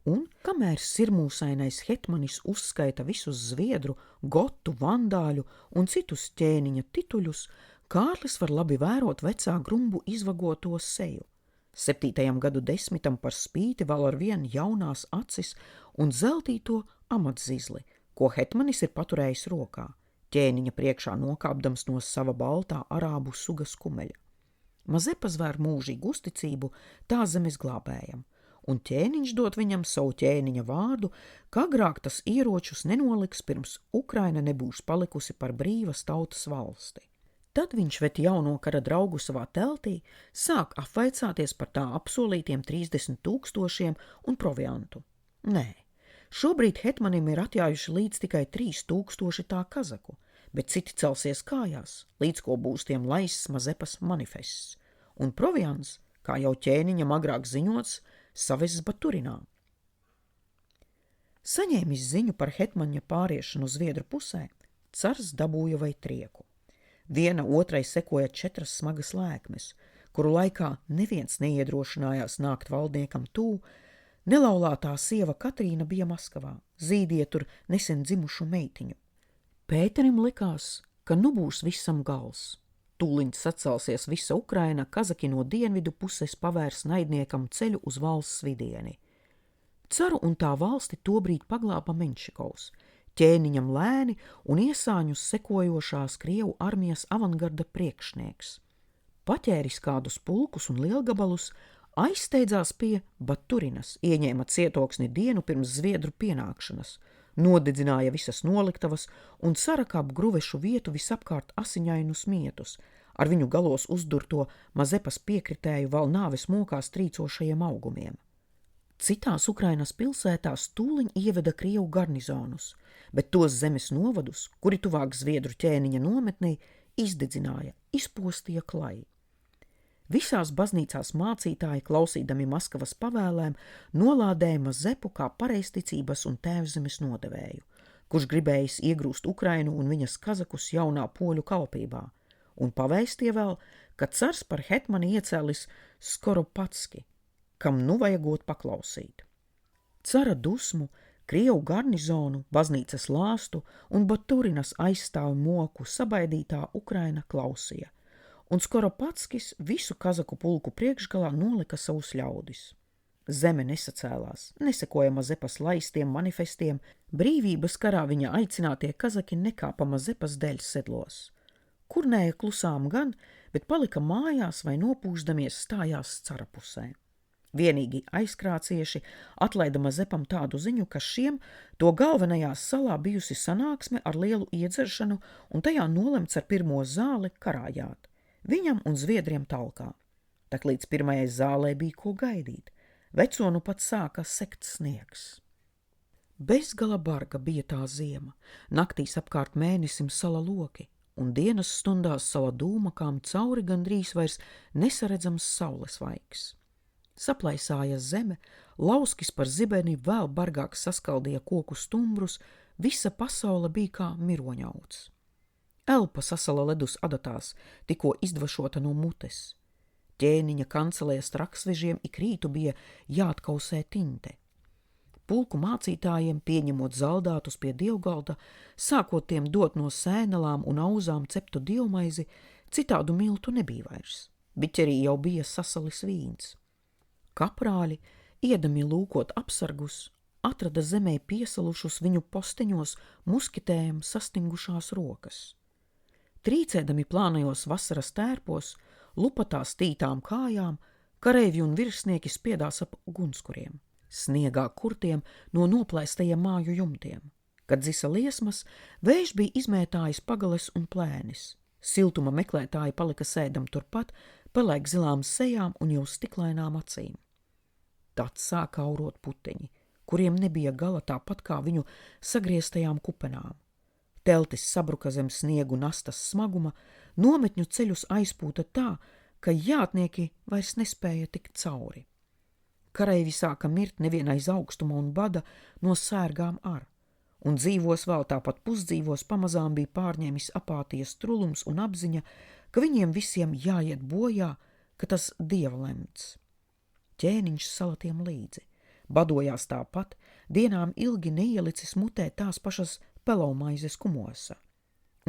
Un, kamēr sirmūsainais hetmanis uzskaita visus zviedru, gotu, vandāļu un citus ķēniņa tituļus, Kārlis var labi vērot vecā grumbu izvagoto seju. 7. gadu desmitam par spīti vēl ar vien jaunās acis un zeltīto amatzizli, ko hetmanis ir paturējis rokā, ķēniņa priekšā nokāpdams no sava baltā arābu sugas kumeļa. Mazepa zvēr mūžīgu uzticību tā zemes glābējam, un ķēniņš dod viņam savu ķēniņa vārdu, ka agrāk tas ieročus nenoliks pirms Ukraina nebūs palikusi par brīvas tautas valsti. Tad viņš vet jauno kara draugu savā teltī, sāk apvaicāties par tā apsolītiem 30 000 un proviantu. Nē, šobrīd hetmanim ir atjājuši līdz tikai 3000 tā kazaku, bet citi celsies kājās, līdz ko būs tiem laists Mazepas manifests, un proviants, kā jau ķēniņam agrāk ziņots, savests Baturinā. Saņēmis ziņu par hetmaņa pāriešanu Zviedru pusē, cars dabūja vai trieku. Viena otrai sekoja 4 smagas lēkmes, kuru laikā neviens neiedrošinājās nākt valdniekam tū. Nelaulātā sieva Katrīna bija Maskavā, zīdīja tur nesen dzimušu meitiņu. Pēterim likās, ka būs visam gals. Tūliņ sacelsies visa Ukraina, kazaki no dienvidu puses pavērs naidniekam ceļu uz valsts vidieni. Caru un tā valsti tobrīd paglāba Menšikovs, ķēniņam lēni un iesāņus sekojošās Krievu armijas avangarda priekšnieks. Paķēris kādus pulkus un lielgabalus, aizsteidzās pie Baturinas, ieņēma cietoksni dienu pirms Zviedru pienākšanas, nodedzināja visas noliktavas un saraka ap gruvešu vietu visapkārt asiņainus mietus, ar viņu galos uzdurto Mazepas piekritēju vēl nāves mokās trīcošajiem augumiem. Citās Ukrainas pilsētās tūliņ ieveda Krievu garnizonus, bet tos zemes novadus, kuri tuvāk Zviedru ķēniņa nometnei, izdedzināja, izpostīja klai. Visās baznīcās mācītāji, klausīdami Maskavas pavēlēm, nolādēja Mazepu kā pareizticības un tēvzemes nodevēju, kurš gribējis iegrūst Ukrainu un viņas kazakus jaunā poļu kalpībā, un pavēstīja vēl, ka cars par hetmani iecēlis Skoropatski, kam vajagot paklausīt. Cara dusmu, Krievu garnizonu, baznīcas lāstu un Baturinas aizstāvu moku sabaidītā Ukraina klausīja, un Skoropatskis visu kazaku pulku priekšgalā nolika savus ļaudis. Zeme nesacēlās, nesekoja Mazepas laistiem manifestiem, brīvības karā viņa aicinātie kazaki nekāpa Mazepas dēļ sedlos. Kurnēja klusām gan, bet palika mājās vai nopūšdamies stājās cara pusē. Vienīgi aizkrācieši atlaida Mazepam tādu ziņu, ka šiem to galvenajā salā bijusi sanāksme ar lielu iedzeršanu un tajā nolemts ar pirmo zāli karājāt, viņam un zviedriem talkā. Tak līdz pirmajai zālē bija ko gaidīt, veco pat sāka sekt sniegs. Bezgala barga bija tā ziema, naktīs apkārt mēnesim sala loki, un dienas stundās sava dūmakām cauri gandrīz vairs nesaredzams saules vaigs. Saplaisāja zeme, lauskis par zibeni vēl bargāk saskaldīja koku stumbrus, visa pasaule bija kā miroņauts. Elpa sasala ledus adatās, tikko izdvašota no mutes. Ķēniņa kancelēs traksvežiem ik rītu bija jāatkausē tinte. Pulku mācītājiem, pieņemot zaldātus pie dievgalda, sākot tiem dot no sēnelām un auzām ceptu dievmaizi, citādu miltu nebija vairs. Biķerī jau bija sasalis vīns. Kaprāļi, iedami lūkot apsargus, atrada zemē piesalušus viņu posteņos muskitējiem sastingušās rokas. Trīcēdami plānajos vasaras tērpos, lupatās tītām kājām, kareivji un virsnieki spiedās ap gunskuriem, sniegā kurtiem no noplēstajiem māju jumtiem. Kad dzisa liesmas, vējš bija izmētājis pagales un plēnis. Siltuma meklētāji palika sēdam turpat, pelēk zilām sejām un jau stiklainām acīm. Tad sāka aurot puteņi, kuriem nebija gala tāpat kā viņu sagrieztajām kupenām. Teltis sabruka zem sniegu nastas smaguma, nometņu ceļus aizpūta tā, ka jātnieki vairs nespēja tikt cauri. Kareivi sāka mirt nevien aiz augstuma un bada no sērgām ar, un dzīvos vēl tāpat pusdzīvos pamazām bija pārņēmis apātijas trulums un apziņa, ka viņiem visiem jāiet bojā, ka tas dieva lemts. Ķēniņš salatiem līdzi, badojās tāpat, dienām ilgi neielicis mutē tās pašas pelomaizes kumosa,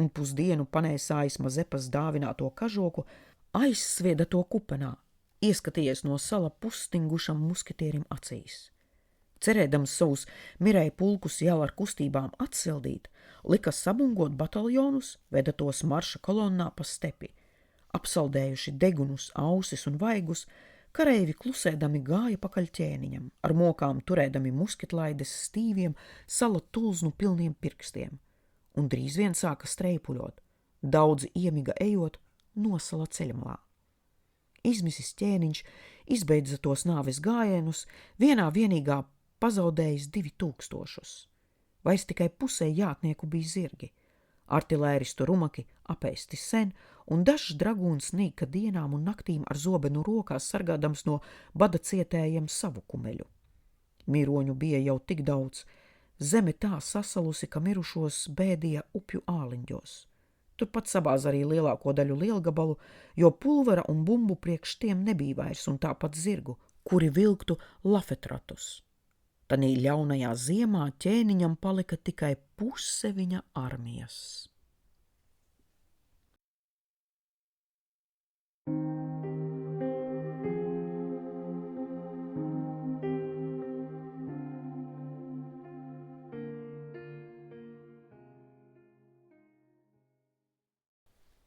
un pusdienu panēsājis Mazepas dāvināto kažoku, aizsvieda to kupenā, ieskatījies no sala pusstingušam musketierim acīs. Cerēdams savus mirēja pulkus jau ar kustībām atsildīt, lika sabungot bataljonus, veda tos marša kolonnā pa stepi. Apsaldējuši degunus, ausis un vaigus, kareivi klusēdami gāja pakaļ ķēniņam, ar mokām turēdami musketlaides stīviem, sala tulznu pilniem pirkstiem, un drīz vien sāka streipuļot, daudzi iemiga ejot, nosala ceļmalā. Izmisis ķēniņš izbeidza tos nāves gājienus, vienā vienīgā pazaudējis 2000. Vairs tikai pusē jātnieku bija zirgi. Artilēristu rumaki apēsti sen, un dažs dragūns nīka dienām un naktīm ar zobenu rokās sargādams no bada cietējiem savu kumeļu. Miroņu bija jau tik daudz, zeme tā sasalusi, ka mirušos bēdīja upju āliņģos. Turpat sabāz arī lielāko daļu lielgabalu, jo pulvera un bumbu priekš tiem nebija vairs un tāpat zirgu, kuri vilktu lafetratus. Tanī ļaunajā ziemā ķēniņam palika tikai puse viņa armijas.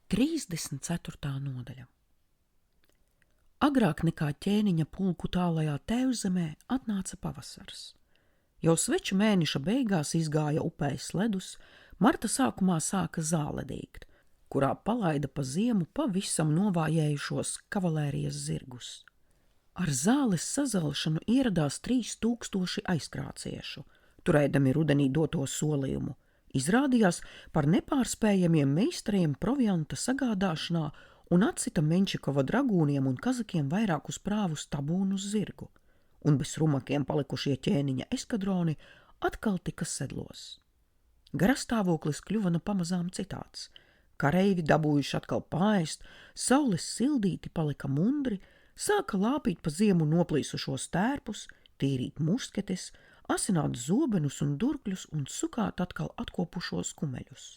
Trīsdesmit ceturtā nodaļa. Agrāk nekā ķēniņa pulku tālajā tēvzemē atnāca pavasars. Jau sveču mēneša beigās izgāja upēs ledus, marta sākumā sāka zāle dīgt, kurā palaida pa ziemu pavisam novājējušos kavalērijas zirgus. Ar zāles sazelšanu ieradās 3000 aizkrāciešu, turēdami rudenī doto solījumu. Izrādījās par nepārspējamiem meistariem provianta sagādāšanā un atsita Menčikova dragūniem un kazakiem vairākus prāvus tabūnu uz zirgu, un bez rumakiem palikušie ķēniņa eskadroni atkal tika sedlos. Garastāvoklis kļuva no pamazām citāds. Kareivi dabūjuši atkal paēst, saules sildīti palika mundri, sāka lāpīt pa ziemu noplīsušos tērpus, tīrīt musketes, asināt zobenus un durkļus un sukāt atkal atkopušos kumeļus.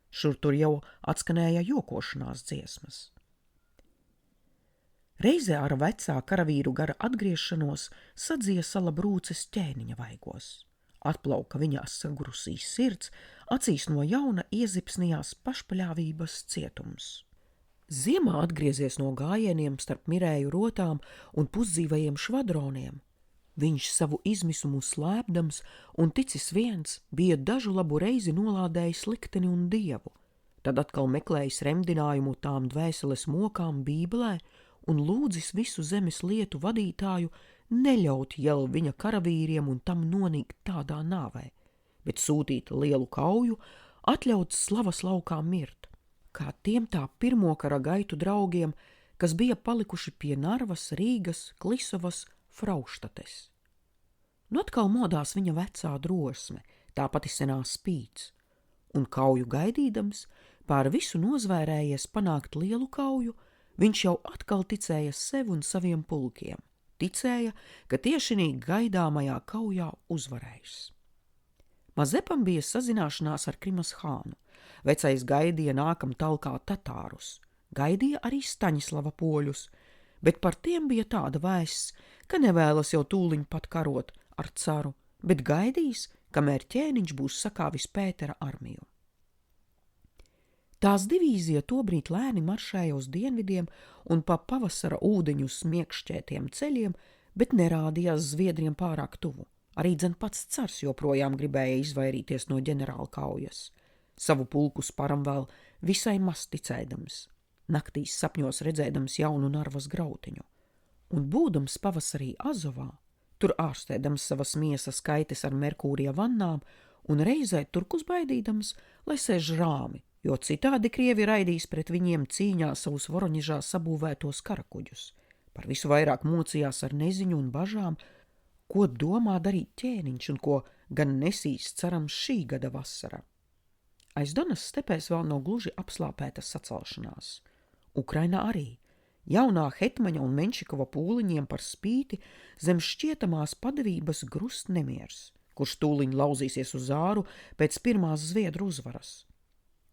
Šur tur jau atskanēja jokošanās dziesmas. Reizē ar vecā karavīru gara atgriešanos sadzija sala brūces ķēniņa vaigos. Atplauka viņās sagurusīs sirds, acīs no jauna iezipsnījās pašpaļāvības cietums. Ziemā atgriezies no gājieniem starp mirēju rotām un pusdzīvajiem švadroniem. Viņš savu izmisumu slēpdams un ticis viens bija dažu labu reizi nolādējis likteni un dievu, tad atkal meklējis remdinājumu tām dvēseles mokām bībelē un lūdzis visu zemes lietu vadītāju neļaut jau viņa karavīriem un tam nonīkt tādā nāvē, bet sūtīt lielu kauju, atļaut slavas laukā mirt, kā tiem tā pirmo kara gaitu draugiem, kas bija palikuši pie Narvas, Rīgas, Klisovas, Frauštates. Nu atkal modās viņa vecā drosme, tā pati senā spīts, un kauju gaidīdams, pār visu nozvērējies panākt lielu kauju, viņš jau atkal ticēja sev un saviem pulkiem, ticēja, ka tiešinī gaidāmajā kaujā uzvarēs. Mazepam bija sazināšanās ar Krimas hānu. Vecais gaidīja nākam talkā tatārus, gaidīja arī Staņislava poļus, bet par tiem bija tāda vēsts, ka nevēlas jau tūliņ pat karot ar caru, bet gaidīs, kamēr ķēniņš būs sakāvis Pētera armiju. Tās divīzija tobrīd lēni maršēja uz dienvidiem un pa pavasara ūdeņu smiekšķētiem ceļiem, bet nerādījās Zviedriem pārāk tuvu. Arī dzen pats cars joprojām gribēja izvairīties no ģenerāla kaujas. Savu pulku sparam vēl visai maz ticēdams, naktīs sapņos redzēdams jaunu Narvas grautiņu. Un būdams pavasarī Azovā, tur ārstēdams savas miesas kaites ar merkūrija vannām un reizē turkus baidīdams, lai sēž rāmi, jo citādi Krievi raidīs pret viņiem cīņā savus Voroņižā sabūvētos karakuģus. Par visu vairāk mocījās ar neziņu un bažām, ko domā darīt ķēniņš un ko gan nesīs cerams šī gada vasara. Aiz Donas stepēs vēl nav gluži apslāpēta sacelšanās. Ukrainā arī. Jaunā hetmaņa un Menšikova pūliņiem par spīti zem šķietamās padevības grust nemiers, kurš tūliņ lauzīsies uz āru pēc pirmās Zviedru uzvaras.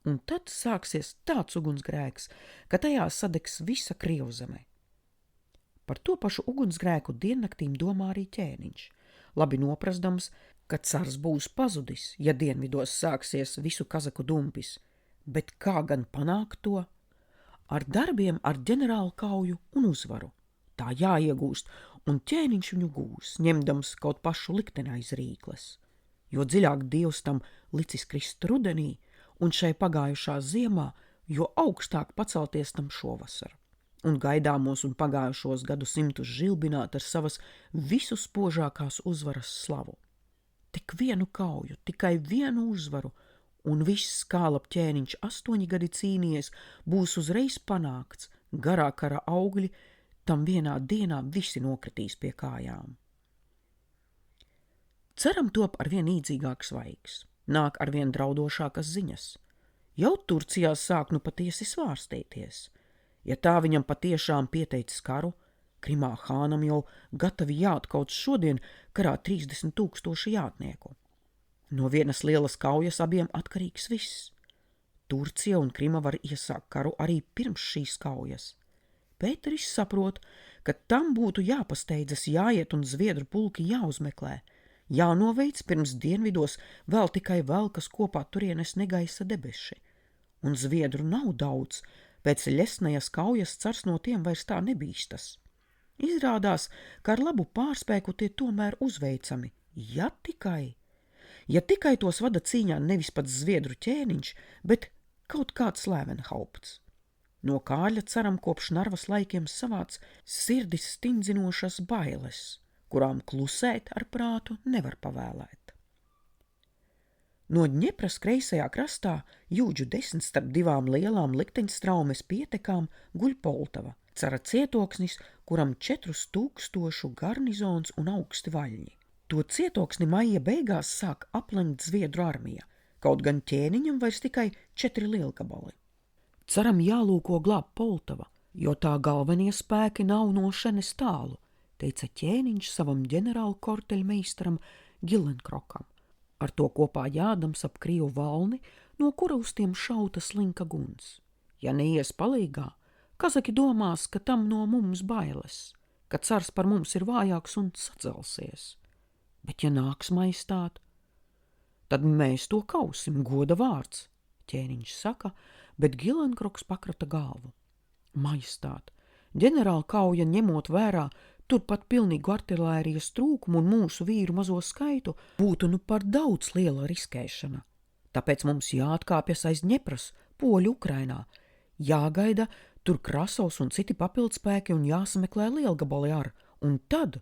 Un tad sāksies tāds ugunsgrēks, ka tajā sadegs visa Krievzeme. Par to pašu ugunsgrēku diennaktīm domā arī ķēniņš, labi noprasdams, ka cars būs pazudis, ja dienvidos sāksies visu kazaku dumpis, bet kā gan panākt to? Ar darbiem, ar ģenerālu kauju un uzvaru. Tā jāiegūst, un ķēniņš viņu gūs, ņemdams kaut pašu likteni aiz rīkles. Jo dziļāk Dievs tam licis krist rudenī, un šai pagājušā ziemā, jo augstāk pacelties tam šovasar. Un gaidāmos un pagājušos gadu simtus žilbināt ar savas visu spožākās uzvaras slavu. Tik vienu kauju, tikai vienu uzvaru, un viss kālap ķēniņš 8 gadi cīnījies, būs uzreiz panākts, garā kara augļi, tam vienā dienā visi nokritīs pie kājām. Ceram top arvien īdzīgāks svaigs, nāk arvien draudošākas ziņas. Jau Turcijā sāk nu patiesi svārstīties. Ja tā viņam patiešām pieteicis karu, Krimā hānam jau gatavi jāatkauts šodien karā 30 000 jātnieku. No vienas lielas kaujas abiem atkarīgs viss. Turcija un Krima var iesākt karu arī pirms šīs kaujas. Pēteris saprot, ka tam būtu jāpasteidzas, jāiet un Zviedru pulki jāuzmeklē, jānoveic pirms dienvidos vēl tikai velkas kopā turienes negaisa debeši. Un Zviedru nav daudz, pēc ļesnajas kaujas cars no tiem vairs tā nebīstas. Izrādās, ka ar labu pārspēku tie tomēr uzveicami, ja tikai tos vada cīņā nevis pats Zviedru ķēniņš, bet kaut kāds Lēvenhaupts. No Kāļa caram kopš Narvas laikiem savāc sirdis stindzinošas bailes, kurām klusēt ar prātu nevar pavēlēt. No Dņepras kreisajā krastā Jūdžu 10 starp divām lielām likteņstraumes pietekām guļ Poltava, cara cietoksnis, kuram 4000 garnizons un augsti vaļņi. To cietoksni maija beigās sāk aplenkt Zviedru armija, kaut gan ķēniņam vairs tikai 4 lielgabali. Caram jālūko glābt Poltava, jo tā galvenie spēki nav no šenes tālu, teica ķēniņš savam ģenerālu korteļmeistaram Gilenkrokam. Ar to kopā jādams ap Krievu valni, no kura uz tiem šauta slinka guns. Ja neies palīgā, kazaki domās, ka tam no mums bailes, ka cars par mums ir vājāks un sacelsies. Bet ja nāks maistāt, tad mēs to kausim, goda vārds, ķēniņš saka, bet Gilenkroks pakrata galvu. Maistāt, ģenerāla kauja ņemot vērā turpat pilnīgu artilērijas trūkumu un mūsu vīru mazo skaitu, būtu nu par daudz liela riskēšana. Tāpēc mums jāatkāpjas aiz Dņepras, poļu Ukrainā, jāgaida tur Krasovs un citi papildspēki un jāsameklē lielgabali ar, un tad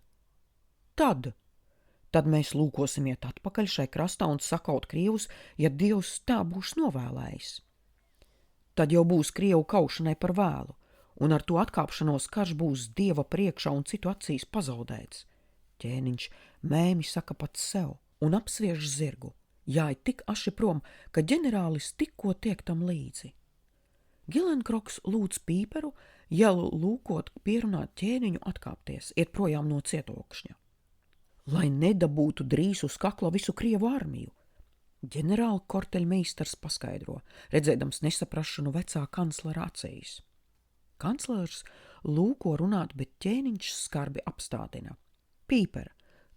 mēs lūkosimies atpakaļ šai krastā un sakaut Krievus, ja Dievs tā būs novēlējis. Tad jau būs Krievu kaušanai par vēlu, un ar to atkāpšanos karš būs dieva priekšā un citu acīs pazaudēts. Ķēniņš mēmi saka pats sev un apsviež zirgu. Jāj tik aši prom, ka ģenerālis tikko tiek tam līdzi. Gilenkroks lūdz Pīperu, ja lūkot pierunāt ķēniņu atkāpties, iet projām no cietokšņa, lai nedabūtu drīz uz kakla visu Krievu armiju. Ģenerāla korteļmeistars paskaidro, redzēdams nesaprašanu vecā kanclera acīs. Kanclers lūko runāt, bet ķēniņš skarbi apstādina. Pīper,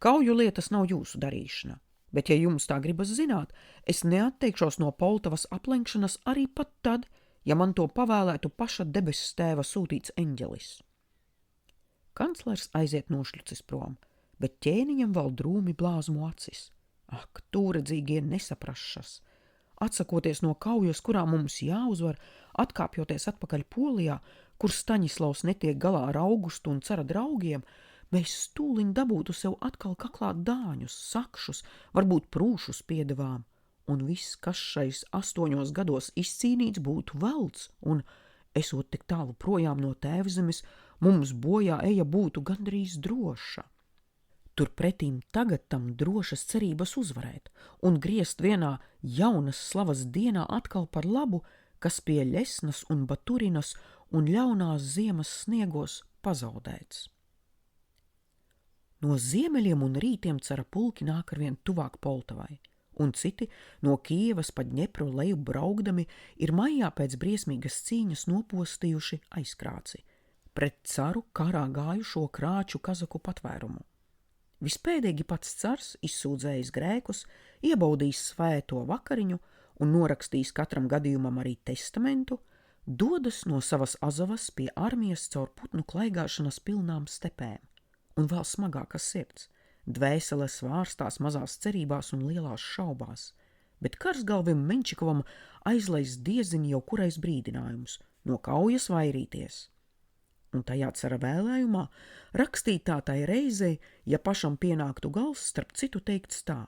kauju lietas nav jūsu darīšana, bet ja jums tā gribas zināt, es neatteikšos no Poltavas aplenkšanas arī pat tad, ja man to pavēlētu paša debesu tēva sūtīts eņģelis. Kanclers aiziet nošļucis prom, bet ķēniņam vēl drūmi blāzmo acis. Ak, tūredzīgie nesaprašas! Atsakoties no kaujas, kurā mums jāuzvar, atkāpjoties atpakaļ Polijā, kur Staņislavs netiek galā ar Augustu un cara draugiem, mēs stūliņ dabūtu sev atkal kaklā dāņus, sakšus, varbūt prūšus piedevām, un viss, kas šais 8 gados izcīnīts, būtu velts, un, esot tik tālu projām no tēvzemes, mums bojā eja būtu gandrīz droša. Turpretīm tagad tam drošas cerības uzvarēt un griezt vienā jaunas slavas dienā atkal par labu, kas pie Ļesnas un Baturinas un ļaunās ziemas sniegos pazaudēts. No ziemeļiem un rītiem cara pulki nāk arvien tuvāk Poltavai, un citi no Kievas pa Ņepru leju braukdami ir maijā pēc briesmīgas cīņas nopostījuši aizkrāci pret caru karā gājušo krāču kazaku patvērumu. Vispēdīgi pats cars, izsūdzējis grēkus, iebaudījis svēto vakariņu un norakstījis katram gadījumam arī testamentu, dodas no savas azavas pie armijas caur putnu klaigāšanas pilnām stepēm. Un vēl smagākas sirds, dvēseles vārstās mazās cerībās un lielās šaubās, bet karsgalvim Menčikovam aizlaist dieziņi jau kurais brīdinājumus no kaujas vairīties. Un tajā cara vēlējumā rakstītātai reizei, ja pašam pienāktu gals, starp citu teikts tā.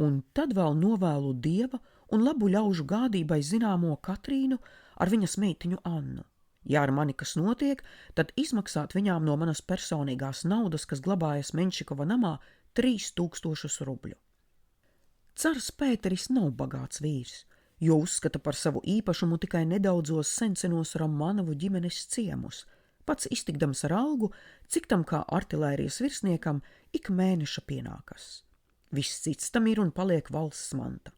Un tad vēl novēlu dieva un labu ļaužu gādībai zināmo Katrīnu ar viņas meitiņu Annu. Ja ar mani kas notiek, tad izmaksāt viņām no manas personīgās naudas, kas glabājas Menšikova namā, 3000 rubļu. Cars Pēteris nav bagāts vīrs, jo uzskata par savu īpašumu tikai nedaudzos sensenos Romanovu ģimenes ciemus, pats iztikdams ar algu, cik tam kā artilērijas virsniekam ik mēneša pienākas. Viss cits tam ir un paliek valsts manta,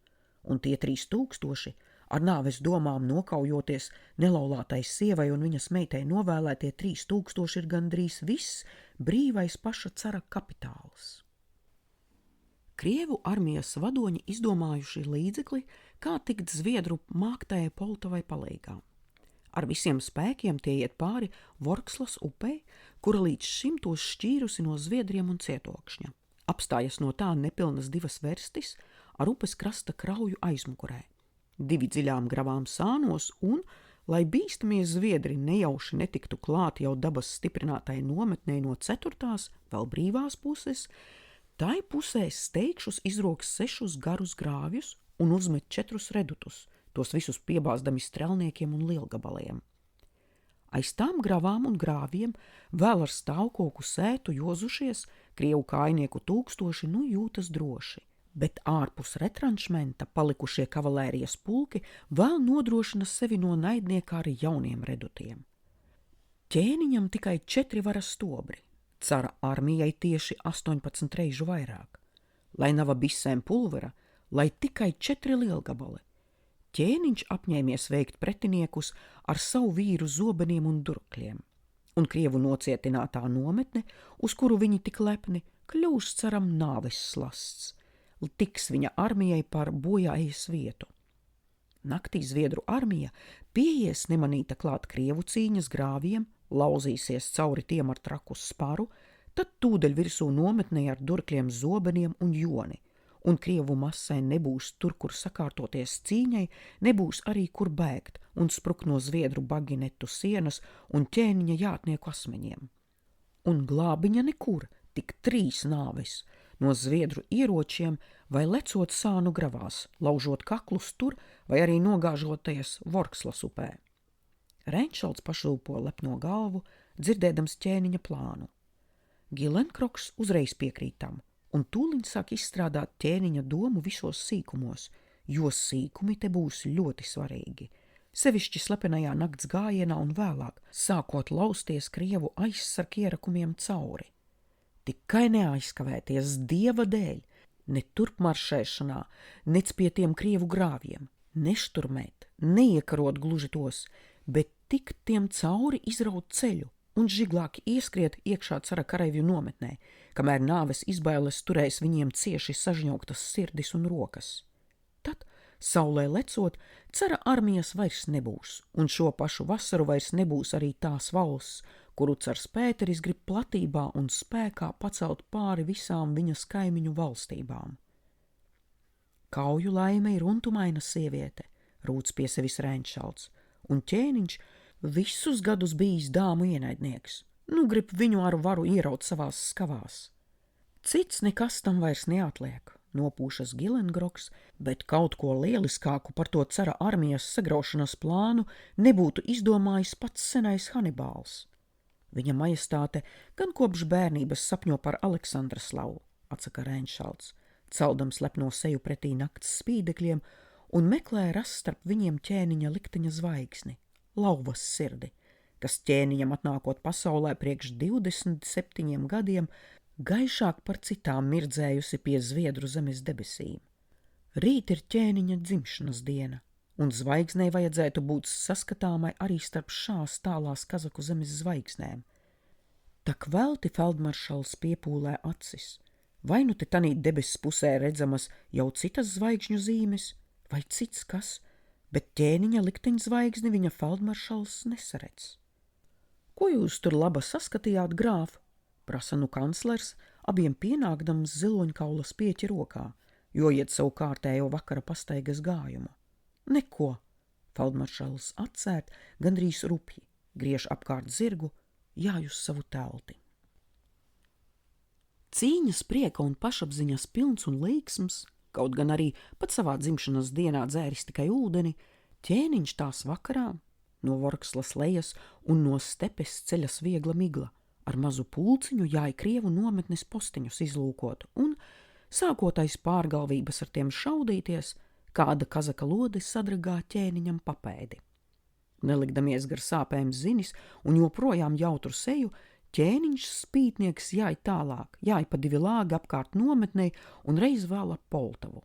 un tie 3000, ar nāves domām nokaujoties nelaulātai sievai un viņas meitai novēlētie 3000 ir gandrīz viss brīvais paša cara kapitāls. Krievu armijas vadoņi izdomājuši līdzekli, kā tikt Zviedru māktajai Poltavai palīgā. Ar visiem spēkiem tie iet pāri Vorkslas upei, kura līdz šim tos šķīrusi no Zviedriem un cietokšņa. Apstājas no tā nepilnas 2 verstis ar upes krasta krauju aizmugurē. 2 dziļām gravām sānos un, lai bīstamie Zviedri nejauši netiktu klāt jau dabas stiprinātai nometnei no 4. vēl brīvās puses, tai pusē steigšus izroks 6 garus grāvjus un uzmet 4 redutus, tos visus piebāzdami strelniekiem un lielgabaliem. Aiz tām gravām un grāviem vēl ar stāvkoku sētu jozušies Krievu kājnieku 1000 nu jūtas droši, bet ārpus retranšmenta palikušie kavalērijas pulki vēl nodrošina sevi no naidnieka ar jauniem redutiem. Ķēniņam tikai 4 varas stobri, cara armijai tieši 18 reižu vairāk, lai nav bisēm pulvera, lai tikai 4 lielgabali. Ķēniņš apņēmies veikt pretiniekus ar savu vīru zobeniem un durkļiem, un Krievu nocietinātā nometne, uz kuru viņi tik lepni, kļūs caram nāves slasts, tiks viņa armijai par bojāejas vietu. Naktī Zviedru armija pieies nemanīta klāt Krievu cīņas grāviem, lauzīsies cauri tiem ar traku sparu, tad tūdaļ virsū nometnei ar durkļiem zobeniem un joni, un Krievu masai nebūs tur, kur sakārtoties cīņai, nebūs arī kur bēgt un sprukt no Zviedru baginetu sienas un ķēniņa jātnieku asmeņiem. Un glābiņa nekur, tik 3 nāves, no Zviedru ieročiem vai lecot sānu gravās, laužot kaklus tur vai arī nogāžoties Vorkslas upē. Reinšalds pašūpo lepno galvu, dzirdēdams ķēniņa plānu. Gilenkroks uzreiz piekrīt tam, un tūliņ sāk izstrādāt ķēniņa domu visos sīkumos, jo sīkumi te būs ļoti svarīgi. Sevišķi slepenajā nakts gājienā un vēlāk, sākot lausties Krievu aizsargu ierakumiem cauri. Tikai neaizkavēties Dieva dēļ, ne turp maršēšanā, nec pie tiem Krievu grāvjiem, nešturmēt, neiekarot gluži tos, bet tikt tiem cauri izraut ceļu un žiglāk ieskriet iekšā cara kareivju nometnē, kamēr nāves izbailes turēs viņiem cieši sažņauktas sirdis un rokas. Tad, saulē lecot, cara armijas vairs nebūs, un šo pašu vasaru vairs nebūs arī tās valsts, kuru cars Pēteris grib platībā un spēkā pacelt pāri visām viņas kaimiņu valstībām. Kauju laime ir untumaina sieviete, rūc pie sevis Reinšalds, un ķēniņš visus gadus bijis dāmu ienaidnieks, nu grib viņu ar varu ieraut savās skavās. Cits nekas tam vairs neatliek, nopūšas Gilenkroks, bet kaut ko lieliskāku par to cara armijas sagraušanas plānu nebūtu izdomājis pats senais Hanibāls. Viņa majestāte gan kopš bērnības sapņo par Aleksandra slavu, atsaka Reinšalds, celdams lepno seju pretī nakts spīdekļiem un meklē rast starp viņiem ķēniņa likteņa zvaigzni, lauvas sirdi, kas ķēniņam atnākot pasaulē priekš 27 gadiem gaišāk par citām mirdzējusi pie Zviedru zemes debesīm. Rīt ir ķēniņa dzimšanas diena, un zvaigznei vajadzētu būt saskatāmai arī starp šās tālās Kazaku zemes zvaigznēm. Tak velti feldmaršals piepūlē acis, vai nu te tanī debesis pusē redzamas jau citas zvaigžņu zīmes, vai cits kas, bet ķēniņa likteņzvaigzni viņa feldmaršals nesaredz. Ko jūs tur laba saskatījāt, grāf? Prasa nu kanclers, abiem pienākdams ziloņkaula spieķi rokā, jo iet savu kārtējo vakara pastaigas gājumu. Neko, feldmaršals atcērt, gandrīz rupji, griež apkārt zirgu, jāj uz savu telti. Cīņas, prieka un pašapziņas pilns un līksms, kaut gan arī pat savā dzimšanas dienā dzēris tikai ūdeni, ķēniņš tās vakarā, no Vorkslas lejas un no stepes ceļas viegla migla, ar mazu pulciņu jāja Krievu nometnes postiņus izlūkot un, sākot aiz pārgalvības ar tiem šaudīties, kāda Kazaka lode sadragā ķēniņam papēdi. Nelikdamies gar sāpēm zinis un joprojām jautru seju, ķēniņš spītnieks jāja tālāk, jāja pa 2 lāgi apkārt nometnei un reiz vēl ap Poltavu.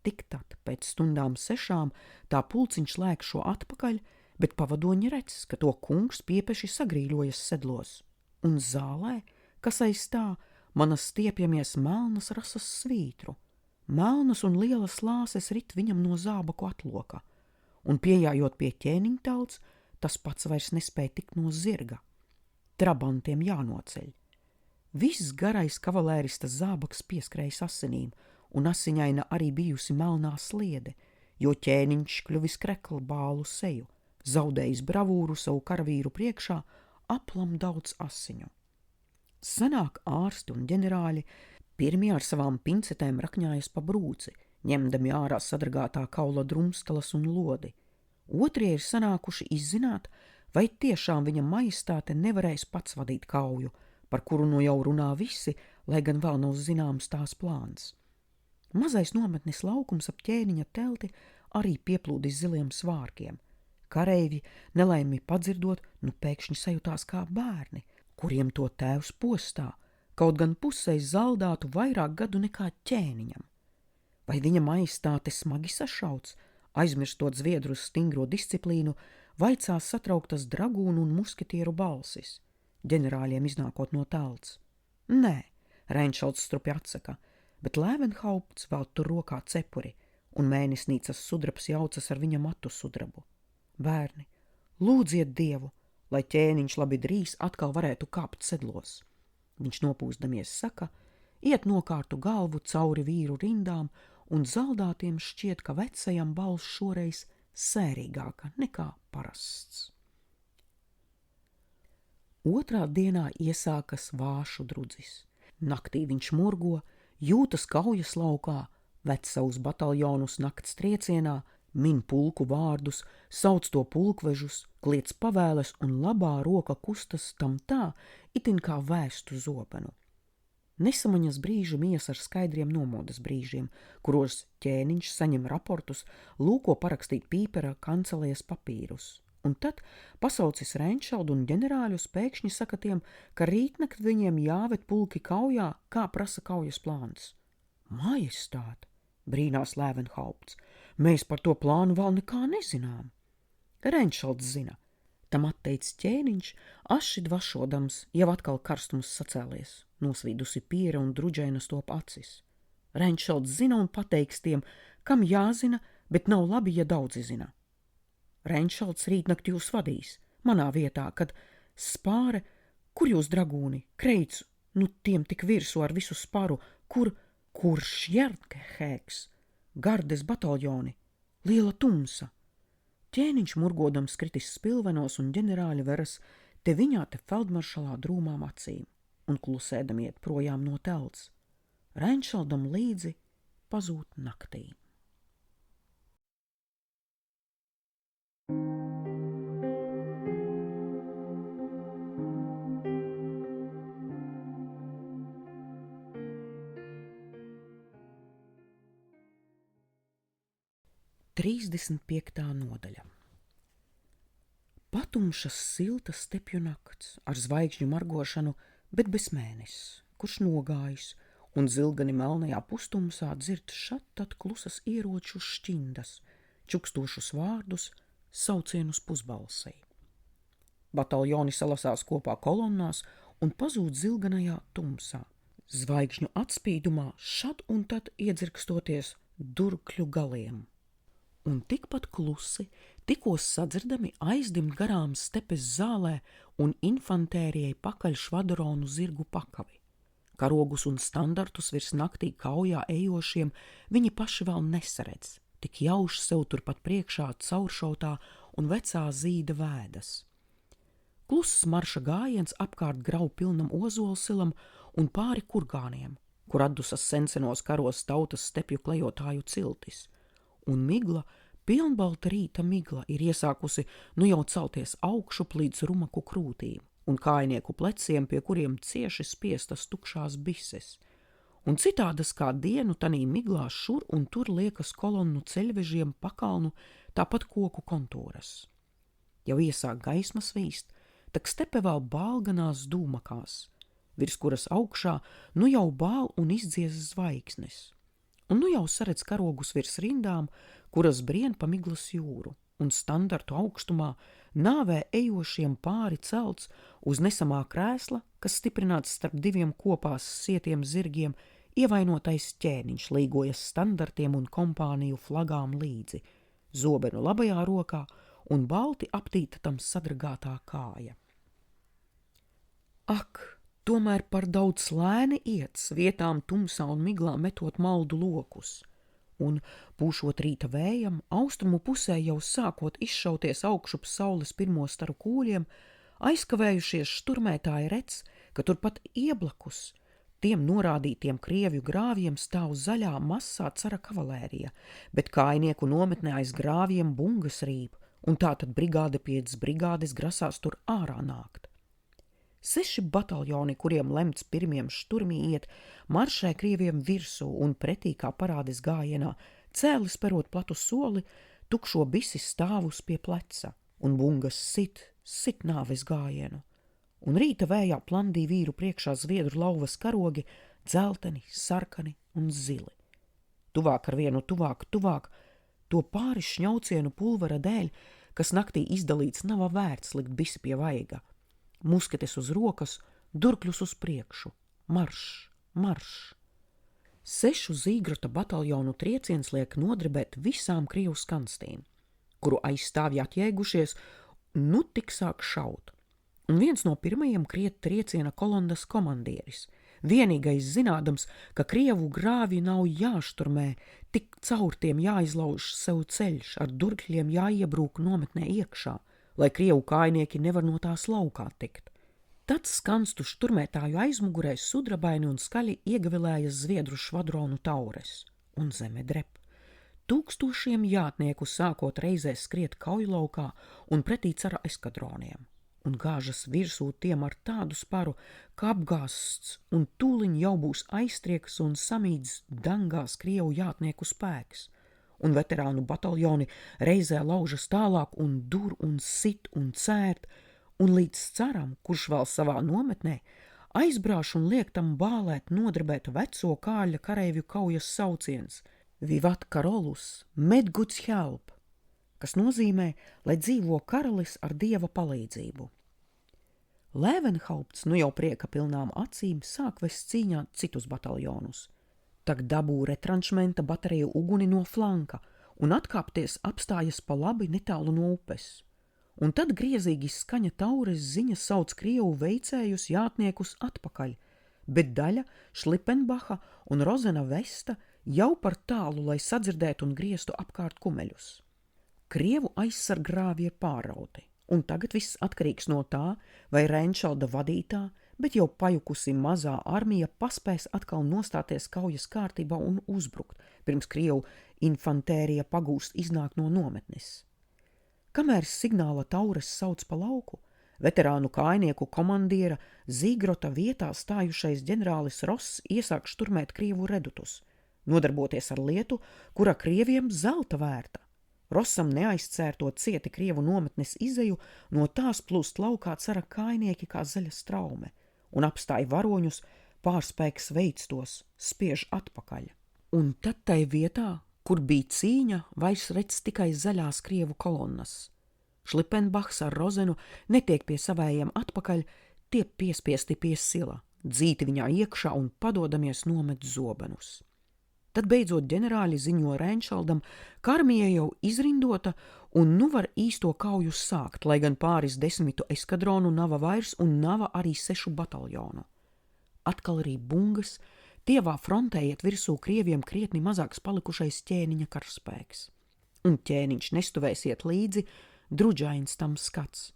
Tik tad, pēc stundām 6, tā pulciņš lēkšo atpakaļ, bet pavadoņi redz, ka to kungs piepeši sagrīļojas sedlos. Un zālē, kas aiz tā, manas stiepjamies melnas rasas svītru. Melnas un lielas lāses rit viņam no zābaku atloka, un pieejot pie ķēniņtelts, tas pats vairs nespēja tikt no zirga. Trabantiem jānoceļ. Viss garais kavalērista zābaks pieskrējis asinīm, un asiņaina arī bijusi melnā sliede, jo ķēniņš kļuvis krekla bālu seju, zaudējis bravūru savu karavīru priekšā, aplam daudz asiņu. Senāk ārsti un ģenerāļi pirmie ar savām pincetēm rakņājas pa brūci, ņemdami ārā sadragātā kaula drumstalas un lodi. Otrie ir sanākuši izzināt, vai tiešām viņa majestāte nevarēs pats vadīt kauju, par kuru nu jau runā visi, lai gan vēl nav zināms tās plāns. Mazais nometnes laukums ap ķēniņa telti arī pieplūdis ziliem svārkiem. Kareivji, nelaimi padzirdot, nu pēkšņi sajūtās kā bērni, kuriem to tēvs postā, kaut gan pusēs zaldātu vairāk gadu nekā ķēniņam. Vai viņa majestāte smagi sašauts, aizmirstot Zviedru stingro disciplīnu, vaicās satrauktas dragūnu un musketieru balsis, ģenerāļiem iznākot no telts. Nē, Reinšalds strupi atsaka, bet Lēvenhaupts vēl tur rokā cepuri, un mēnesnīcas sudrabs jaucas ar viņa matu sudrabu. Bērni, lūdziet Dievu, lai ķēniņš labi drīz atkal varētu kāpt sedlos. Viņš nopūsdamies saka, iet nokārtu galvu cauri vīru rindām, un zaldātiem šķiet, ka vecajam balss šoreiz sērīgāka nekā parasts. Otrā dienā iesākas vāšu drudzis. Naktī viņš murgo, jūtas kaujas laukā, ved savus bataljonus nakts triecienā, min pulku vārdus, sauc to pulkvežus, kliedz pavēles un labā roka kustas tam tā, itin kā vēstu zobenu. Nesamaņas brīži mies ar skaidriem nomodas brīžiem, kuros ķēniņš saņem raportus, lūko parakstīt Pīpera kancelējas papīrus. Un tad pasaucis Reinšaldu un ģenerāļus pēkšņi saka tiem, ka rītnakt viņiem jāved pulki kaujā, kā prasa kaujas plāns. Majestāte, brīnās Lēvenhaupts, mēs par to plānu vēl nekā nezinām. Reinšalds zina, tam atteic ķēniņš, aši dvašodams, jau atkal karstums sacēlies, nosvīdusi piera un druģēna stop acis. Reinšalds zina un pateiks tiem, kam jāzina, bet nav labi, ja daudzi zina. Reinšalds rītnakt jūs vadīs, manā vietā, kad spāre, kur jūs dragūni, Kreits, nu tiem tik virsu ar visu sparu, kur Šjerkehēks, gardes bataljoni, liela tumsa. Ķēniņš murgodams kritis spilvenos un ģenerāļi veras te viņā te feldmaršalā drūmām acīm un klusēdam iet projām no telts. Reinšaldam līdzi pazūt naktī. Trīsdesmit piektā nodaļa. Patumšas siltas stepju nakts ar zvaigžņu margošanu, bet bez mēnesis, kurš nogājis, un zilgani melnajā pustumsā dzird šat tad klusas ieroču šķindas, čukstošus vārdus, saucienus pusbalsī. Bataljoni salasās kopā kolonnās un pazūd zilganajā tumsā. Zvaigžņu atspīdumā šad un tad iedzirkstoties durkļu galiem. Un tikpat klusi, tikko sadzirdami aizdimt garām stepes zālē un infantērijai pakaļ švadronu zirgu pakavi. Karogus un standartus virs naktī kaujā ejošiem viņi paši vēl nesaredz, tik jauš sev turpat priekšā cauršautā un vecā zīda vēdas. Kluss marša gājiens apkārt grau pilnam ozolsilam un pāri kurgāniem, kur atdusas sensenos karos tautas stepju klejotāju ciltis. Un migla, pilnbalta rīta migla, ir iesākusi nu jau celties augšup līdz rumaku krūtīm un kājnieku pleciem, pie kuriem cieši spiestas tukšās bises. Un citādas kā dienu tanī miglā šur un tur liekas kolonnu ceļvežiem pakalnu, tāpat koku kontūras. Jau iesāk gaisma svīst, tak stepe vēl bālganās dūmakās, virs kuras augšā nu jau bāl un izdzies zvaigznes. Un nu jau saredz karogus virs rindām, kuras brien pa miglas jūru, un standartu augstumā nāvē ejošiem pāri celts uz nesamā krēsla, kas stiprināts starp diviem kopās sietiem zirgiem, ievainotais ķēniņš līgojas standartiem un kompāniju flagām līdzi, zobenu labajā rokā un balti aptīta tam sadragātā kāja. Ak! Tomēr par daudz lēni iets, vietām tumsā un miglā metot maldu lokus, un, pūšot rīta vējam, austrumu pusē jau sākot izšauties augšup saules pirmo staru kūļiem, aizkavējušies šturmētāji redz, ka turpat ieblakus tiem norādītiem krievju grāvjiem stāv zaļā masā cara kavalērija, bet kājnieku nometnē aiz grāvjiem bungas rīp, un tātad brigāde pēc brigādes grasās tur ārā nākt. 6 bataljoni, kuriem lemts pirmiem šturmī iet, maršē krieviem virsū un pretī kā parādis gājienā, cēli sperot platu soli, tukšo bisi stāvus pie pleca, un bungas sit nāves gājienu. Un rīta vējā plandī vīru priekšā zviedru lauvas karogi, dzelteni, sarkani un zili. Tuvāk ar vienu tuvāk, to pāri šņaucienu pulvera dēļ, kas naktī izdalīts nav vērts likt bisi pie vaiga. Musketes uz rokas, durkļus uz priekšu. Marš! 6 zīgrota bataljonu trieciens liek nodrebēt visām Krievu skanstīm, kuru aizstāvji atjēgušies, nu tik sāk šaut. Un viens no pirmajiem kriet trieciena kolondas komandieris, vienīgais zinādams, ka Krievu grāvji nav jāšturmē, tik caur tiem jāizlauž sev ceļš, ar durkļiem jāiebrūk nometnē iekšā, lai Krievu kājnieki nevar no tās laukā tikt. Tad skanstu šturmētāju aizmugurē sudrabaini un skaļi iegavilējas zviedru švadronu taures, un zeme drep. Tūkstošiem jātnieku sākot reizēs skriet kaujlaukā un pretī cara eskadroniem, un gāžas virsū tiem ar tādu sparu, ka apgāsts un tūliņ jau būs aiztrieks un samīdz dangās Krievu jātnieku spēks, un veterānu bataljoni reizē laužas tālāk un dur un sit un cērt, un līdz caram, kurš vēl savā nometnē, aizbrāž un liek tam bālēt nodarbēt veco kāļa kareivju kaujas sauciens Vivat Karolus, Medguds help, kas nozīmē, lai dzīvo karalis ar dieva palīdzību. Lēvenhaupts, nu jau prieka pilnām acīm, sāk vest cīņā citus bataljonus. Tak dabū retranšmenta bateriju uguni no flanka un atkāpties apstājas pa labi netālu no upes. Un tad griezīgi skaņa taures ziņa sauc Krievu veicējus jātniekus atpakaļ, bet daļa Šlipenbaha un Rozena Vesta jau par tālu, lai sadzirdētu un grieztu apkārt kumeļus. Krievu aizsargrāvi ir pārrauti, un tagad viss atkarīgs no tā, vai Reinšalda vadītā, bet jau pajukusi mazā armija paspēs atkal nostāties kaujas kārtībā un uzbrukt, pirms Krievu infantērija pagūst iznākt no nometnes. Kamēr signāla taures sauc pa lauku, veterānu kājnieku komandiera Zīgrota vietā stājušais ģenerālis Ross iesāk šturmēt Krievu redutus, nodarboties ar lietu, kura Krieviem zelta vērta. Rossam neaizcērtot cieti Krievu nometnes izeju, no tās plūst laukā cara kājnieki kā zaļa straume, un apstāja varoņus, pārspēks veic tos, spiež atpakaļ. Un tad tai vietā, kur bija cīņa, vairs redz tikai zaļās Krievu kolonnas. Šlipenbahs ar Rozenu netiek pie savējiem atpakaļ, tie piespiesti pie sila, dzīti viņā iekšā un padodamies nomet zobenus. Tad beidzot ģenerāļi ziņo Reinšaldam, ka armija jau izrindota un nu var īsto kauju sākt, lai gan pāris 10 eskadronu nava vairs un nava arī 6 bataljonu. Atkal arī bungas, tievā frontē iet virsū Krieviem krietni mazāks palikušais ķēniņa karaspēks. Un ķēniņš nestuvēsiet līdzi, druģains tam skats.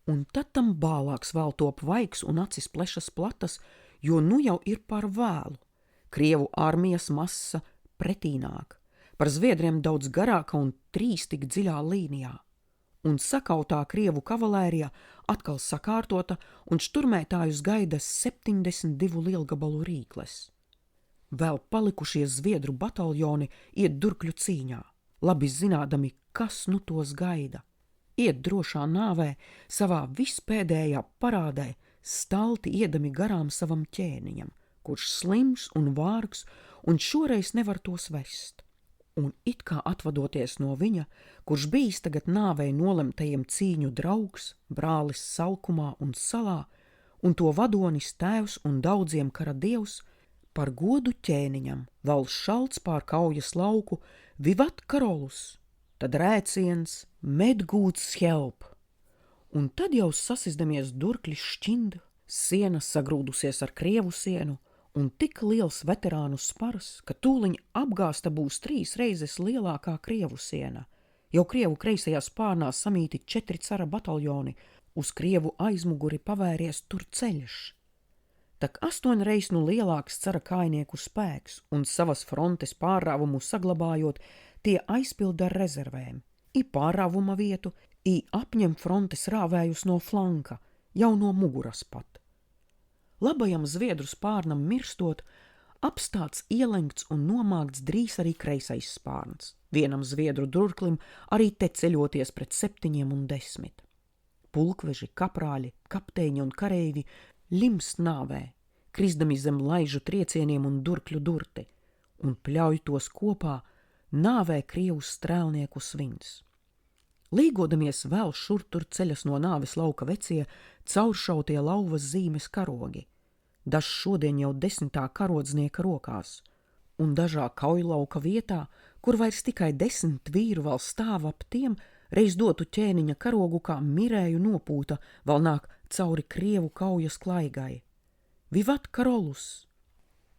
Un tad tam bālāks vēl top vaigs un acis plešas platas, jo nu jau ir par vēlu. Krievu armijas masa pretīnāk, par zviedriem daudz garāka un 3 tik dziļā līnijā. Un sakautā Krievu kavalērija atkal sakārtota un šturmētājus gaida 72 lielgabalu rīkles. Vēl palikušie zviedru bataljoni iet durkļu cīņā, labi zinādami, kas nu tos gaida. Iet drošā nāvē, savā vispēdējā parādē, stalti iedami garām savam ķēniņam, kurš slims un vārgs, un šoreiz nevar tos vest. Un it kā atvadoties no viņa, kurš bijis tagad nāvei nolemtajiem cīņu draugs, brālis salkumā un salā, un to vadonis tēvs un daudziem kara dievs, par godu ķēniņam vēl šalts pār kaujas lauku Vivat Karolus, tad rēciens Medguds help. Un tad jau sasizdamies durkļi šķinda, siena sagrūdusies ar Krievu sienu, un tik liels veterānu spars, ka tūliņ apgāsta būs 3 reizes lielākā Krievu siena. Jau Krievu kreisajā spārnā samīti 4 cara bataljoni, uz Krievu aizmuguri pavēries tur ceļš. Tak 8 reiz nu lielāks cara kājnieku spēks, un savas frontes pārrāvumu saglabājot, tie aizpilda ar rezervēm, i pārrāvuma vietu, i apņem frontes rāvējus no flanka, jau no muguras pat. Labajam zviedru spārnam mirstot, apstāts ielenkts un nomākts drīz arī kreisais spārns, vienam zviedru durklim arī te ceļoties pret 7 un 10. Pulkveži, kaprāļi, kapteiņi un kareivi limst nāvē, krisdami zem laižu triecieniem un durkļu durti, un pļauj tos kopā nāvē Krievu strēlnieku svins. Līgodamies vēl šur tur ceļas no nāves lauka vecie cauršautie lauvas zīmes karogi, dažs šodien jau 10. karodznieka rokās, un dažā kaujlauka vietā, kur vairs tikai 10 vīru vēl stāv ap tiem, reiz dotu ķēniņa karogu kā mirēju nopūta, vēl nāk cauri Krievu kaujas klaigai. Vivat Karolus!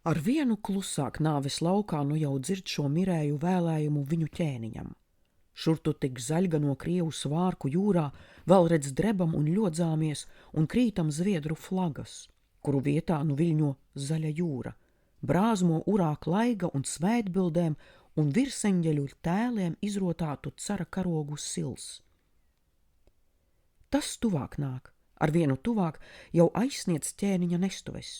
Ar vienu klusāk nāves laukā nu jau dzird šo mirēju vēlējumu viņu ķēniņam. Šur tu tik zaļga no Krievu svārku jūrā, vēl redz drebam un ļodzāmies un krītam zviedru flagas, kuru vietā nu viļņo zaļa jūra, brāzmo urā klaiga un svētbildēm un virseņģeļu tēliem izrotātu cara karogu sils. Tas tuvāk nāk, ar vienu tuvāk jau aizsniedz ķēniņa nestuves.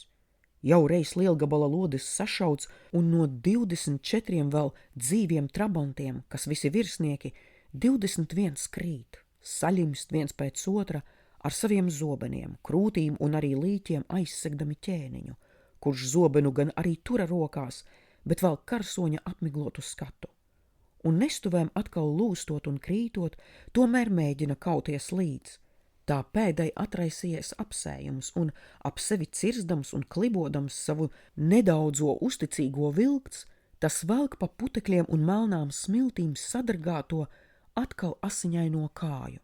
Jau reiz lielgabala lodes sašauts, un no 24 vēl dzīviem trabantiem, kas visi virsnieki, 21 krīt, saļimst viens pēc otra, ar saviem zobeniem, krūtīm un arī līķiem aizsegdami ķēniņu, kurš zobenu gan arī tura rokās, bet vēl karsoņa apmiglotu skatu. Un nestuvēm atkal lūstot un krītot, tomēr mēģina kauties līdz. Tā pēdai atraisījies apsējums un ap sevi cirzdams un klibodams savu nedaudzo uzticīgo vilkts, tas velk pa putekļiem un melnām smiltīm sadargāto atkal asiņaino kāju.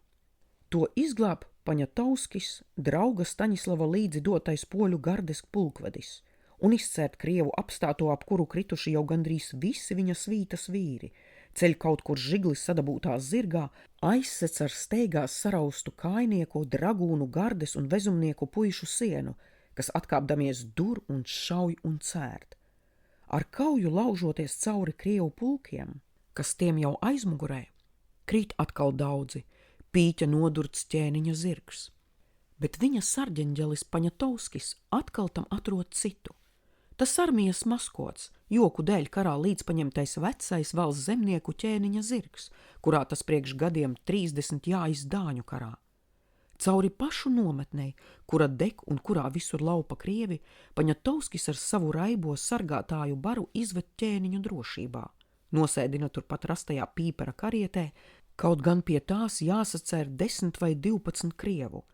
To izglāb Paņatovskis, drauga Staņislava līdzi dotais poļu gardes pulkvedis, un izcērt Krievu apstāto, ap kuru krituši jau gandrīz visi viņa svītas vīri, ceļ kaut kur žiglis sadabūtā zirgā, aizsec ar steigās saraustu kājnieku, dragūnu gardes un vezumnieku puišu sienu, kas atkāpdamies dur un šauj un cērt. Ar kauju laužoties cauri Krievu pulkiem, kas tiem jau aizmugurē, krīt atkal daudzi, pīķa nodurts ķēniņa zirgs. Bet viņa sarģeņģelis Paņatovskis atkal tam atrod citu. Tas armijas maskots, joku dēļ karā līdzpaņemtais vecais valsts zemnieku ķēniņa zirgs, kurā tas priekš gadiem 30 jāiz dāņu karā. Cauri pašu nometnei, kura deg un kurā visur laupa krievi, Paņatovskis ar savu raibo sargātāju baru izved ķēniņu drošībā. Nosēdina turpat rastajā pīpera karietē, kaut gan pie tās jāsacēr 10 vai 12 krievu,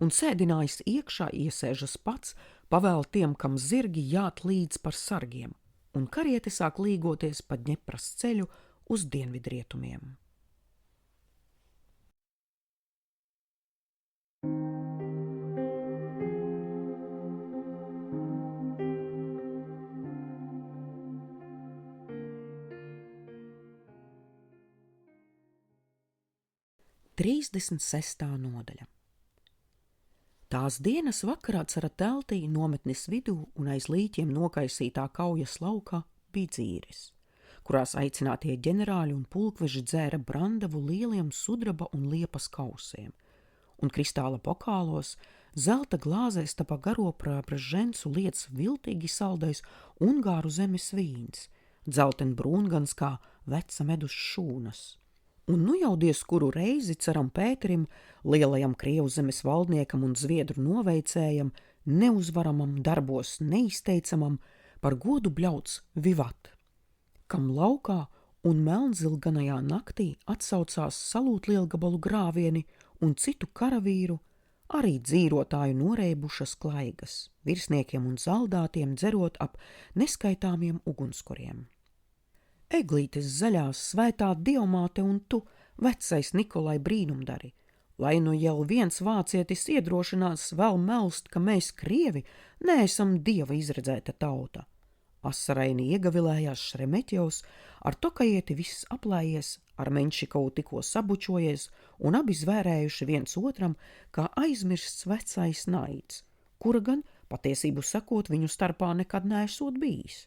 un sēdinājis iekšā iesēžas pats, pavēl tiem, kam zirgi jāt līdz par sargiem, un kariete sāk līgoties pa Ņepras ceļu uz dienvidrietumiem. Trīsdesmit sestā nodaļa. Tās dienas vakarā cara teltī nometnes vidū un aiz līķiem nokaisītā kaujas laukā bija dzīres, kurās aicinātie ģenerāļi un pulkveži dzēra brandavu lieliem sudraba un liepas kausiem, un kristāla pokalos, zelta glāzēs tapa garo Preobražencu liec viltīgi saldais Ungāru zemes vīns, dzelten brūngans kā veca medus šūnas. Un nu jau diez kuru reizi caram Pēterim, lielajam Krievu zemes valdniekam un zviedru noveicējam, neuzvaramam, darbos neizteicamam, par godu bļauts Vivat, kam laukā un melnzilganajā naktī atsaucās salūt lielgabalu grāvieni un citu karavīru, arī dzīrotāju noreibušas klaigas, virsniekiem un zaldātiem dzerot ap neskaitāmiem ugunskuriem. Eglītes zaļās, svētā dievmāte un tu, vecais Nikolai brīnumdari, lai nu jau viens vācietis iedrošinās vēl melst, ka mēs krievi neesam dieva izredzēta tauta. Asaraini iegavilējās Šremetjovs, ar Tokajieti viss aplējies, ar Menšikovu tikko sabučojies un abi zvērējuši viens otram, kā aizmirsts vecais naids, kura gan, patiesību sakot, viņu starpā nekad neesot bijis.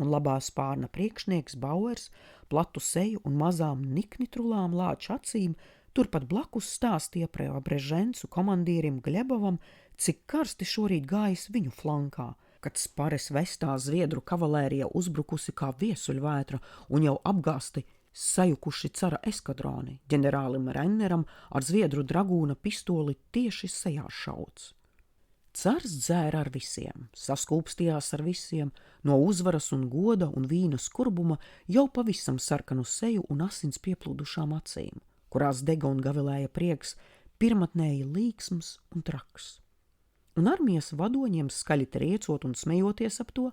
Un labā spārna priekšnieks Bauers, platu seju un mazām niknitrulām lāču acīm, turpat blakus stāstīja Preobražencu komandierim Glebovam, cik karsti šorīt gājis viņu flankā, kad Spares vestā zviedru kavalērija uzbrukusi kā viesuļvētra un jau apgāsti sajukuši cara eskadroni, ģenerālim Renneram ar zviedru dragūna pistoli tieši sejā šauts. Cars dzēra ar visiem, saskūpstījās ar visiem, no uzvaras un goda un vīna skurbuma jau pavisam sarkanu seju un asins pieplūdušām acīm, kurās dega un gavilēja prieks, pirmatnēji līksms un traks. Un armijas vadoņiem skaļi triecot un smejoties ap to,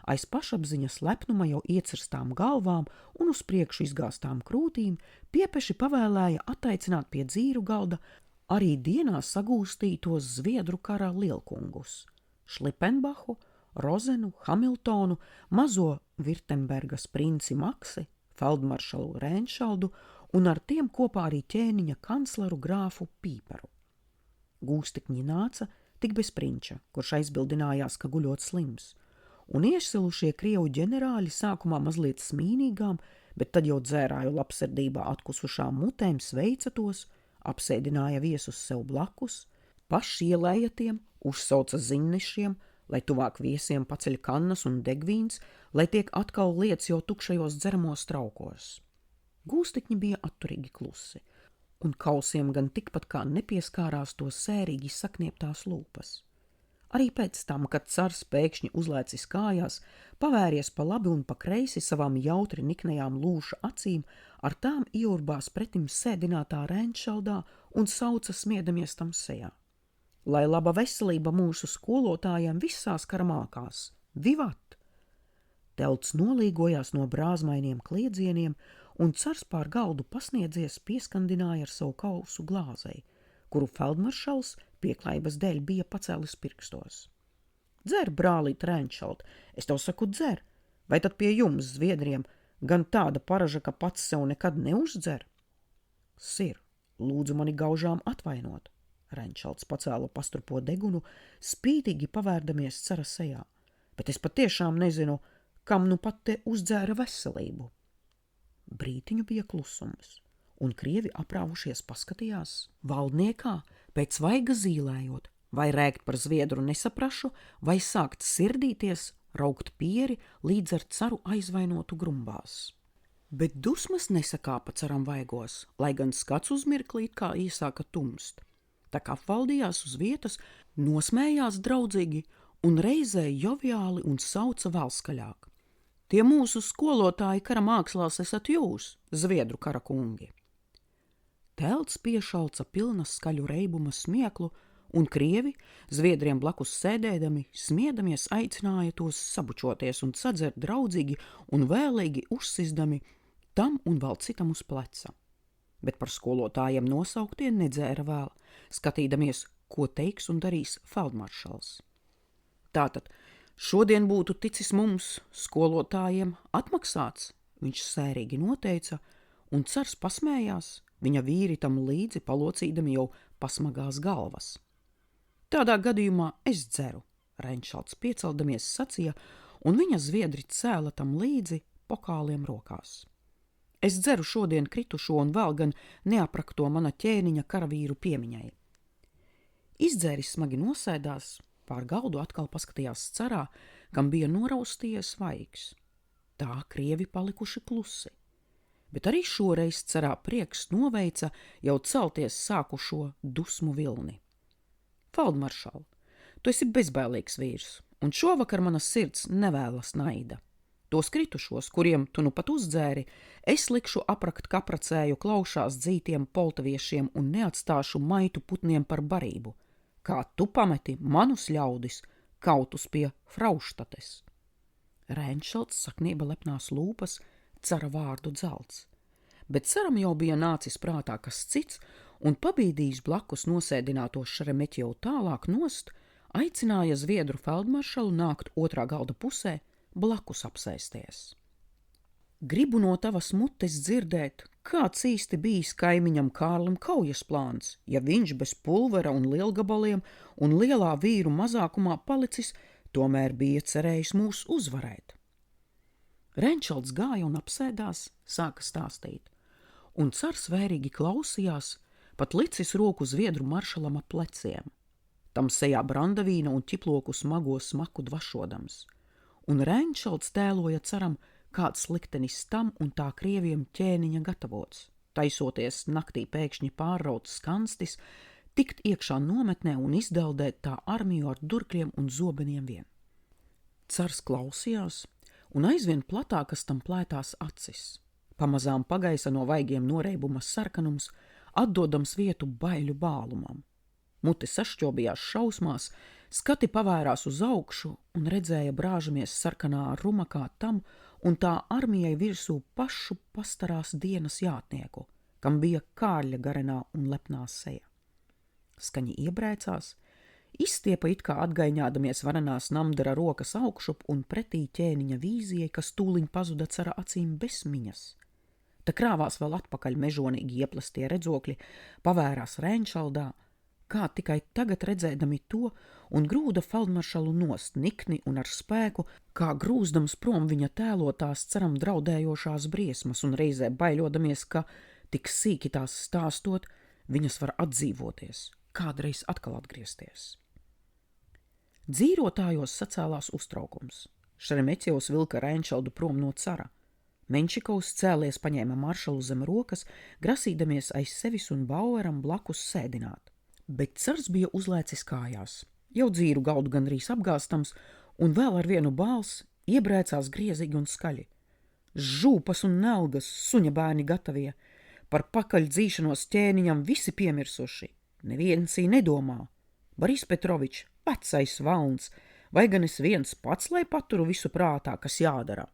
aiz pašapziņas lepnuma jau iecirstām galvām un uz priekšu izgāstām krūtīm, piepeši pavēlēja attaicināt pie dzīru galda arī dienā sagūstītos zviedru kara lielkungus – Šlipenbahu, Rozenu, Hamiltonu, mazo Virtembergas princi Maksi, feldmaršalu Rēnšaldu un ar tiem kopā arī ķēniņa kancleru grāfu Pīperu. Gūstikņi nāca tik bez prinča, kurš aizbildinājās, ka guļot slims, un iešsilušie Krievu ģenerāļi sākumā mazliet smīnīgām, bet tad jau dzērāju labsirdībā atkusušām mutēm sveica tos, apsēdināja viesus sev blakus, paši ielēja tiem, uzsauca ziņnešiem, lai tuvāk viesiem paceļ kannas un degvīns, lai tiek atkal lietas jau tukšajos dzeramos traukos. Gūstekņi bija atturīgi klusi, un kausiem gan tikpat kā nepieskārās to sērīgi saknieptās lūpas. Arī pēc tam, kad cars pēkšņi uzlēcis kājās, pavēries pa labi un pa kreisi savām jautri niknējām lūša acīm, ar tām ieurbās pretim sēdinātā Rēnšaldā un sauca smiedamies tam sejā. Lai laba veselība mūsu skolotājiem visās karamākās, vivat! Telts nolīgojās no brāzmainiem kliedzieniem, un cars pār galdu pasniedzies pieskandināja ar savu kausu glāzei, kuru feldmaršals pieklājības dēļ bija pacēlis pirkstos. Dzer, brālīt Rēnšald, es tev saku dzer, vai tad pie jums, Zviedriem, gan tāda paraža, ka pats sev nekad neuzdzer? Sir, lūdzu mani gaužām atvainot. Rēnšalds pacēla pastrupo degunu, spītīgi pavērdamies cara sejā, bet es patiešām nezinu, kam nu pat te uzdzēra veselību. Brītiņu bija klusums, un krievi aprāvušies paskatījās valdniekā, pēc vaiga zīlējot, vai rēgt par zviedru nesaprašu, vai sākt sirdīties, raukt pieri, līdz ar caru aizvainotu grumbās. Bet dusmas nesakāpa caram vaigos, lai gan skats uz mirklīt kā īsāka tumst. Tā kā apvaldījās uz vietas, nosmējās draudzīgi un reizē joviāli un sauca vēl skaļāk. Tie mūsu skolotāji kara mākslās esat jūs, zviedru kara kungi. Telts piešalca pilna skaļu reibuma smieklu, un krievi, zviedriem blakus sēdēdami, smiedamies aicināja tos sabučoties un sadzert draudzīgi un vēlīgi uzsizdami tam un vēl citam uz pleca. Bet par skolotājiem nosauktie nedzēra vēl, skatīdamies, ko teiks un darīs feldmaršals. Tātad, šodien būtu ticis mums, skolotājiem, atmaksāts, viņš sērīgi noteica, un cars pasmējās, viņa vīri tam līdzi palocīdami jau pasmagās galvas. Tādā gadījumā es dzeru, Rēnšalds pieceldamies sacīja, un viņa zviedri cēla tam līdzi pokaliem rokās. Es dzeru šodien kritušo un vēl gan neaprakto mana ķēniņa karavīru piemiņai. Izdzēris smagi nosēdās, pār galdu atkal paskatījās carā, kam bija noraustījies vaigs. Tā krievi palikuši klusi. Bet arī šoreiz carā prieks noveica jau celties sākušo dusmu vilni. Feldmaršal, tu esi bezbailīgs vīrs, un šovakar mana sirds nevēlas naida. Tos kritušos, kuriem tu nu pat uzdzēri, es likšu aprakt kapracēju klaušās dzītiem poltaviešiem un neatstāšu maitu putniem par barību, kā tu pameti manus ļaudis kautus pie Frauštates. Rēnšalds saknieba lepnās lūpas, cara vārdu dzelts, bet caram jau bija nācis prātā kas cits, un pabīdījis blakus nosēdinātos Šeremetjevu tālāk nost, aicināja zviedru feldmaršalu nākt otrā galda pusē, blakus apsēsties. Gribu no tavas mutes dzirdēt, kāds īsti bijis kaimiņam Kārlim kaujas plāns, ja viņš bez pulvera un lielgabaliem un lielā vīru mazākumā palicis, tomēr bija cerējis mūs uzvarēt. Rēnšalds gāja un apsēdās, sāka stāstīt, un cars vērīgi klausījās, pat licis roku zviedru maršalam ap pleciem, tam sejā brandavīna un ķiploku smago smaku dvašodams, un Rēnšalds tēloja caram, kāds liktenis tam un tā krieviem ķēniņa gatavots, taisoties naktī pēkšņi pārraut skanstis, tikt iekšā nometnē un izdeldēt tā armiju ar durkļiem un zobeniem vien. Cars klausījās, un aizvien platākas tam plētās acis. Pamazām pagaisa no vaigiem noreibuma sarkanums, atdodams vietu baiļu bālumam. Mute sašķobījās šausmās, skati pavērās uz augšu un redzēja brāžamies sarkanā rumakā tam un tā armijai virsū pašu pastarās dienas jātnieku, kam bija kārļa garenā un lepnā seja. Skaņi iebrēcās, izstiepa it kā atgaiņādamies varanās namdara rokas augšup un pretī ķēniņa vīzijai, kas tūliņ pazuda cara acīm bez miņas. Ta krāvās vēl atpakaļ mežonīgi ieplestie redzokļi, pavērās Rēnšaldā, kā tikai tagad redzēdami to, un grūda feldmaršalu nost nikni un ar spēku, kā grūzdams prom viņa tēlotās ceram draudējošās briesmas un reizē baiļodamies, ka, tik sīki tās stāstot, viņas var atdzīvoties, kādreiz atkal atgriezties. Dzīrotājos sacēlās uztraukums. Šeremeķevs vilka Reinšaldu prom no cara. Menšikovs cēlies paņēma maršalu zem rokas, grasīdamies aiz sevis un Baueram blakus sēdināt. Bet cars bija uzlēcis kājās, jau dzīru gaudu gandrīz apgāstams, un vēl ar vienu balss iebrēcās griezīgi un skaļi. Žūpas un nelgas, suņa bērni gatavie, par pakaļ dzīšanos ķēniņam visi piemirsuši. Neviens ī nedomā. Boris Petrovičs, vecais valns, vai gan es viens pats, lai paturu visu prātā, kas jādara?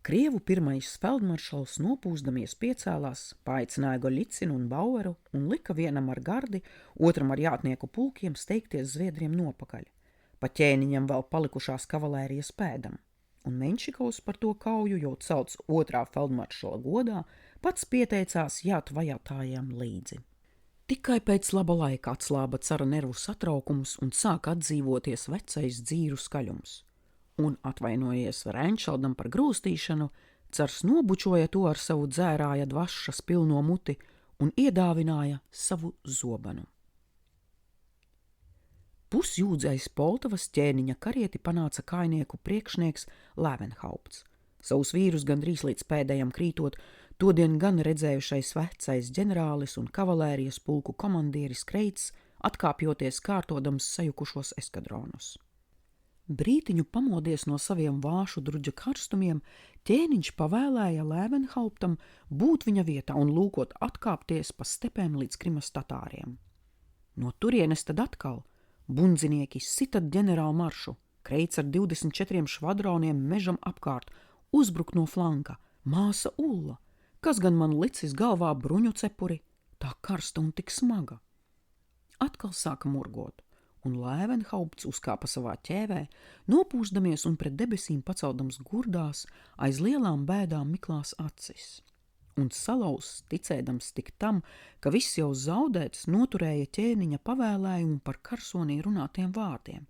Krievu pirmais feldmaršals nopūsdamies piecēlās, paaicināja Goļicinu un Baueru un lika vienam ar gardi, otram ar jātnieku pulkiem steigties Zviedriem nopakaļ. Pa ķēniņam vēl palikušās kavalērijas pēdam, un Menšikovs par to kauju jau celts otrā feldmaršala godā, pats pieteicās jāt vajātājiem līdzi. Tikai pēc laba laika atslāba cara nervu satraukums un sāk atdzīvoties vecais dzīru skaļums. Un atvainojies Reinšaldam par grūstīšanu, cars nobučoja to ar savu dzērāja dvašas pilno muti un iedāvināja savu zobanu. Pusjūdzais Poltavas ķēniņa karieti panāca kājnieku priekšnieks Lēvenhaupts. Savus vīrus gandrīz līdz pēdējam krītot, todien gan redzējušais vecais ģenerālis un kavalērijas pulku komandieris Kreits, atkāpjoties kārtodams sajukušos eskadronus. Brītiņu pamodies no saviem vāšu druģa karstumiem, ķēniņš pavēlēja Lēvenhauptam būt viņa vietā un lūkot atkāpties pa stepēm līdz Krimas tatāriem. No turienes tad atkal bundzinieki sitat ģenerālu maršu, Kreits ar 24 švadroniem mežam apkārt, uzbruk no flanka, māsa Ulla, kas gan man licis galvā bruņu cepuri, tā karsta un tik smaga. Atkal sāka murgot, un Lēvenhaupts uzkāpa savā ķēvē, nopūsdamies un pret debesīm paceldams gurdās, aiz lielām bēdām miklās acis. Un salauz, ticēdams tik tam, ka viss jau zaudēts, noturēja ķēniņa pavēlējumu par karsonī runātiem vārdiem.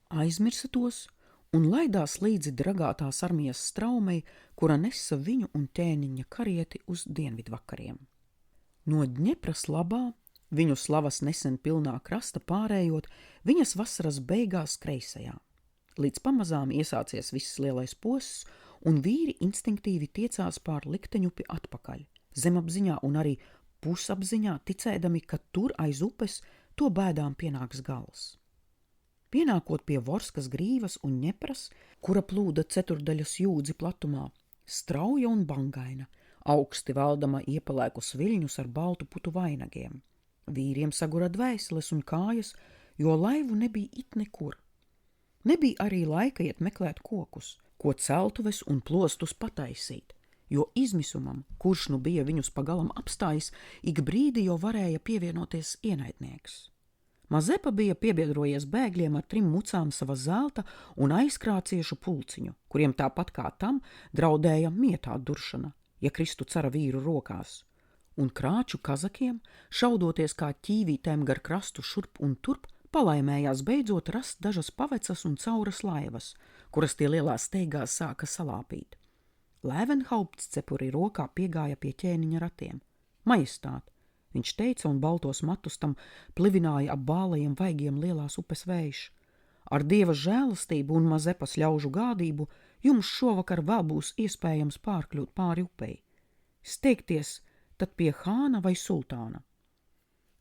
Aizmirsa tos un laidās līdzi dragātās armijas straumei, kura nesa viņu un ķēniņa karieti uz dienvidvakariem. No Dņepras labā, viņu slavas nesen pilnā krasta pārējot, viņas vasaras beigās kreisajā. Līdz pamazām iesācies viss lielais posts, un vīri instinktīvi tiecās pār likteņupi atpakaļ, zemapziņā un arī pusapziņā ticēdami, ka tur aiz upes to bēdām pienāks gals. Pienākot pie Vorskas grīvas un Ņepras, kura plūda ceturdaļas jūdzi platumā, strauja un bangaina, augsti valdama iepalēkus viļņus ar baltu putu vainagiem. Vīriem sagura dvēseles un kājas, jo laivu nebija it nekur. Nebija arī laika iet meklēt kokus, ko celtuves un plostus pataisīt, jo izmisumam, kurš nu bija viņus pagalam apstājis, ik brīdi jau varēja pievienoties ienaidnieks. Mazepa bija piebiedrojies bēgļiem ar 3 mucām sava zelta un aizkrāciešu pulciņu, kuriem tāpat kā tam draudēja mietā duršana, ja kristu cara vīru rokās. Un krāču kazakiem, šaudoties kā ķīvītēm gar krastu šurp un turp, palaimējās beidzot rast dažas pavecas un cauras laivas, kuras tie lielā steigā sāka salāpīt. Lēvenhaupts cepuri rokā piegāja pie ķēniņa ratiem. Majestāt, viņš teica, un baltos matus tam plivināja ap bālajiem vaigiem lielās upes vējš. Ar dieva žēlastību un Mazepas ļaužu gādību jums šovakar vēl būs iespējams pārkļūt pāri upei. Steigties tad pie hāna vai sultāna.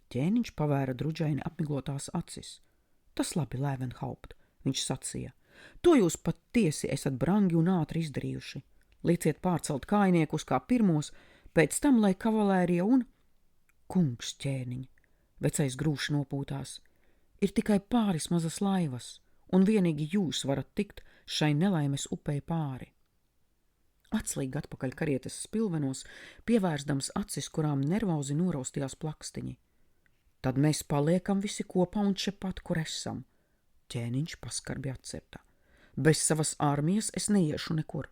Ķēniņš pavēra druģaini apmiglotās acis. Tas labi, Lēvenhaupt, viņš sacīja. To jūs pat tiesi esat brangi un ātri izdarījuši. Lieciet pārcelt kājniekus kā pirmos, pēc tam, lai kavalērija un... Kungs, ķēniņ, vecais grūši nopūtās, ir tikai pāris mazas laivas, un vienīgi jūs varat tikt šai nelaimes upei pāri. Atslīgi atpakaļ karietes spilvenos, pievērstams acis, kurām nervozi noraustījās plakstiņi. Tad mēs paliekam visi kopā un šepat, kur esam. Ķēniņš paskarbi atcerta. Bez savas armijas es neiešu nekur.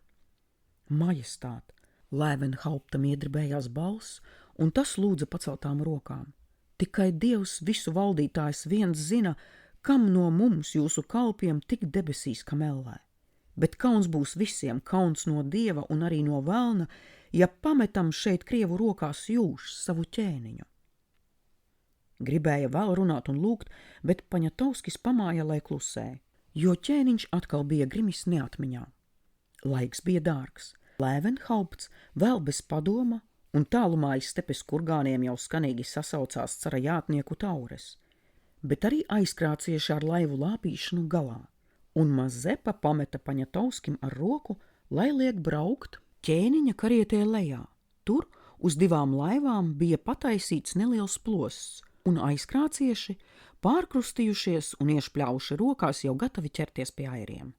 Majestāt, Lēvenhauptam iedribējās balss, un tas lūdza paceltām rokām. Tikai Dievs visu valdītājs viens zina, kam no mums jūsu kalpiem tik debesīs kamellē. Bet kauns būs visiem, kauns no Dieva un arī no velna, ja pametam šeit Krievu rokās jūs, savu ķēniņu. Gribēja vēl runāt un lūgt, bet Paņatovskis pamāja, lai klusē, jo ķēniņš atkal bija grimis neatmiņā. Laiks bija dārgs. Lēvenhaupts vēl bez padoma un tālumā iz stepes kurgāniem jau skanīgi sasaucās cara jātnieku taures, bet arī aizkrācieši ar laivu lāpīšanu galā, un Mazepa pameta Paņatovskim ar roku, lai liek braukt ķēniņa karietē lejā. Tur uz 2 laivām bija pataisīts neliels plosts, un aizkrācieši, pārkrustījušies un iešpļauši rokās, jau gatavi ķerties pie airiem.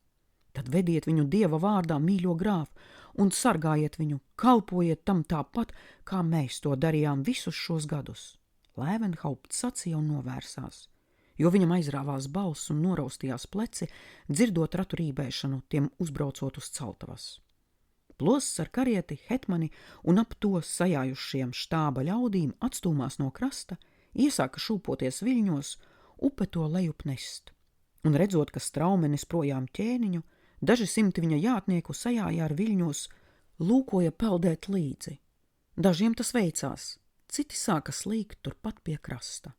Tad vediet viņu Dieva vārdā, mīļo grāf, un sargājiet viņu, kalpojiet tam tāpat, kā mēs to darījām visus šos gadus. Lēvenhaupts sacīja un novērsās, jo viņam aizrāvās balss un noraustījās pleci, dzirdot ratu rībēšanu, tiem uzbraucot uz Celtavas. Plosts ar karieti, hetmani un ap to sajājušiem štāba ļaudīm atstūmās no krasta, iesāka šūpoties viļņos, upe to lejup nest. Un redzot, ka straumenis projām ķēniņu, daži simti viņa jātnieku sajāja ar viļņos, lūkoja peldēt līdzi. Dažiem tas veicās, citi sāka slīgt turpat pie krasta.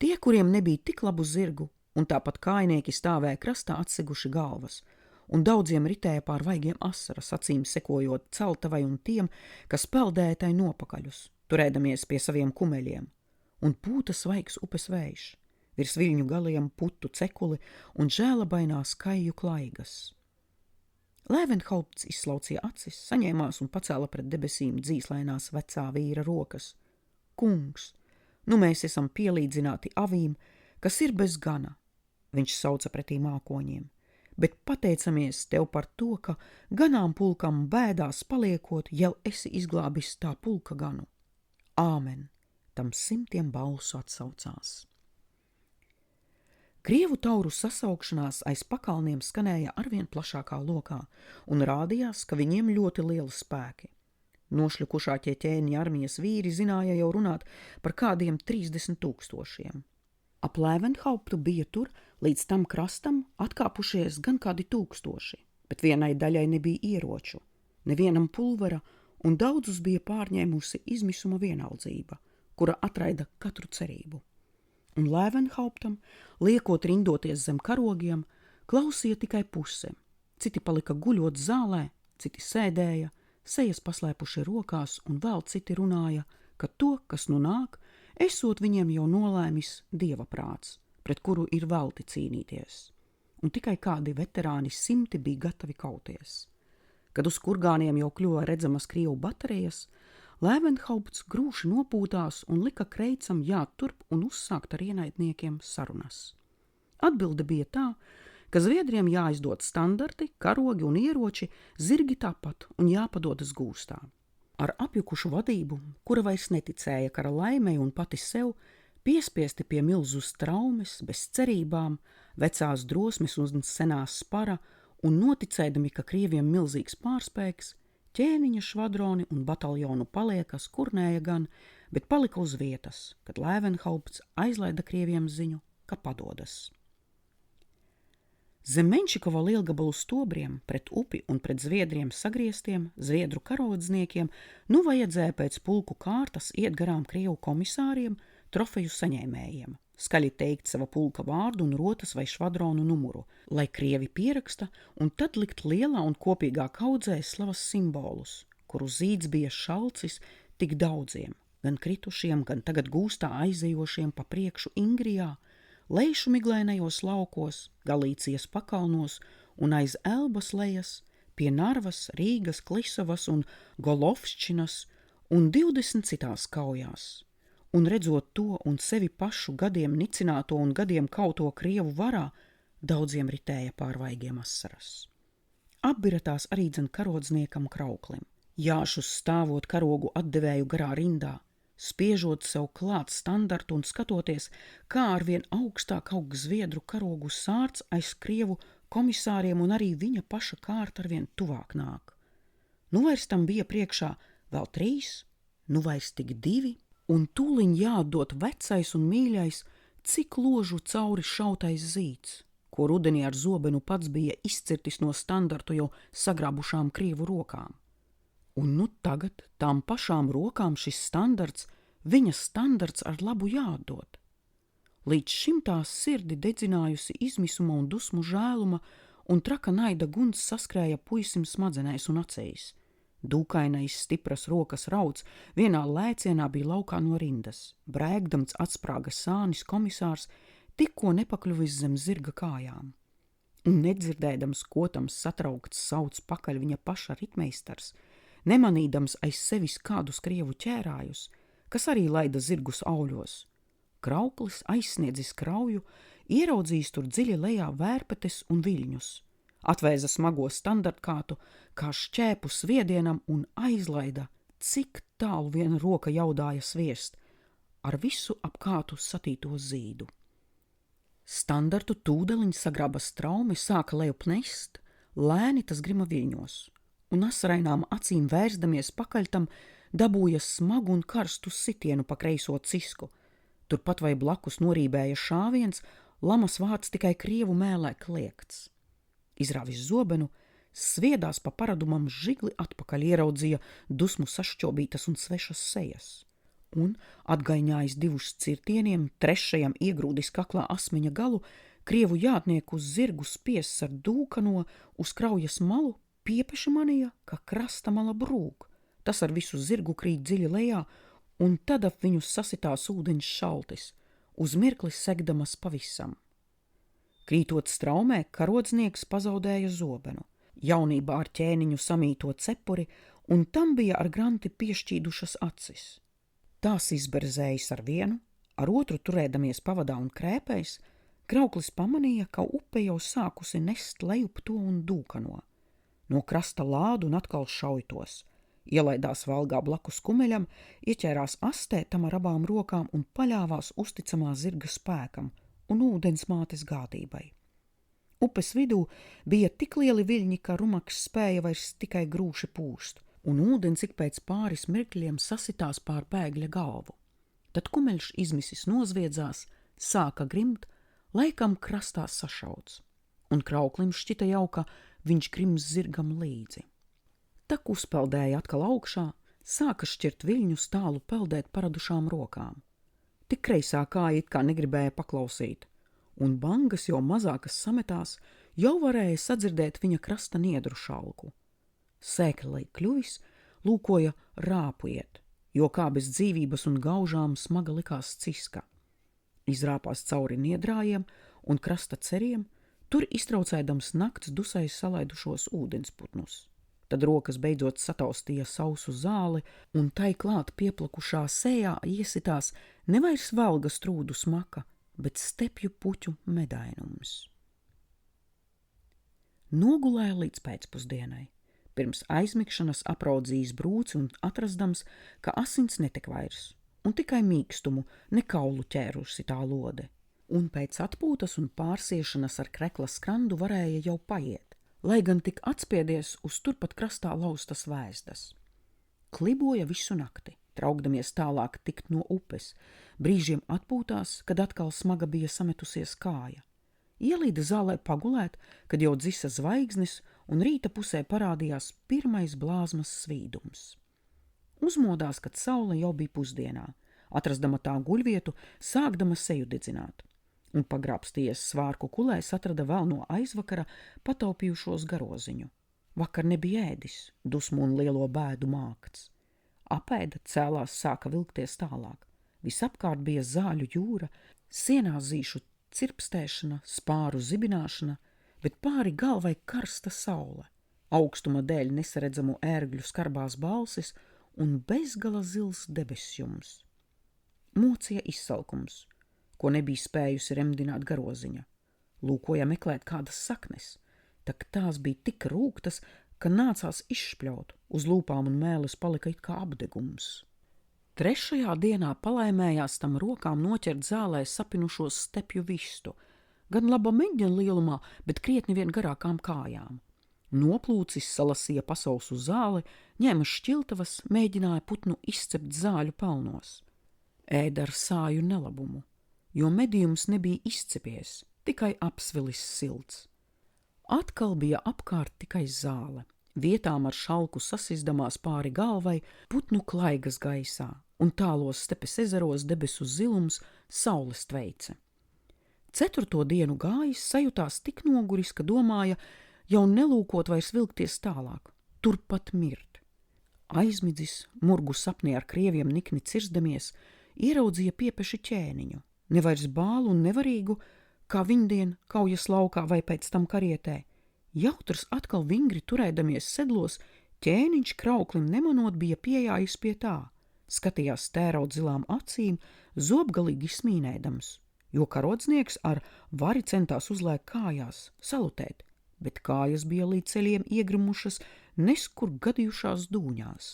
Tie, kuriem nebija tik labu zirgu, un tāpat kājnieki stāvēja krastā atseguši galvas, un daudziem ritēja pār vaigiem asaras, acīm sekojot Celtavai un tiem, kas peldēja tai nopakaļus, turēdamies pie saviem kumeļiem, un pūta svaigs upes vējš, virs viļņu galiem putu cekuli un žēlabainās kaiju klaigas. Lēvenhaupts izslaucīja acis, saņēmās un pacēla pret debesīm dzīslainās vecā vīra rokas. Kungs, nu mēs esam pielīdzināti avīm, kas ir bez gana, viņš sauca pretī mākoņiem, bet pateicamies tev par to, ka ganām pulkam bēdās paliekot, jau esi izglābis tā pulka ganu. Āmen, tam simtiem balsu atsaucās. Krievu tauru sasaukšanās aiz pakalniem skanēja arvien plašākā lokā, un rādījās, ka viņiem ļoti lieli spēki. Nošļukušākie ķēniņa armijas vīri zināja jau runāt par kādiem 30 000. Ap Lēvenhauptu bija tur līdz tam krastam atkāpušies gan kādi 1000, bet vienai daļai nebija ieroču, nevienam pulvera, un daudzus bija pārņēmusi izmisuma vienaldzība, kura atraida katru cerību. Un Lēvenhauptam, liekot rindoties zem karogiem, klausīja tikai puse. Citi palika guļot zālē, citi sēdēja, sejas paslēpuši rokās, un vēl citi runāja, ka to, kas nu nāk, esot viņiem jau nolēmis Dieva prāts, pret kuru ir velti cīnīties. Un tikai kādi veterāni simti bija gatavi kauties. Kad uz kurgāniem jau kļuva redzamas Krievu baterijas, Lēvenhaupts grūši nopūtās un lika Kreicam jāturp un uzsākt ar ienaidniekiem sarunas. Atbilde bija tā, ka Zviedriem jāizdod standarti, karogi un ieroči, zirgi tāpat un jāpadodas gūstā. Ar apjukušu vadību, kura vairs neticēja kara laimei un pati sev, piespiesti pie milzu traumes, bez cerībām, vecās drosmes un senās spara, un noticēdami, ka Krieviem milzīgs pārspēks, ķēniņa švadroni un bataljonu paliekas kurnēja gan, bet palika uz vietas, kad Lēvenhaupts aizlaida Krieviem ziņu, ka padodas. Zem Menšikova lielgabalu stobriem, pret upi un pret Zviedriem sagrieztiem zviedru karodzniekiem, nu vajadzēja pēc pulku kārtas iet garām Krievu komisāriem, trofeju saņēmējiem, skaļi teikt sava pulka vārdu un rotas vai švadronu numuru, lai Krievi pieraksta un tad likt lielā un kopīgā kaudzē slavas simbolus, kuru zīds bija šalcis tik daudziem, gan kritušiem, gan tagad gūstā aizejošiem pa priekšu Ingrijā, Leišu miglainajos laukos, Galīcijas pakalnos un aiz Elbas lejas, pie Narvas, Rīgas, Klisavas un Golovščinas un 20 citās kaujās. Un redzot to un sevi pašu gadiem nicināto un gadiem kauto Krievu varā, daudziem ritēja pārvaigiem asaras. Apbiratās arī dzen karodzniekam Krauklim. Jāšus stāvot karogu atdevēju garā rindā, spiežot sev klāt standartu un skatoties, kā arvien augstāk aug Zviedru karogu sārts aiz Krievu komisāriem un arī viņa paša kārta arvien tuvāk nāk. Nu vairs tam bija priekšā vēl 3, nu vairs tik 2, un tūliņ jāatdot vecais un mīļais, cik ložu cauri šautais zīds, ko rudenī ar zobenu pats bija izcirtis no standartu jau sagrābušām krievu rokām. Un nu tagad tām pašām rokām šis standarts, viņa standarts ar labu jāatdod. Līdz šim tās sirdi dedzinājusi izmisuma un dusmu žēluma, un traka naida guns saskrēja puisim smadzenēs un acīs. Dūkainais stipras rokas rauds vienā lēcienā bija laukā no rindas. Brēgdams atsprāga sānis komisārs, tikko nepakļuvis zem zirga kājām. Un nedzirdēdams, ko tam satraukts sauc pakaļ viņa paša ritmeistars, nemanīdams aiz sevis kādus krievu ķērājus, kas arī laida zirgus auļos. Krauklis aizsniedzis krauju, ieraudzījis tur dziļi lejā vērpetes un viļņus, atvēza smago standartkātu kā šķēpu sviedienam un aizlaida, cik tālu viena roka jaudāja sviest, ar visu ap kātu satīto zīdu. Standartu tūdeliņ sagraba straumi, sāka lejup nest, lēni tas grima viļņos, un asarainām acīm vērsdamies pakaļtam dabūja smagu un karstu sitienu pa kreiso cisku. Turpat vai blakus norībēja šāviens, lamas vārds tikai krievu mēlē kliegts. Izrāvis zobenu, sviedās pa paradumam žigli atpakaļ, ieraudzīja dusmu sašķobītas un svešas sejas. Un, atgaiņājis divus cirtieniem, trešajam iegrūdis kaklā asmeņa galu, krievu jātnieku uz zirgu spiests ar dūkano uz kraujas malu, piepeši manīja, ka krasta mala brūk. Tas ar visu zirgu krīt dziļi lejā, un tad ap viņu sasitās ūdeņš šaltis, uz mirkli segdamas pavisam. Krītot straumē, karodznieks pazaudēja zobenu, jaunībā ar ķēniņu samīto cepuri, un tam bija ar granti piešķīdušas acis. Tās izberzējas ar vienu, ar otru turēdamies pavadā un krēpēs, Krauklis pamanīja, ka upe jau sākusi nest lejup to un dūkano. No krasta lādu un atkal šauitos. Ielaidās valgā blakus kumeļam, ieķērās astē tam ar abām rokām un paļāvās uzticamā zirga spēkam un ūdens mātes gādībai. Upes vidū bija tik lieli viļņi, ka rumaks spēja vairs tikai grūši pūst, un ūdens ik pēc pāris mirkļiem sasitās pār bēgļa galvu. Tad kumeļš izmisis nozviedzās, sāka grimt, laikam krastā sašauts, un Krauklim šķita jau, ka viņš grims zirgam līdzi. Tak uzpeldēja atkal augšā, sāka šķirt viļņus tālu peldēt paradušām rokām. Tik kreisā kāja it kā negribēja paklausīt, un bangas jau mazākas sametās, jau varēja sadzirdēt viņa krasta niedru šalku. Sēklei kļuvis, lūkoja rāpuiet, jo kā bez dzīvības un gaužām smaga likās ciska. Izrāpās cauri niedrājiem un krasta ceriem, tur iztraucēdams nakts dusai salaidušos ūdensputnus. Tad rokas beidzot sataustīja sausu zāli, un tai klāt pieplakušā sējā iesitās nevairs valga strūdu smaka, bet stepju puķu medainums. Nogulēja līdz pēcpusdienai. Pirms aizmigšanas apraudzījis brūci un atrastams, ka asins netek vairs, un tikai mīkstumu, ne kaulu ķērusi tā lode. Un pēc atpūtas un pārsiešanas ar krekla skrandu varēja jau paiet, lai gan tik atspiedies uz turpat krastā laustas vēzdas. Kliboja visu nakti, traukdamies tālāk tikt no upes, brīžiem atpūtās, kad atkal smaga bija sametusies kāja. Ielīda zālē pagulēt, kad jau dzisa zvaigznes un rīta pusē parādījās pirmais blāzmas svīdums. Uzmodās, kad saule jau bija pusdienā, atrastama tā guļvietu, sākdama seju dedzināt. Un pagrābstījies svārku kulēs atrada vēl no aizvakara pataupījušos garoziņu. Vakar nebija ēdis, dusmu un lielo bēdu mākts. Apēda, cēlās, sāka vilkties tālāk. Visapkārt bija zāļu jūra, sienā zīšu cirpstēšana, spāru zibināšana, bet pāri galvai karsta saule, augstuma dēļ nesaredzamu ērgļu skarbās balsis un bezgala zils debesjums. Mocīja izsalkums, ko nebija spējusi remdināt garoziņa. Lūkoja meklēt kādas saknes, tak tās bija tik rūgtas, ka nācās izšpļaut, uz lūpām un mēles palika it kā apdegums. Trešajā dienā palaimējās tam rokām noķert zālē sapinušos stepju vistu, gan laba meģņa lielumā, bet krietni vien garākām kājām. Noplūcis salasīja pasausu zāli, ņēma šķiltavas, mēģināja putnu izcept zāļu pelnos. Ēda ar sāju nelabumu, jo medījums nebija izcepies, tikai apsvilis silts. Atkal bija apkārt tikai zāle, vietām ar šalku sasizdamās pāri galvai, putnu klaigas gaisā, un tālos stepes ezeros debesu zilums saules tveice. 4. dienu gājis, sajūtās tik noguris, ka domāja jau nelūkot vairs vilkties tālāk, turpat mirt. Aizmidzis, murgu sapnī ar krieviem nikni cirsdamies, ieraudzīja piepeši ķēniņu, nevairs bālu un nevarīgu, kā viņdien kaujas laukā vai pēc tam karietē. Jautrs atkal vingri turēdamies sedlos, ķēniņš krauklim nemanot bija pieejājis pie tā, skatījās tēraut zilām acīm, zobgalīgi smīnēdams, jo karodznieks ar vari centās uzlēkt kājās, salutēt, bet kājas bija līdz ceļiem iegrimušas neskur gadījušās dūņās.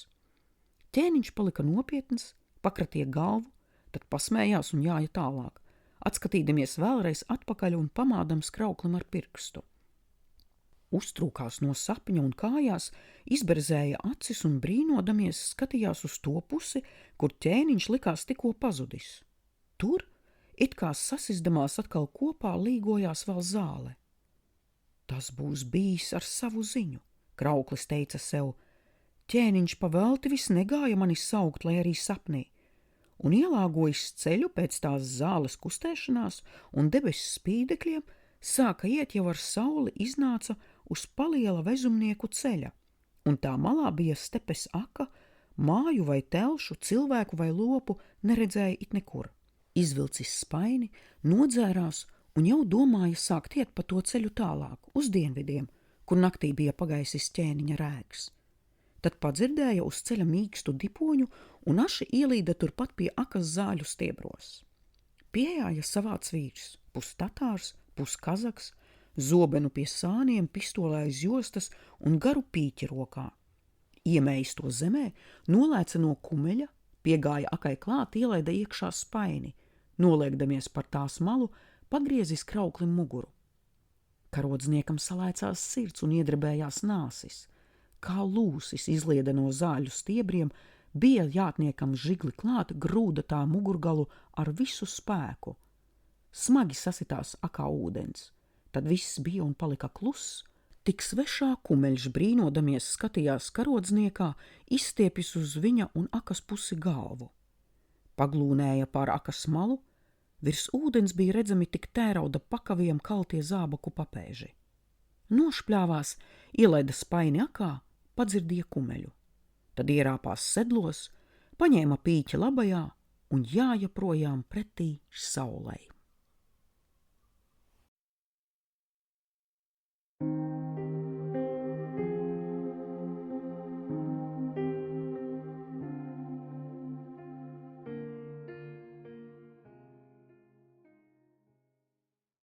Ķēniņš palika nopietns, pakratīja galvu, tad pasmējās un jāja tālāk, atskatīdamies vēlreiz atpakaļ un pamādams krauklim ar pirkstu. Uztrūkās no sapņa un kājās, izberzēja acis un brīnodamies skatījās uz to pusi, kur ķēniņš likās tikko pazudis. Tur, it kā sasizdamās atkal kopā, līgojās vēl zāle. Tas būs bijis ar savu ziņu, krauklis teica sev. Ķēniņš pavelti vis negāja mani saukt, lai arī sapnī, un ielāgojis ceļu pēc tās zāles kustēšanās un debesu spīdekļiem, sāka iet jau ar sauli iznāca uz paliela vezumnieku ceļa, un tā malā bija stepes aka, māju vai telšu, cilvēku vai lopu neredzēja it nekur. Izvilcis spaini, nodzērās un jau domāja sākt iet pa to ceļu tālāk, uz dienvidiem, kur naktī bija pagaisis ķēniņa rēks. Tad padzirdēja uz ceļa mīkstu dipoņu un aši ielīda turpat pie akas zāļu stiebros. Pieejāja savāds vīrs, pus tatārs, pus kazaks, zobenu pie sāniem, pistolē aiz jostas un garu pīķi rokā. Iemējis to zemē, nolēca no kumeļa, piegāja akai klāt, ielaida iekšā spaini, noliekdamies par tās malu, pagriezis krauklim muguru. Karodzniekam salēcās sirds un iedrebējās nāsis. Kā lūsis izlieda no zāļu stiebriem, bija jātniekam žigli klāt, grūda tā mugurgalu ar visu spēku. Smagi sasitās akā ūdens, tad viss bija un palika kluss, tik svešā kumeļš brīnodamies skatījās karodzniekā, izstiepis uz viņa un akas pusi galvu. Paglūnēja pār akas malu, virs ūdens bija redzami tik tērauda pakaviem kaltie zābaku papēži. Nošpļāvās, ielaida spaini akā, padzirdīja kumeļu. Tad ierāpās sedlos, paņēma pīķi labajā un jāja projām pretī saulei.